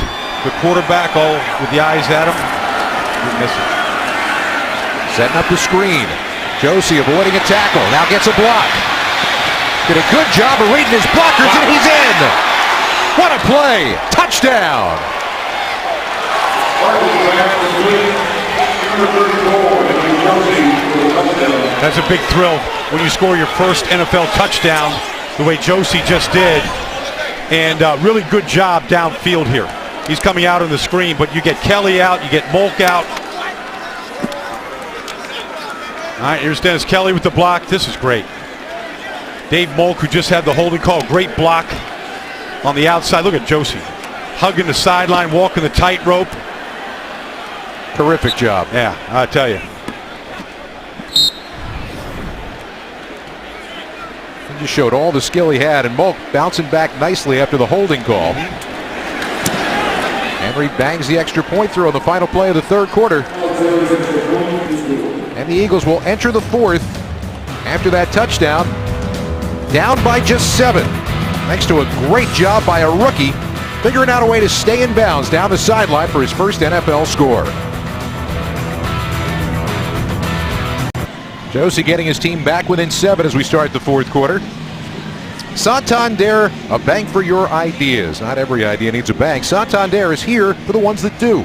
the quarterback, all with the eyes at him. You miss it. Setting up the screen. Josie avoiding a tackle. Now gets a block. Did a good job of reading his blockers, and he's in. What a play! Touchdown! That's a big thrill when you score your first NFL touchdown the way Josie just did. And really good job downfield here. He's coming out on the screen, but you get Kelly out, you get Molk out. All right, here's Dennis Kelly with the block. This is great. Dave Molk, who just had the holding call, great block on the outside. Look at Josie hugging the sideline, walking the tightrope. Terrific job. Yeah, I tell you. He just showed all the skill he had, and Molk bouncing back nicely after the holding call. Henry bangs the extra point through on the final play of the third quarter. And the Eagles will enter the fourth after that touchdown, down by just 7. Thanks to a great job by a rookie figuring out a way to stay in bounds down the sideline for his first NFL score. Josie getting his team back within 7 as we start the fourth quarter. Santander, a bank for your ideas. Not every idea needs a bank. Santander is here for the ones that do.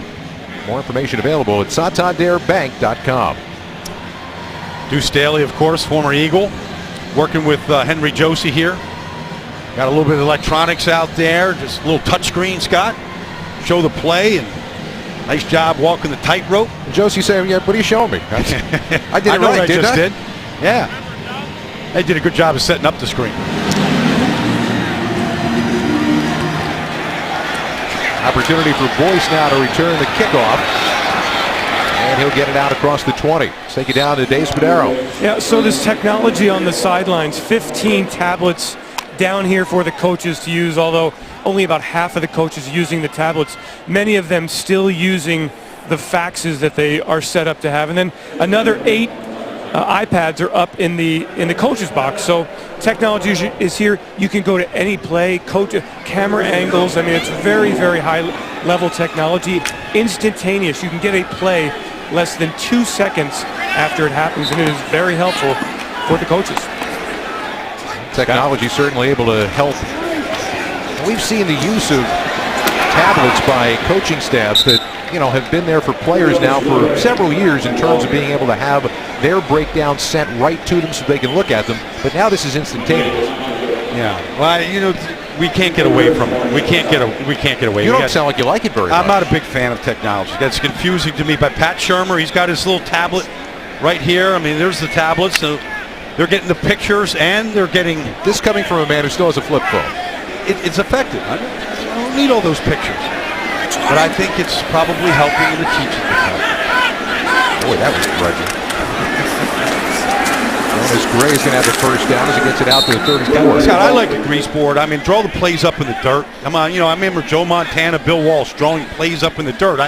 More information available at santanderbank.com. Deuce Staley, of course, former Eagle, working with Henry Josie here. Got a little bit of electronics out there, just a little touchscreen, Scott. Show the play, and nice job walking the tightrope. Josie saying, yeah, what are you showing me? I did it know right, what didn't I? did. Yeah. They did a good job of setting up the screen. Opportunity for Boyce now to return the kickoff. And he'll get it out across the 20. Let's take it down to Dave Spadaro. Yeah, so this technology on the sidelines, 15 tablets down here for the coaches to use, although only about half of the coaches using the tablets. Many of them still using the faxes that they are set up to have. And then another 8 iPads are up in the coach's box. So technology is here. You can go to any play, coach camera angles. I mean, it's very, very high level technology. Instantaneous. You can get a play less than 2 seconds after it happens, and it is very helpful for the coaches. Technology certainly able to help. We've seen the use of tablets by coaching staffs that, you know, have been there for players now for several years in terms of being able to have their breakdowns sent right to them so they can look at them. But now this is instantaneous. Yeah. Well, you know, we can't get away from it. We can't get away. You don't sound like you like it very much. I'm not a big fan of technology. That's confusing to me. But Pat Shermer, he's got his little tablet right here. I mean, there's the tablets. So they're getting the pictures, and they're getting... This coming from a man who still has a flip phone. It's effective. I don't need all those pictures. But I think it's probably helping in the teaching department. Boy, that was grudging. Jonas Gray is going to have the first down as he gets it out to the 34. Scott, I like the grease board. I mean, draw the plays up in the dirt. Come on, you know, I remember Joe Montana, Bill Walsh drawing plays up in the dirt.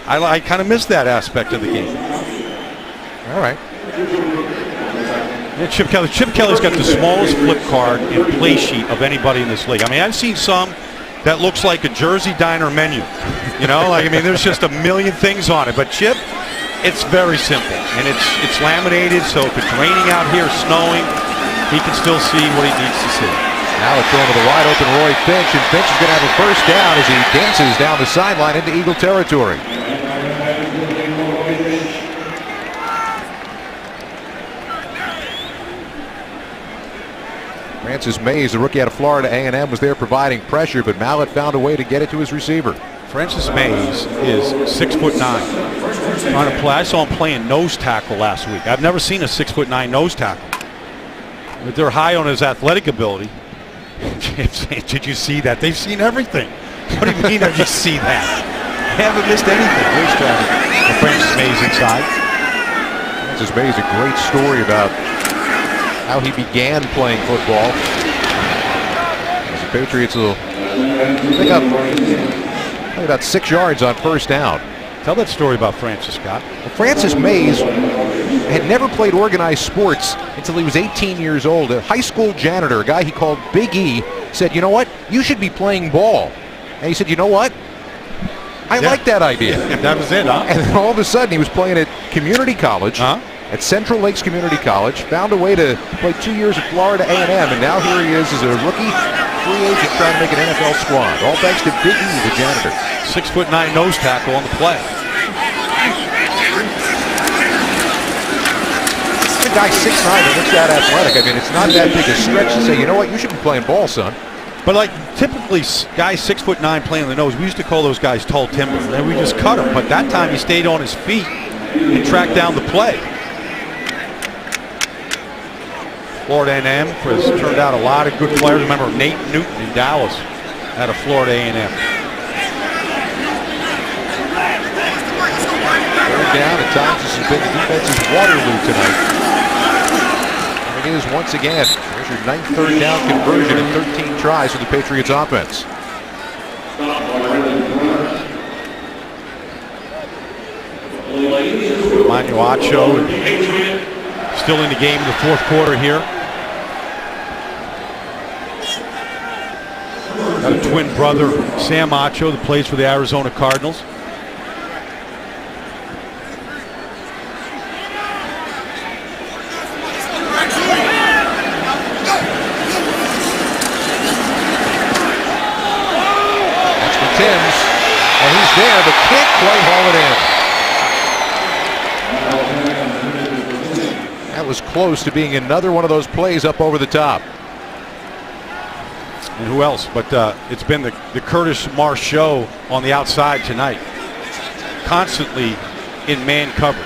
I kind of miss that aspect of the game. All right. Yeah, Chip Kelly. Chip Kelly's got the smallest flip card and play sheet of anybody in this league. I mean, I've seen some that looks like a Jersey diner menu. You know, like, I mean, there's just a million things on it. But Chip, it's very simple, and it's laminated, so if it's raining out here, snowing, he can still see what he needs to see. Now it's thrown to the wide open Roy Finch, and Finch is going to have a first down as he dances down the sideline into Eagle territory. Francis Mays, the rookie out of Florida A&M, was there providing pressure, but Mallett found a way to get it to his receiver. Francis Mays is 6'9". On a play, I saw him playing nose tackle last week. I've never seen a 6'9" nose tackle. But they're high on his athletic ability. Did you see that? They've seen everything. What do you mean? Did you see that? They haven't missed anything. Here's Francis Mays inside. Francis Mays, a great story about how he began playing football. As the Patriots will pick up about 6 yards on first down. Tell that story about Francis, Scott. Well, Francis Mays had never played organized sports until he was 18 years old. A high school janitor, a guy he called Big E, said, you know what, you should be playing ball. And he said, you know what, I like that idea. That was it, huh? And then all of a sudden he was playing at community college. at Central Lakes Community College, found a way to play 2 years at Florida A&M, and now here he is as a rookie free agent trying to make an NFL squad. All thanks to Big E, the janitor. 6'9" nose tackle on the play. The guy 6'9" that looks that athletic. I mean, it's not that big a stretch to say, you know what, you should be playing ball, son. But like typically guys 6'9" playing on the nose, we used to call those guys tall timber. And then we just cut him. But that time he stayed on his feet and tracked down the play. Florida A&M has turned out a lot of good players. Remember Nate Newton in Dallas out of Florida A&M. Third down, at times this has been the defense's Waterloo tonight. And it is once again. There's your 9th third down conversion in 13 tries for the Patriots offense. Manuacho still in the game in the fourth quarter here. Got a twin brother, Sam Acho, that plays for the Arizona Cardinals. That's for Timms, and he's there, but can't quite haul it in. That was close to being another one of those plays up over the top. And who else? But it's been the Curtis Marsh show on the outside tonight. Constantly in man coverage.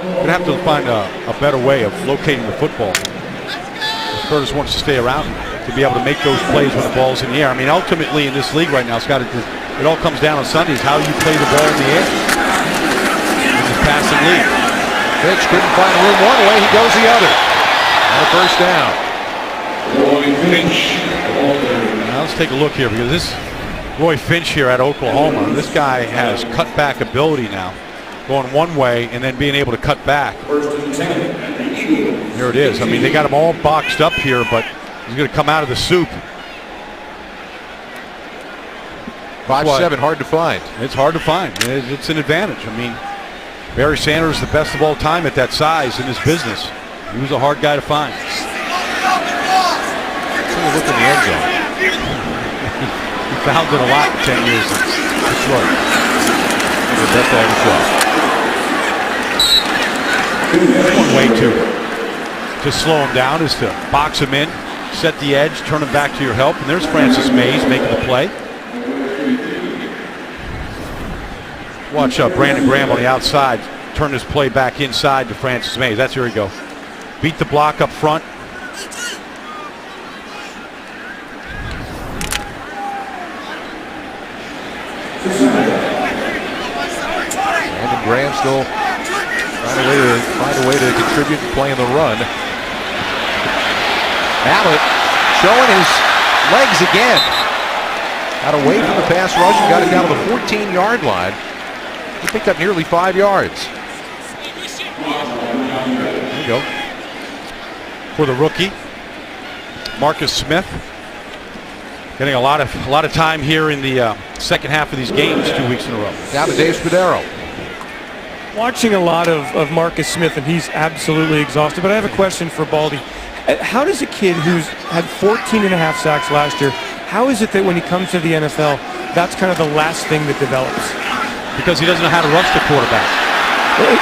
We're going to have to find a better way of locating the football. Curtis wants to stay around to be able to make those plays when the ball's in the air. I mean, ultimately in this league right now, Scott, it all comes down on Sundays how you play the ball in the air. Passing lead. Fitch couldn't find room one way, he goes the other. And a first down. Now let's take a look here, because this Roy Finch here at Oklahoma, this guy has cutback ability now, going one way and then being able to cut back. Here it is. I mean, they got him all boxed up here, but he's going to come out of the soup. 5'7", hard to find. It's hard to find. It's an advantage. I mean, Barry Sanders is the best of all time at that size in this business. He was a hard guy to find. Let's look in the end zone. He found it a lot in 10 years in Detroit. One way to slow him down is to box him in, set the edge, turn him back to your help. And there's Francis Mays making the play. Watch Brandon Graham on the outside turn this play back inside to Francis Mays. That's here we go. Beat the block up front. Brandon Graham still find a way to contribute and play in the run. Mallett showing his legs again. Got away from the pass rush and got it down to the 14-yard line. He picked up nearly 5 yards. There you go. For the rookie, Marcus Smith, getting a lot of time here in the second half of these games 2 weeks in a row. Down to Dave Spadaro. Watching a lot of Marcus Smith, and he's absolutely exhausted. But I have a question for Baldy. How does a kid who's had 14.5 sacks last year, how is it that when he comes to the NFL, that's kind of the last thing that develops? Because he doesn't know how to rush the quarterback.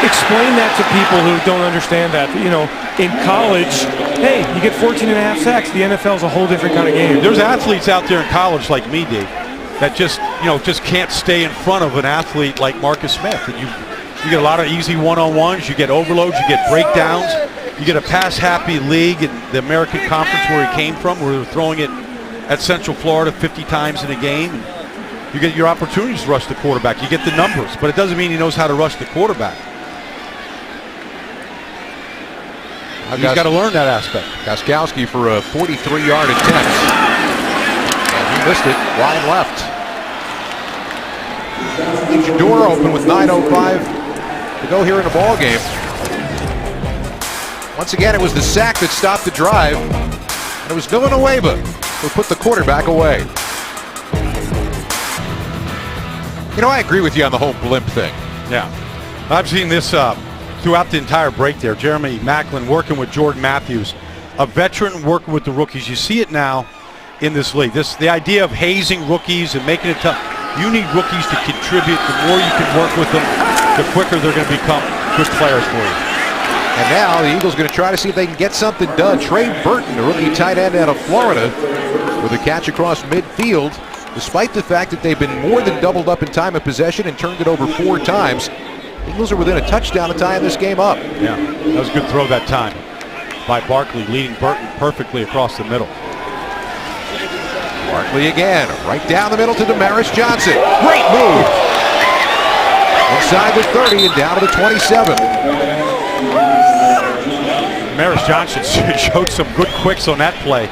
Explain that to people who don't understand that. You know, in college, hey, you get 14.5 sacks. The NFL is a whole different kind of game. There's athletes out there in college like me, Dave, that just can't stay in front of an athlete like Marcus Smith. And you get a lot of easy one-on-ones. You get overloads. You get breakdowns. You get a pass-happy league in the American Conference where he came from, where they're throwing it at Central Florida 50 times in a game. You get your opportunities to rush the quarterback. You get the numbers, but it doesn't mean he knows how to rush the quarterback. He's got to learn that aspect. Gostkowski for a 43-yard attempt. And he missed it wide left. Keeps your door open with 9:05 to go here in the ball game. Once again, it was the sack that stopped the drive. And it was Villanueva who put the quarterback away. You know, I agree with you on the whole blimp thing. Yeah. I've seen this throughout the entire break there. Jeremy Macklin working with Jordan Matthews, a veteran working with the rookies. You see it now in this league. The idea of hazing rookies and making it tough. You need rookies to contribute. The more you can work with them, the quicker they're going to become good players for you. And now the Eagles going to try to see if they can get something done. Trey Burton, the rookie tight end out of Florida, with a catch across midfield. Despite the fact that they've been more than doubled up in time of possession and turned it over 4 times, Eagles are within a touchdown to tie this game up. Yeah, that was a good throw that time by Barkley, leading Burton perfectly across the middle. Barkley again, right down the middle to Damaris Johnson. Great move. Inside the 30 and down to the 27. Damaris Johnson showed some good quicks on that play.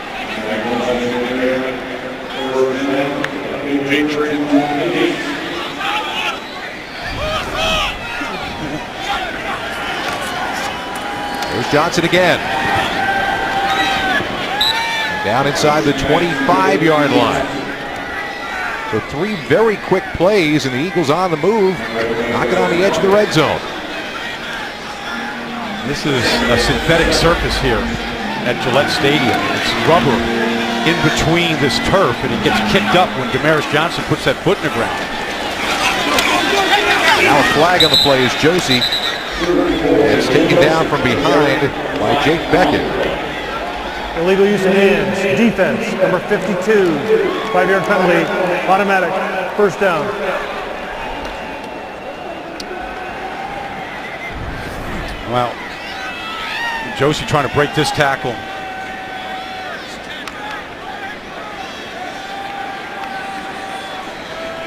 There's Johnson again. And down inside the 25-yard line. So 3 very quick plays, and the Eagles on the move, knocking on the edge of the red zone. This is a synthetic surface here at Gillette Stadium. It's rubber in between this turf, and it gets kicked up when Damaris Johnson puts that foot in the ground. Now a flag on the play is Josie. And it's taken down from behind by Jake Beckett. Illegal use of hands. Defense, number 52. 5-yard penalty. Automatic. First down. Well, Josie trying to break this tackle.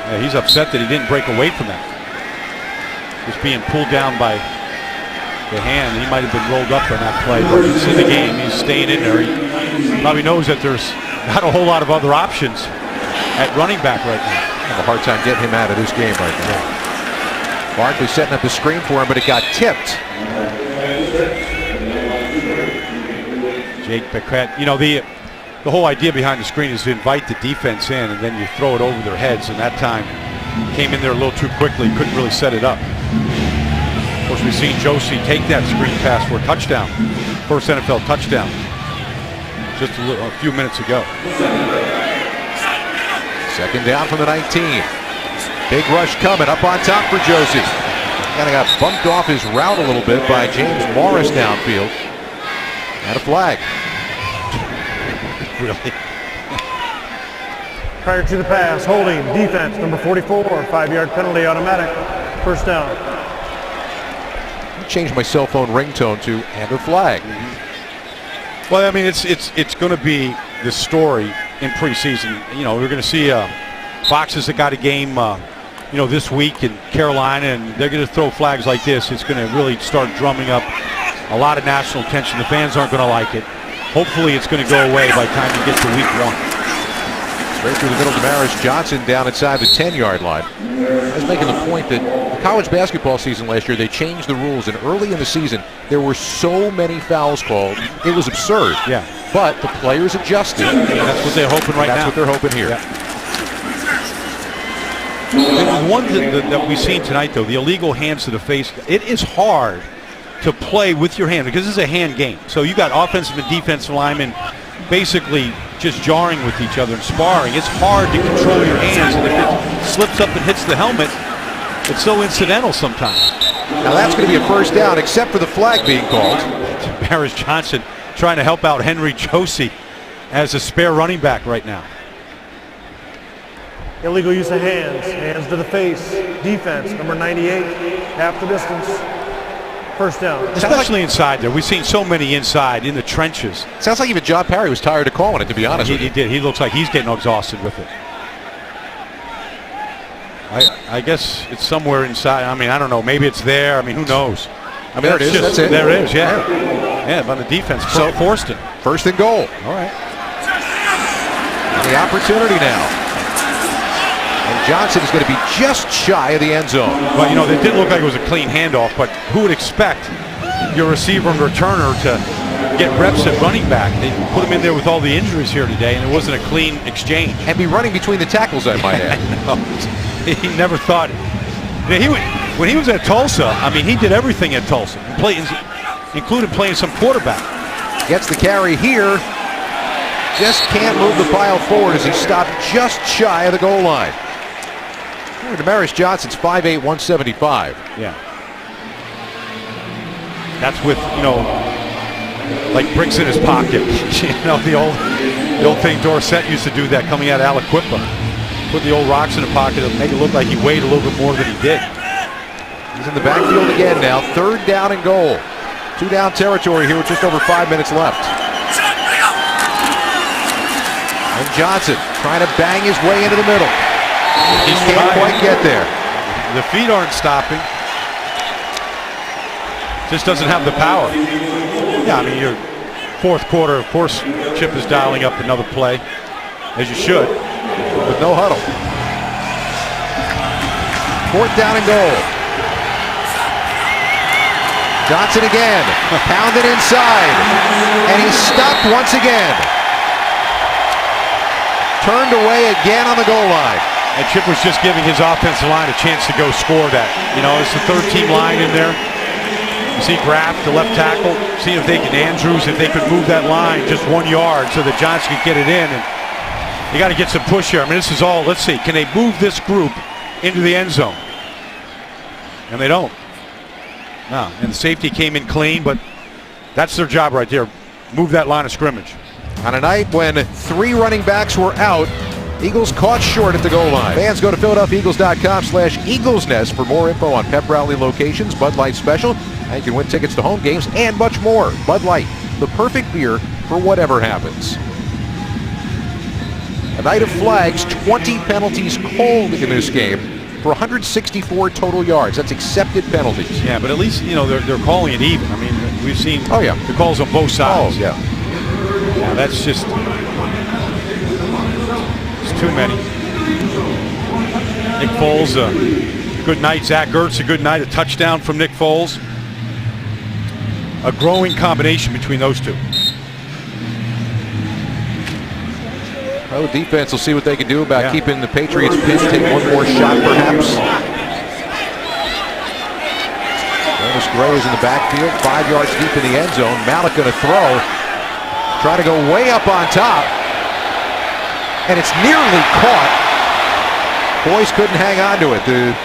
Yeah, he's upset that he didn't break away from that. Just being pulled down by the hand. He might have been rolled up on that play, but he's in the game. He's staying in there. He probably knows that there's not a whole lot of other options at running back right now. I have a hard time getting him out of this game right now. Barkley setting up the screen for him, but it got tipped. Jake Beckett, you know, the whole idea behind the screen is to invite the defense in, and then you throw it over their heads, and that time came in there a little too quickly, couldn't really set it up. Of course, we've seen Josie take that screen pass for a touchdown, first NFL touchdown, just a few minutes ago. Second down from the 19. Big rush coming up on top for Josie. Kind of got bumped off his route a little bit by James Morris downfield. And a flag. Really? Prior to the pass, holding, defense, number 44. 5-yard penalty, automatic. First down. I changed my cell phone ringtone to and a flag. Well, I mean, it's going to be the story in preseason. You know, we're going to see Foxes that got a game, you know, this week in Carolina, and they're going to throw flags like this. It's going to really start drumming up a lot of national attention. The fans aren't going to like it. Hopefully, it's going to go away by the time you get to week 1. Straight through the middle, Damaris Johnson down inside the 10-yard line. I was making the point that the college basketball season last year, they changed the rules, and early in the season, there were so many fouls called. It was absurd. Yeah. But the players adjusted. And that's what they're hoping right now. That's what they're hoping here. Yeah. The one that we've seen tonight, though, the illegal hands to the face, it is hard to play with your hand because this is a hand game. So you got offensive and defensive linemen basically just jarring with each other and sparring. It's hard to control your hands, and if it slips up and hits the helmet, it's so incidental sometimes. Now that's going to be a first down, except for the flag being called. Damaris Johnson trying to help out Henry Josie as a spare running back right now. Illegal use of hands. Hands to the face. Defense, number 98. Half the distance. First down. Especially inside there. We've seen so many inside in the trenches. Sounds like even John Parry was tired of calling it, to be honest with you. He did. He looks like he's getting exhausted with it. I guess it's somewhere inside. I mean, I don't know. Maybe it's there. I mean, who knows? I mean, there it is. That's it. There it is, yeah. Yeah, on the defense. So forced it. First and goal. All right. And the opportunity now. And Johnson is going to be just shy of the end zone. Well, you know, it didn't look like it was a clean handoff, but who would expect your receiver and returner to get reps at running back? They put him in there with all the injuries here today, and it wasn't a clean exchange. And be running between the tackles, I might add. He never thought. When he was at Tulsa, I mean, he did everything at Tulsa, including playing some quarterback. Gets the carry here. Just can't move the pile forward as he stopped just shy of the goal line. Damaris Johnson's 5'8", 175. Yeah. That's with, like bricks in his pocket. The old thing Dorsett used to do that coming out of Aliquippa. Put the old rocks in the pocket to make it look like he weighed a little bit more than he did. He's in the backfield again now. 3rd down and goal. 2 down territory here with just over 5 minutes left. And Johnson trying to bang his way into the middle. He can't quite get there. The feet aren't stopping. Just doesn't have the power. Yeah, I mean, your 4th quarter, of course, Chip is dialing up another play, as you should, with no huddle. 4th down and goal. Johnson again, pounded inside, and he's stopped once again. Turned away again on the goal line. And Chip was just giving his offensive line a chance to go score that. It's the 3rd-team line in there. You see Graff, the left tackle, see if they can, Andrews, if they could move that line just 1 yard so that Johnson could get it in. And you got to get some push here. I mean, this is all, let's see, can they move this group into the end zone? And they don't. No, and the safety came in clean, but that's their job right there. Move that line of scrimmage. On a night when 3 running backs were out, Eagles caught short at the goal line. Fans, go to PhiladelphiaEagles.com/EaglesNest for more info on pep rally locations, Bud Light special, and you can win tickets to home games and much more. Bud Light, the perfect beer for whatever happens. A night of flags, 20 penalties called in this game for 164 total yards. That's accepted penalties. Yeah, but at least, they're calling it even. I mean, we've seen the calls on both sides. Oh, yeah. Yeah, that's just... too many. Nick Foles, a good night. Zach Ertz, a good night. A touchdown from Nick Foles. A growing combination between those two. Well, the defense will see what they can do about keeping the Patriots pinned. Take one more shot, perhaps. Jonas Gray is in the backfield, 5 yards deep in the end zone. Malik going to throw. Trying to go way up on top. And it's nearly caught. Boys couldn't hang on to it. The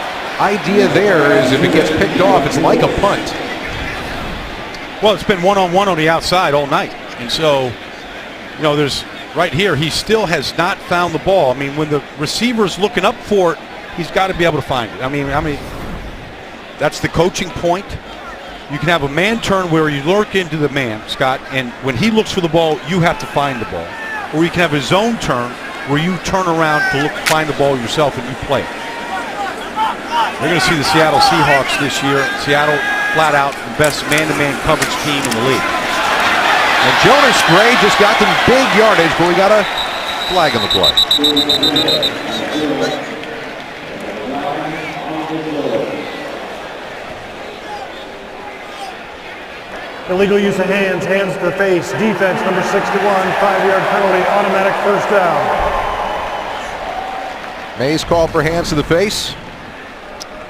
idea there is if it gets picked off, it's like a punt. Well, it's been one-on-one on the outside all night. And so, there's right here, he still has not found the ball. I mean, when the receiver's looking up for it, he's got to be able to find it. I mean, that's the coaching point. You can have a man turn where you lurk into the man, Scott, and when he looks for the ball, you have to find the ball. Or you can have a zone turn where you turn around to find the ball yourself and you play it. We're going to see the Seattle Seahawks this year. Seattle, flat out, the best man-to-man coverage team in the league. And Jonas Gray just got them big yardage, but we got a flag on the play. Illegal use of hands, hands to the face, defense, number 61, 5-yard penalty, automatic 1st down. Mays called for hands to the face.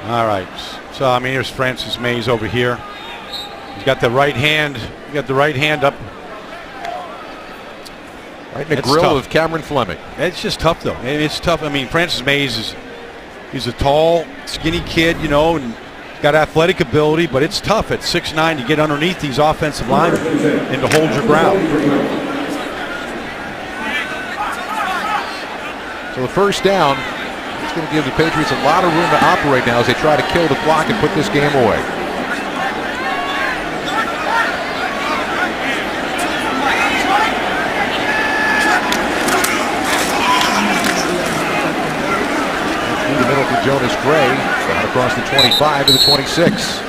All right. So, I mean, here's Francis Mays over here. He's got the right hand. Up. Right in the grill of Cameron Fleming. It's just tough, though. It's tough. I mean, Francis Mays he's a tall, skinny kid, and got athletic ability, but it's tough at 6'9" to get underneath these offensive linemen and to hold your ground. So the 1st down, it's going to give the Patriots a lot of room to operate now as they try to kill the clock and put this game away. Through the middle for Jonas Gray, down across the 25 to the 26.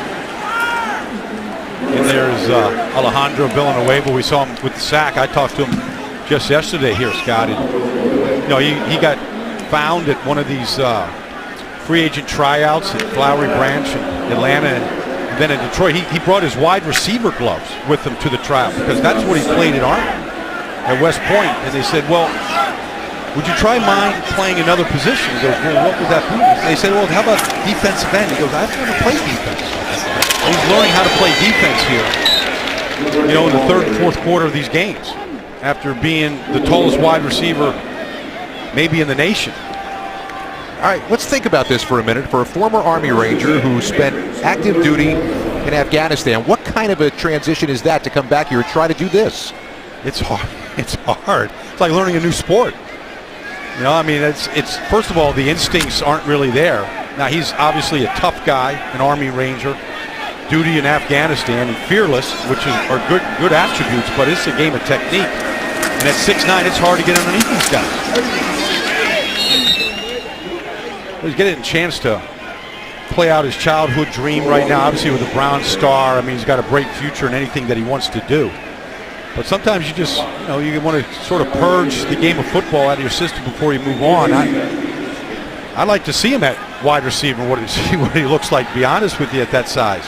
And there's Alejandro Villanueva. We saw him with the sack. I talked to him just yesterday here, Scott. And, he got found at one of these free agent tryouts at Flowery Branch in Atlanta, and then in Detroit. He brought his wide receiver gloves with him to the tryout because that's what he played at Army at West Point. And they said, well, would you try playing another position? He goes, well, what would that be? They said, well, how about defensive end? He goes, I've never played defense. He's learning how to play defense here, you know, in the third and fourth quarter of these games, after being the tallest wide receiver maybe in the nation. All right, let's think about this for a minute. For a former Army Ranger who spent active duty in Afghanistan, what kind of a transition is that to come back here and try to do this? It's hard. It's hard. It's like learning a new sport. You know, I mean, it's first of all, the instincts aren't really there. Now, he's obviously a tough guy, an Army Ranger, duty in Afghanistan, and fearless, which are good attributes, but it's a game of technique. And at 6'9", it's hard to get underneath these guys. He's getting a chance to play out his childhood dream right now, obviously with a Brown star. I mean, he's got a bright future in anything that he wants to do. But sometimes you just, you know, you want to sort of purge the game of football out of your system before you move on. I'd like to see him at wide receiver, see what he looks like, to be honest with you, at that size.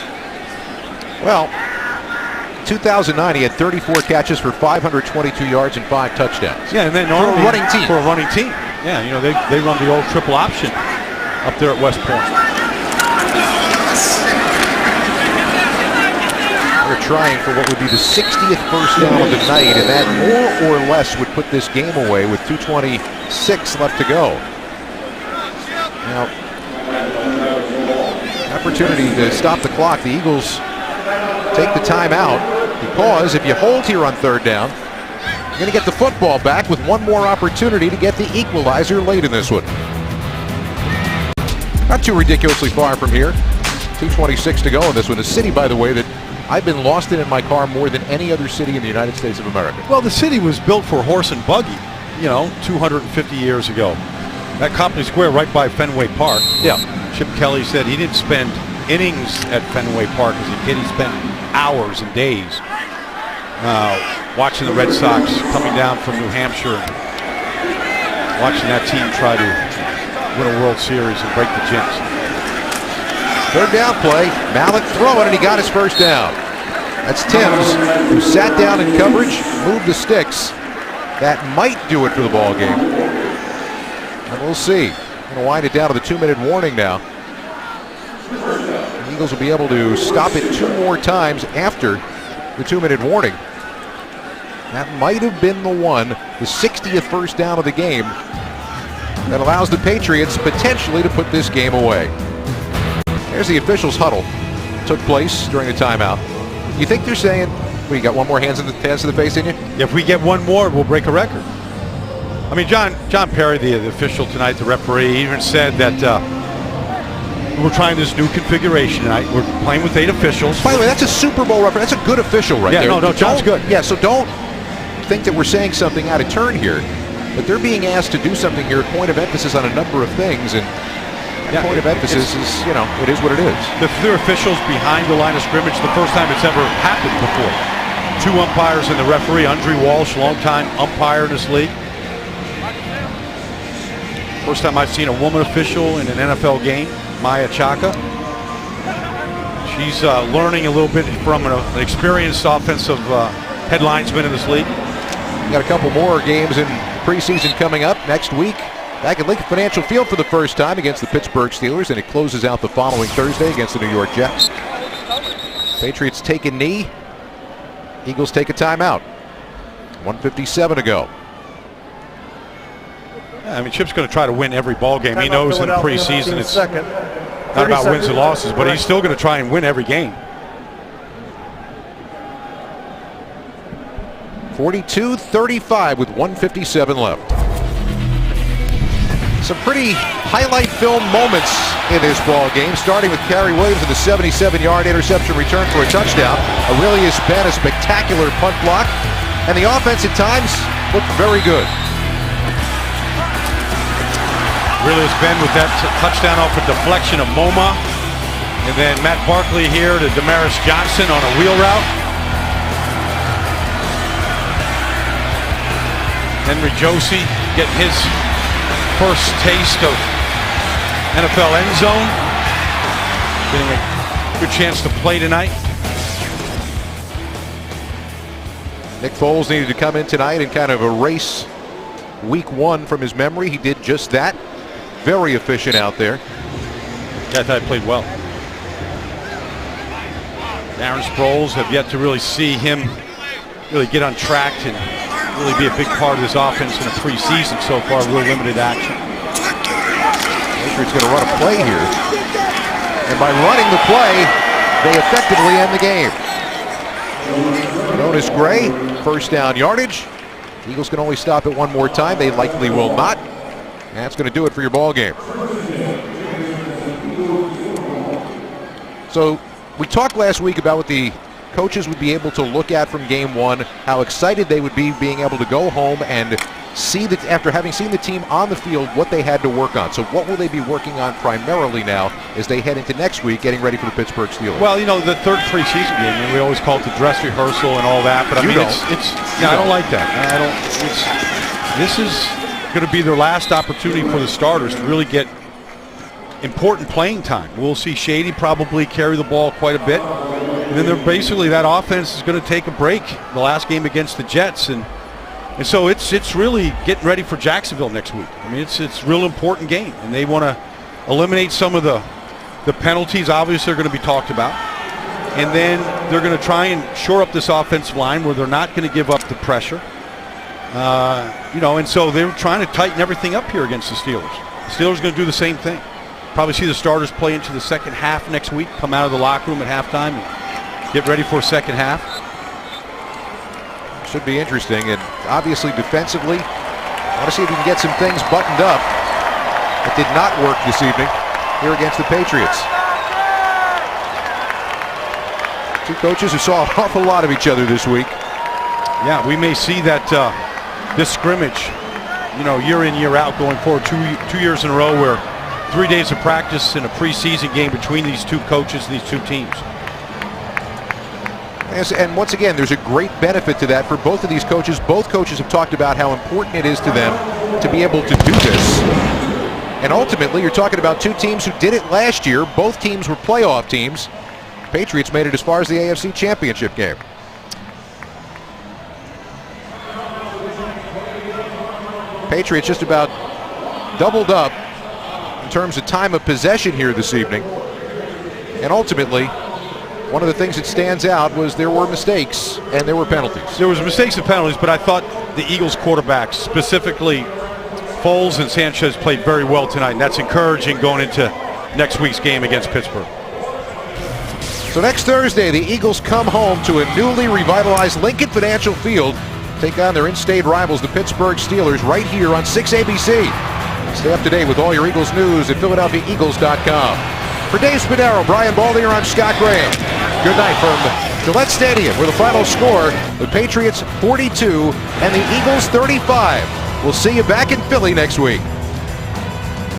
Well, 2009, he had 34 catches for 522 yards and 5 touchdowns. Yeah, and then for a running team. For a running team. Yeah, you know, they run the old triple option up there at West Point. They're trying for what would be the 60th first down of the night, and that more or less would put this game away with 2:26 left to go. Now, opportunity to stop the clock. The Eagles take the timeout because if you hold here on third down, you're going to get the football back with one more opportunity to get the equalizer late in this one. Not too ridiculously far from here. 2:26 to go in this one. A city, by the way, that I've been lost in my car more than any other city in the United States of America. Well, the city was built for horse and buggy, you know, 250 years ago. That Copley Square right by Fenway Park. Yeah. Chip Kelly said he didn't spend innings at Fenway Park as a kid. He spent hours and days watching the Red Sox coming down from New Hampshire, watching that team try to win a World Series and break the jinx. Third down play, Mallett throwing, and he got his first down. That's Timms, who sat down in coverage, moved the sticks. That might do it for the ball game. And we'll see. Going to wind it down to the 2-minute warning now. The Eagles will be able to stop it 2 more times after the 2-minute warning. That might have been the one, the 60th first down of the game, that allows the Patriots potentially to put this game away. There's the officials' huddle. Took place during the timeout. You think they're saying, well, you got one more hands to the face in you? If we get one more, we'll break a record. I mean, John Perry, the official tonight, the referee, even said that we're trying this new configuration tonight. We're playing with 8 officials. By the way, that's a Super Bowl referee. That's a good official right there. No, John's good. Yeah, so don't think that we're saying something out of turn here. But they're being asked to do something here, point of emphasis on a number of things, and point of emphasis is, you know, it is what it is. There are officials behind the line of scrimmage, the first time it's ever happened before. 2 umpires and the referee, Andre Walsh, longtime umpire in this league. First time I've seen a woman official in an NFL game, Maya Chaka. She's learning a little bit from an experienced offensive head linesman in this league. Got a couple more games in preseason coming up next week. Back at Lincoln Financial Field for the first time against the Pittsburgh Steelers, and it closes out the following Thursday against the New York Jets. Patriots take a knee. Eagles take a timeout. 1:57 to go. I mean, Chip's going to try to win every ball game. He knows in preseason it's not about wins and losses, but he's still going to try and win every game. 42-35 with 1:57 left. Some pretty highlight film moments in this ball game, starting with Kerry Williams with a 77-yard interception return for a touchdown. Aurelius Ben, a spectacular punt block, and the offense at times looked very good. Aurelius Ben with that touchdown off a deflection of Moma, and then Matt Barkley here to Damaris Johnson on a wheel route. Henry Josie getting his first taste of NFL end zone. Getting a good chance to play tonight. Nick Foles needed to come in tonight and kind of erase week 1 from his memory. He did just that. Very efficient out there. Yeah, I thought he played well. Aaron Sproles have yet to really see him really get on track and really be a big part of this offense in a preseason so far. Real limited action. Patriots going to run a play here. And by running the play, they effectively end the game. Jonas Gray, first down yardage. Eagles can only stop it one more time. They likely will not. And that's going to do it for your ball game. So we talked last week about what the coaches would be able to look at from game 1, how excited they would be being able to go home and see that after having seen the team on the field what they had to work on. So what will they be working on primarily now as they head into next week getting ready for the Pittsburgh Steelers? Well, you know, the third preseason game, and we always call it the dress rehearsal and all that, but I mean, I don't like that. This is going to be their last opportunity for the starters to really get important playing time. We'll see Shady probably carry the ball quite a bit. And then they're basically, that offense is going to take a break the last game against the Jets. And so it's really getting ready for Jacksonville next week. I mean, it's a real important game. And they want to eliminate some of the penalties, obviously, are going to be talked about. And then they're going to try and shore up this offensive line where they're not going to give up the pressure. You know, and so they're trying to tighten everything up here against the Steelers. The Steelers are going to do the same thing. Probably see the starters play into the second half next week, come out of the locker room at halftime and get ready for a second half. Should be interesting, and obviously defensively, I want to see if we can get some things buttoned up. It did not work this evening here against the Patriots. Two coaches who saw an awful lot of each other this week. Yeah, we may see that this scrimmage, you know, year in, year out going forward, two years in a row where 3 days of practice in a preseason game between these two coaches, these two teams. And once again, there's a great benefit to that for both of these coaches. Both coaches have talked about how important it is to them to be able to do this. And ultimately, you're talking about two teams who did it last year. Both teams were playoff teams. Patriots made it as far as the AFC Championship game. Patriots just about doubled up in terms of time of possession here this evening. And ultimately, one of the things that stands out was there were mistakes and there were penalties. There was mistakes and penalties, but I thought the Eagles quarterbacks, specifically Foles and Sanchez, played very well tonight, and that's encouraging going into next week's game against Pittsburgh. So next Thursday, the Eagles come home to a newly revitalized Lincoln Financial Field, take on their in-state rivals, the Pittsburgh Steelers, right here on 6 ABC. Stay up to date with all your Eagles news at PhiladelphiaEagles.com. For Dave Spadaro, Brian Baldinger, I'm Scott Graham. Good night from Gillette Stadium, where the final score, the Patriots 42 and the Eagles 35. We'll see you back in Philly next week.